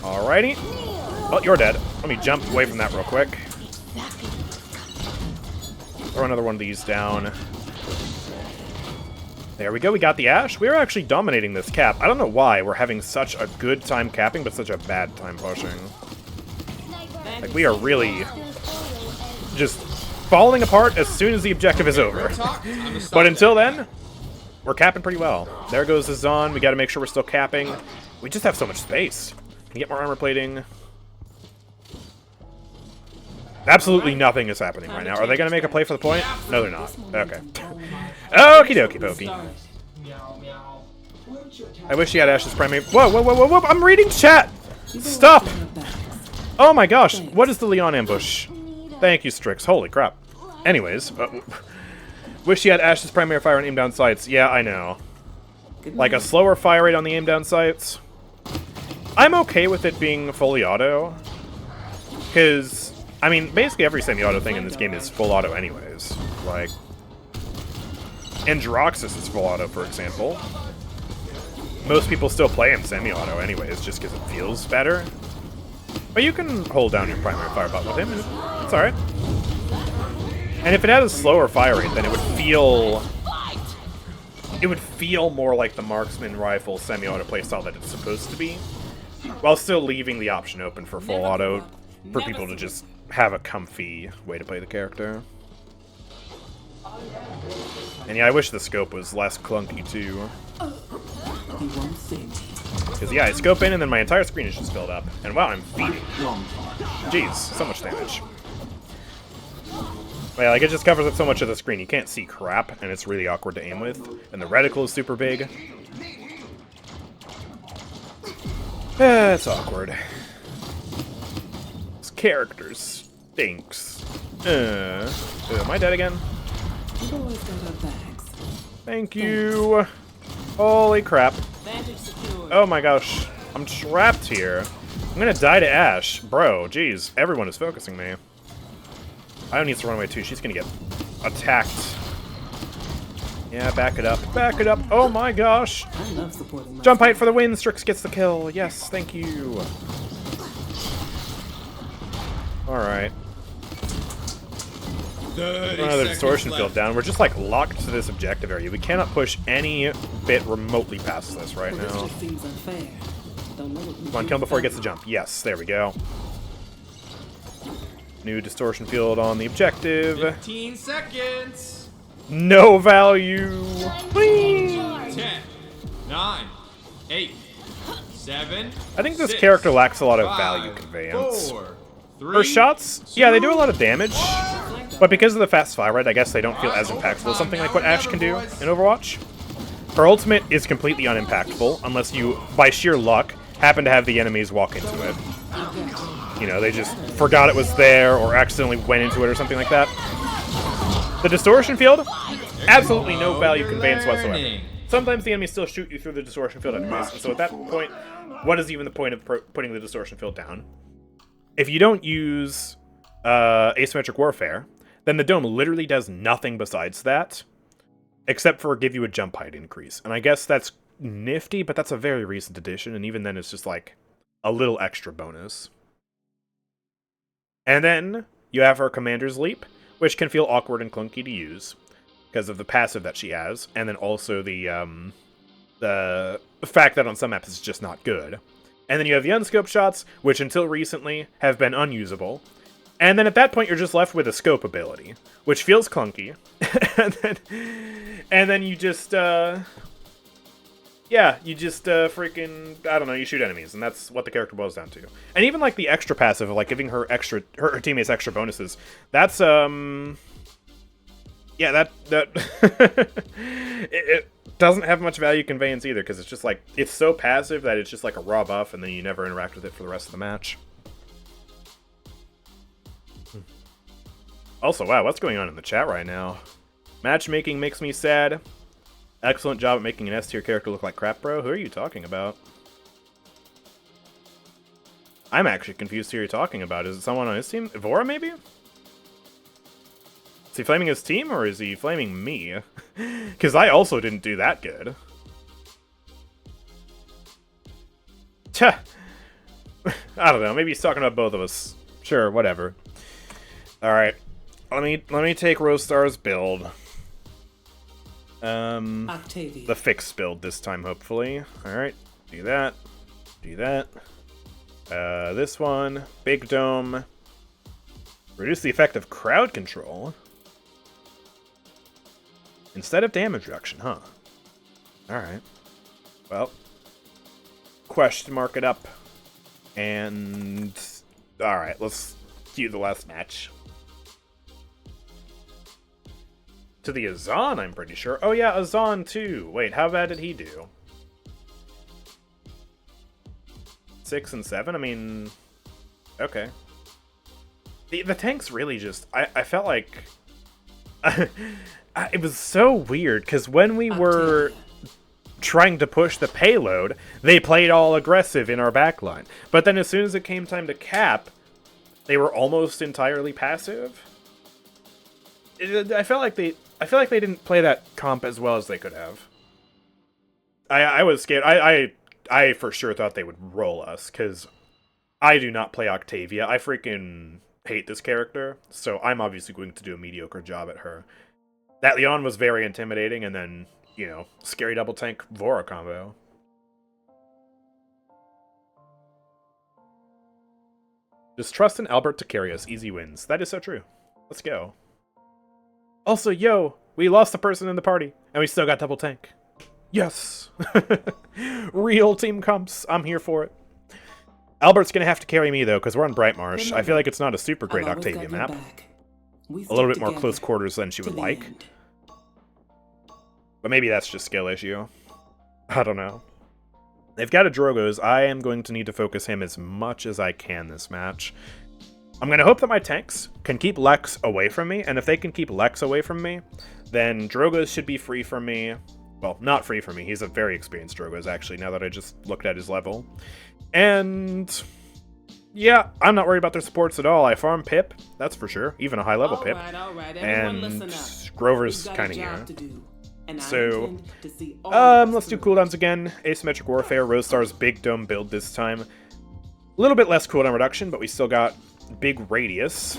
Alrighty. Oh, you're dead. Let me jump away from that real quick. Throw another one of these down. There we go, we got the Ashe. We're actually dominating this cap. I don't know why we're having such a good time capping, but such a bad time pushing. Like, we are really just falling apart as soon as the objective is over. But until then, we're capping pretty well. There goes Azaan. We gotta make sure we're still capping. We just have so much space. Can you get more armor plating? Absolutely nothing is happening right now. Are they gonna make a play for the point? No, they're not. Okay. Okie dokie pokey. I wish he had Ashe's primary. Whoa, whoa, whoa, whoa, whoa! I'm reading chat! Stop! Oh my gosh, what is the Leon ambush? Thank you, Strix. Holy crap. Anyways, wish he had Ashe's primary fire on aim down sights. Yeah, I know. Like a slower fire rate on the aim down sights. I'm okay with it being fully auto. Because, I mean, basically every semi-auto thing in this game is full auto anyways. Like, Androxus is full auto, for example. Most people still play him semi-auto anyways, just because it feels better. But you can hold down your primary fire button with him, and it's alright. And if it had a slower fire rate, then it would feel... It would feel more like the marksman rifle semi-auto playstyle that it's supposed to be, while still leaving the option open for full auto for people to just have a comfy way to play the character. And yeah, I wish the scope was less clunky too. Because yeah, I scope in and then my entire screen is just filled up. And wow, I'm feeding. Jeez, so much damage. But yeah, like it just covers up so much of the screen, you can't see crap, and it's really awkward to aim with. And the reticle is super big. It's awkward. This character stinks. Am I dead again? Thank you. Holy crap. Oh my gosh. I'm trapped here. I'm gonna die to Ash. Bro, jeez. Everyone is focusing me. I need to run away too. She's gonna get attacked. Yeah, back it up. Back it up. Oh my gosh. Jump height for the win. Strix gets the kill. Yes, thank you. Alright. Another distortion field down. We're just like locked to this objective area. We cannot push any bit remotely past this right now. Come on, kill him before he gets the jump. Yes, there we go. New distortion field on the objective. 15 seconds. No value. 10, 9, 8, 7. I think this 6, character lacks a lot of 5, value conveyance. 4, 3, Her shots, yeah, they do a lot of damage, but because of the fast fire rate, I guess they don't feel as impactful as something like what Ash can do in Overwatch. Her ultimate is completely unimpactful, unless you, by sheer luck, happen to have the enemies walk into it. You know, they just forgot it was there, or accidentally went into it, or something like that. The distortion field, absolutely no value conveyance whatsoever. Sometimes the enemies still shoot you through the distortion field anyways, and so at that point, what is even the point of putting the distortion field down? If you don't use asymmetric warfare, then the dome literally does nothing besides that, except for give you a jump height increase. And I guess that's nifty, but that's a very recent addition, and even then it's just like a little extra bonus. And then you have her Commander's Leap, which can feel awkward and clunky to use because of the passive that she has, and then also the fact that on some maps it's just not good. And then you have the unscope shots, which until recently have been unusable. And then at that point, you're just left with a scope ability, which feels clunky. and then you just, yeah, you just freaking, I don't know, you shoot enemies, and that's what the character boils down to. And even like the extra passive, like giving her teammates extra bonuses, that's, yeah, that it doesn't have much value conveyance either, because it's just like, it's so passive that it's just like a raw buff, and then you never interact with it for the rest of the match. Also, wow, what's going on in the chat right now? Matchmaking makes me sad. Excellent job at making an S-tier character look like crap, bro. Who are you talking about? I'm actually confused who you're talking about. Is it someone on his team? Evora, maybe? Is he flaming his team, or is he flaming me? Because I also didn't do that good. Tch! I don't know. Maybe he's talking about both of us. Sure, whatever. Alright. Let me take Rostar's build. Octavia. The fixed build this time, hopefully. Alright. Do that. Do that. This one. Big Dome. Reduce the effect of crowd control. Instead of damage reduction, huh? Alright. Well. Question mark it up. And... Alright, let's do the last match. To the Azaan, I'm pretty sure. Oh yeah, Azaan too. Wait, how bad did he do? 6 and 7? I mean... Okay. The tanks really just... I felt like... it was so weird, because when we were trying to push the payload, they played all aggressive in our backline. But then as soon as it came time to cap, they were almost entirely passive. I felt like they didn't play that comp as well as they could have. I was scared. I for sure thought they would roll us, because I do not play Octavia. I freaking hate this character, so I'm obviously going to do a mediocre job at her. That Leon was very intimidating, and then, you know, scary double tank Vora combo. Just trust in Albert to carry us. Easy wins. That is so true. Let's go. Also, yo, we lost a person in the party, and we still got double tank. Yes! Real team comps. I'm here for it. Albert's gonna have to carry me, though, because we're on Bright Marsh. I feel like it's not a super great Octavia map. A little bit more close quarters than she would like. But maybe that's just skill issue. I don't know. They've got a Drogoz. I am going to need to focus him as much as I can this match. I'm going to hope that my tanks can keep Lex away from me, and if they can keep Lex away from me, then Drogoz should be free from me. Well, not free from me. He's a very experienced Drogoz, actually, now that I just looked at his level. And yeah, I'm not worried about their supports at all. I farm Pip, that's for sure, even a high-level Pip. And Grover's kind of here. So, let's do cooldowns again. Asymmetric Warfare, Rose Star's Big Dome build this time. A little bit less cooldown reduction, but we still got big radius.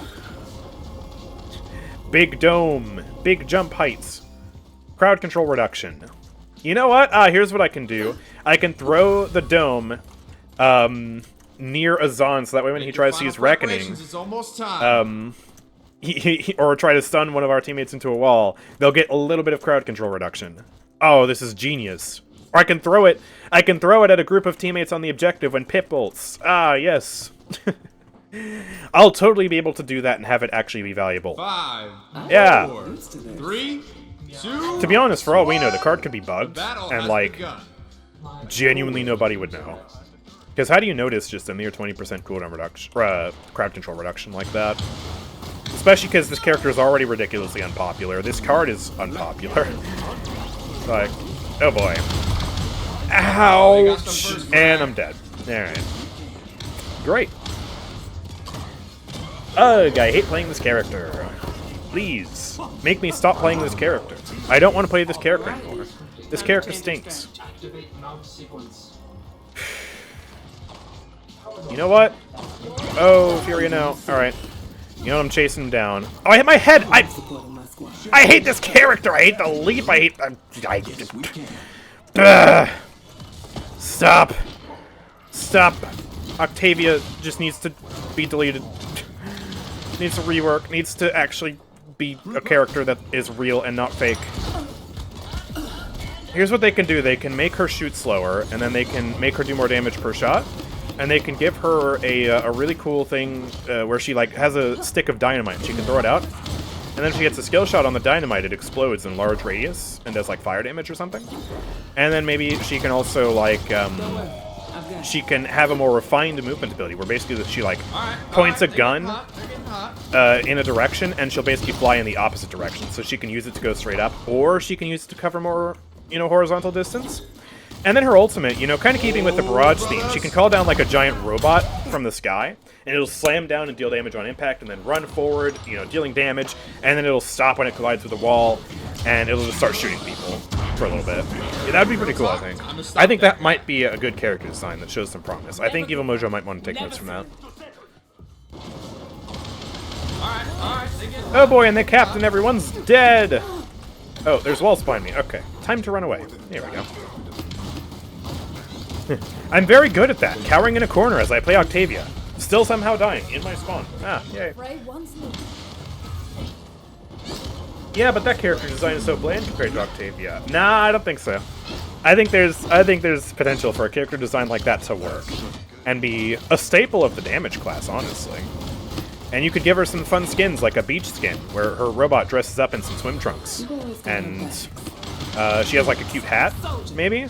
Big Dome, big jump heights. Crowd control reduction. You know what? Here's what I can do. I can throw the dome near Azaan, so that way when he tries to use Reckoning, it's almost time. or try to stun one of our teammates into a wall, they'll get a little bit of crowd control reduction. Oh, this is genius. Or I can throw it at a group of teammates on the objective when Pip ults. Ah, yes. I'll totally be able to do that and have it actually be valuable. 5, yeah. 4, 3, 2. To be honest, for all we know, the card could be bugged, and like, genuinely nobody would know. Because how do you notice just a mere 20% cooldown reduction, crowd control reduction like that? Especially because this character is already ridiculously unpopular. This card is unpopular. Like, oh boy. Ouch! And I'm dead. Alright. Great. Ugh, I hate playing this character. Please, make me stop playing this character. I don't want to play this character anymore. This character stinks. You know what? Oh, Furia no. Alright. You know what, I'm chasing him down. Oh, I hit my head! I hate this character! I hate the leap! I hate... Stop! Stop! Octavia just needs to be deleted. Needs to rework. Needs to actually be a character that is real and not fake. Here's what they can do. They can make her shoot slower, and then they can make her do more damage per shot. And they can give her a really cool thing where she like has a stick of dynamite. She can throw it out, and then if she gets a skill shot on the dynamite, it explodes in large radius and does like fire damage or something. And then maybe she can also like she can have a more refined movement ability, where basically she like points a gun in a direction, and she'll basically fly in the opposite direction. So she can use it to go straight up, or she can use it to cover more, you know, horizontal distance. And then her ultimate, you know, kind of keeping with the barrage theme, she can call down like a giant robot from the sky, and it'll slam down and deal damage on impact, and then run forward, you know, dealing damage, and then it'll stop when it collides with the wall, and it'll just start shooting people for a little bit. Yeah, that'd be pretty cool, I think. I think that might be a good character design that shows some promise. I think Evil Mojo might want to take notes from that. Oh boy, and they capped and everyone's dead! Oh, there's walls behind me. Okay, time to run away. Here we go. I'm very good at that, cowering in a corner as I play Octavia. Still somehow dying in my spawn. Ah, yay. Yeah, but that character design is so bland compared to Octavia. Nah, I don't think so. I think there's potential for a character design like that to work and be a staple of the damage class, honestly. And you could give her some fun skins, like a beach skin, where her robot dresses up in some swim trunks. And she has like a cute hat, maybe?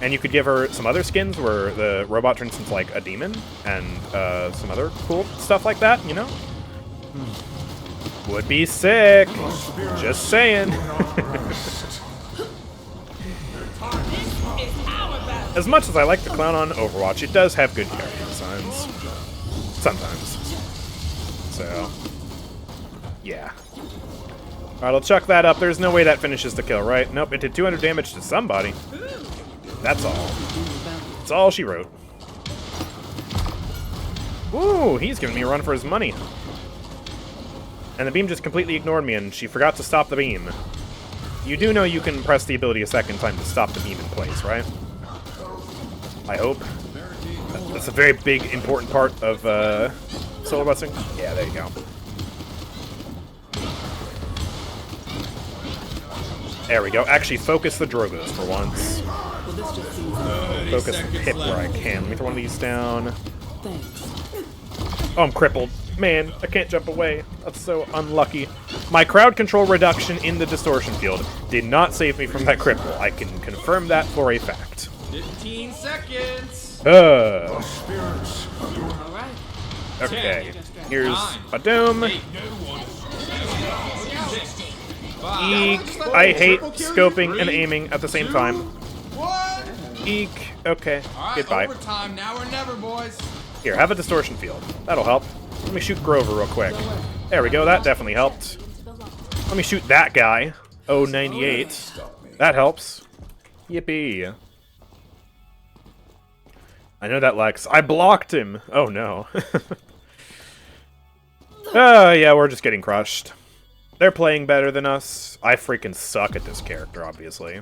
And you could give her some other skins where the robot turns into like a demon and some other cool stuff like that, you know? Would be sick! Just saying. As much as I like to clown on Overwatch, it does have good character designs. Sometimes. So, yeah. Alright, I'll chuck that up. There's no way that finishes the kill, right? Nope, it did 200 damage to somebody. That's all. That's all she wrote. Ooh, he's giving me a run for his money. And the beam just completely ignored me, and she forgot to stop the beam. You do know you can press the ability a second time to stop the beam in place, right? I hope. That's a very big, important part of solo busting. Yeah, there you go. There we go. Actually, focus the Drogos for once. Focus the Pip where I can. Let me throw one of these down. Oh, I'm crippled. Man, I can't jump away. That's so unlucky. My crowd control reduction in the distortion field did not save me from that cripple. I can confirm that for a fact. 15 seconds. Okay. Here's a doom. Eek. I hate scoping and aiming at the same time. Eek. Okay. Goodbye. Overtime, now or never, boys. Here, have a distortion field. That'll help. Let me shoot Grover real quick. There we go, that definitely helped. Let me shoot that guy. Oh, 98. That helps. Yippee. I know that Lex. I blocked him! Oh no. Yeah, we're just getting crushed. They're playing better than us. I freaking suck at this character, obviously.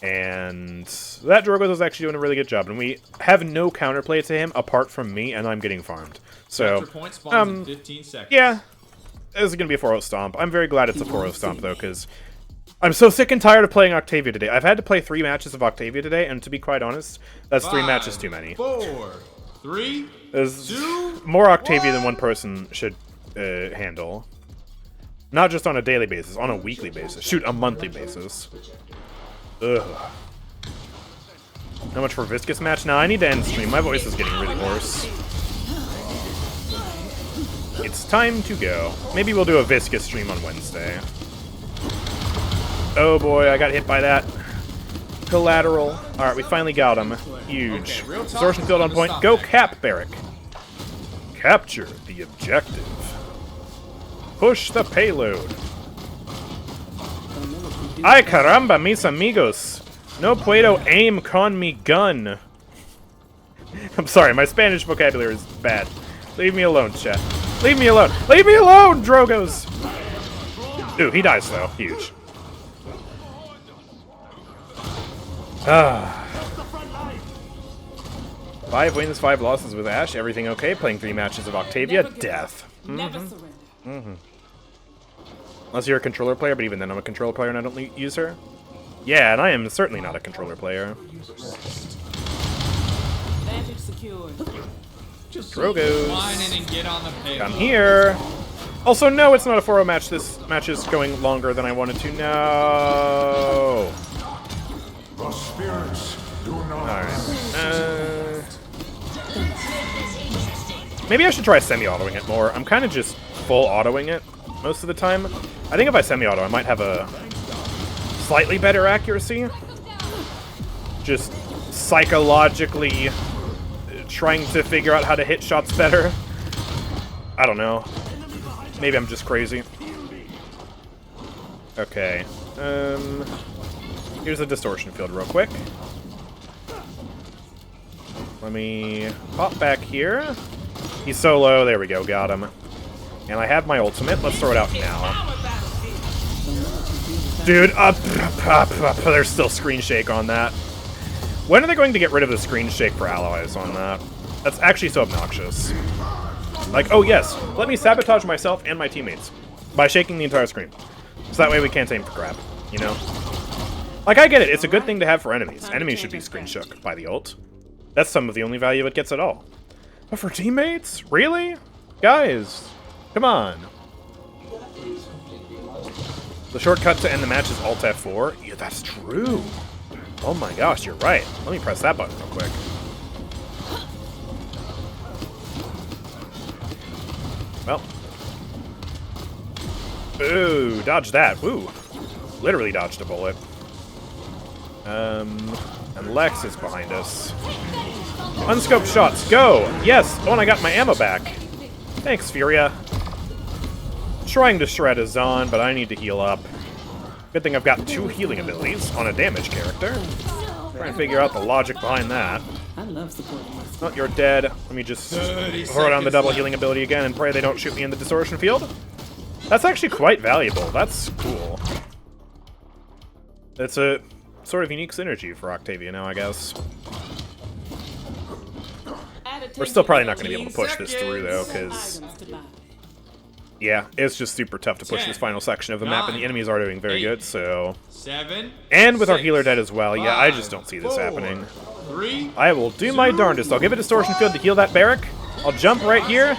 And that Drogo was actually doing a really good job, and we have no counterplay to him apart from me, and I'm getting farmed. So, in 15 seconds. Yeah, this is going to be a 4-0 stomp. I'm very glad it's a 4-0 stomp, though, because I'm so sick and tired of playing Octavia today. I've had to play 3 matches of Octavia today, and to be quite honest, that's 3 matches too many. 4, 3, There's 2, more Octavia than one person should handle. Not just on a daily basis, on a weekly basis. Shoot, a monthly basis. Ugh. How much for Viscous match? Now I need to end stream. My voice is getting really hoarse. It's time to go. Maybe we'll do a Viscous stream on Wednesday. Oh boy, I got hit by that. Collateral. Alright, we finally got him. Huge. Distortion field on point. Go Cap, Barrack. Capture the objective. Push the payload. Ay caramba, mis amigos. No puedo aim con mi gun. I'm sorry, my Spanish vocabulary is bad. Leave me alone, chat. Leave me alone. Leave me alone, Drogos! Ooh, he dies though. Huge. Ah. 5 wins, 5 losses with Ashe. Everything okay? Playing 3 matches of Octavia. Death. Unless you're a controller player, but even then I'm a controller player and I don't use her. Yeah, and I am certainly not a controller player. Drogos. Come here. Also, no, it's not a 4-0 match. This match is going longer than I wanted to. No. Alright. Maybe I should try semi-autoing it more. I'm kind of just full autoing it most of the time. I think if I semi-auto, I might have a slightly better accuracy. Just psychologically trying to figure out how to hit shots better. I don't know. Maybe I'm just crazy. Okay. Here's a distortion field real quick. Let me pop back here. He's so low. There we go. Got him. And I have my ultimate. Let's throw it out now. Dude, there's still screen shake on that. When are they going to get rid of the screen shake for allies on that? That's actually so obnoxious. Like, oh yes, let me sabotage myself and my teammates by shaking the entire screen. So that way we can't aim for crap, you know? Like, I get it. It's a good thing to have for enemies. Enemies should be screen shook by the ult. That's some of the only value it gets at all. But for teammates? Really? Guys, come on. The shortcut to end the match is Alt F4. Yeah, that's true. Oh my gosh, you're right. Let me press that button real quick. Well. Ooh, dodge that. Ooh. Literally dodged a bullet. And Lex is behind us. Unscoped shots, go! Yes! Oh, and I got my ammo back. Thanks, Furia. Trying to shred Azaan, but I need to heal up. Good thing I've got 2 healing abilities on a damage character. Try and figure out the logic behind that. I love supporting myself. Oh, you're dead. Let me just throw down the double healing ability again and pray they don't shoot me in the distortion field. That's actually quite valuable. That's cool. It's a sort of unique synergy for Octavia now, I guess. We're still probably not going to be able to push this through, though, because... yeah, it's just super tough to push this final section of the map, and the enemies are doing very good, so... 7. And with our healer dead as well, yeah, I just don't see this happening. 3. I will do my darndest. I'll give a distortion field to heal that barrack. I'll jump right here.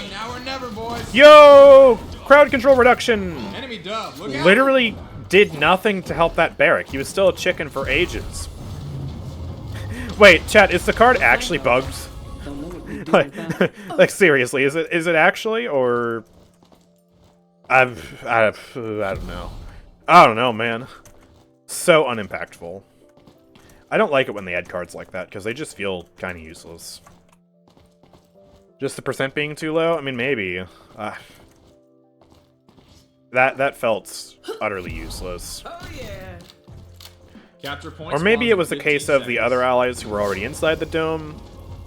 Now or never, boys. Yo! Crowd control reduction! Enemy dub. Look out. Literally did nothing to help that barrack. He was still a chicken for ages. Wait, chat, is the card actually bugged? Like seriously, is it actually, or I don't know. I don't know, man. So unimpactful. I don't like it when they add cards like that because they just feel kind of useless. Just the percent being too low? I mean, maybe. That felt utterly useless. Oh yeah. Capture points. Or maybe it was the 15 case of the seconds. other allies who were already inside the dome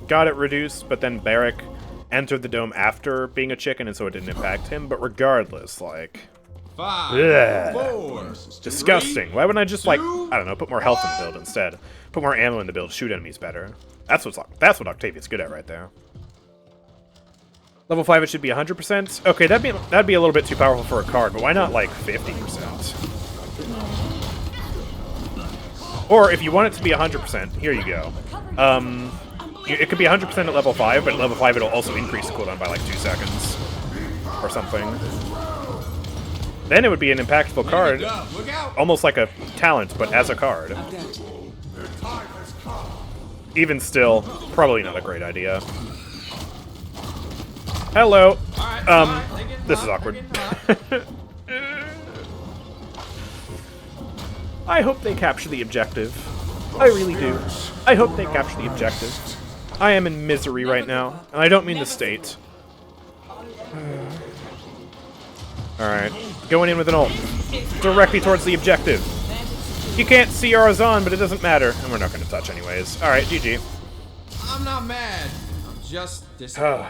got it reduced, but then Barrack entered the dome after being a chicken, and so it didn't impact him. But regardless, like... 5. ugh, 4. disgusting. 3, Why wouldn't I just, like, 2, I don't know, put more health in the build instead? Put more ammo in the build, shoot enemies better. That's what Octavia's good at right there. Level 5, it should be 100%. Okay, that'd be a little bit too powerful for a card, but why not, like, 50%? Or, if you want it to be 100%, here you go. It could be 100% at level 5, but at level 5 it'll also increase the cooldown by, like, 2 seconds. Or something. Then it would be an impactful card. Look out. Almost like a talent, but as a card. Even still, probably not a great idea. Hello. This is awkward. I hope they capture the objective. I really do. I hope they capture the objective. I am in misery right now, and I don't mean the state. Alright, going in with an ult. Directly towards the objective. You can't see our Azaan, but it doesn't matter. And we're not going to touch anyways. Alright, GG. I'm not mad. I'm just disappointed.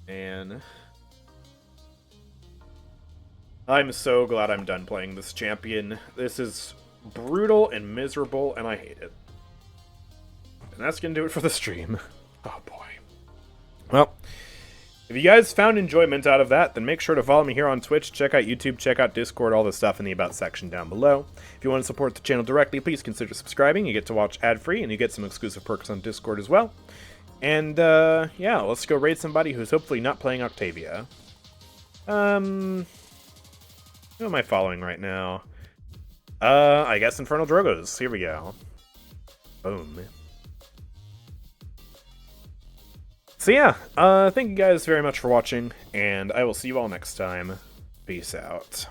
And I'm so glad I'm done playing this champion. This is brutal and miserable, and I hate it. And that's going to do it for the stream. Oh boy. Well, if you guys found enjoyment out of that, then make sure to follow me here on Twitch, check out YouTube, check out Discord, all the stuff in the About section down below. If you want to support the channel directly, please consider subscribing. You get to watch ad-free, and you get some exclusive perks on Discord as well. And, yeah, let's go raid somebody who's hopefully not playing Octavia. Who am I following right now? I guess Infernal Drogos. Here we go. Boom. So yeah, thank you guys very much for watching, and I will see you all next time. Peace out.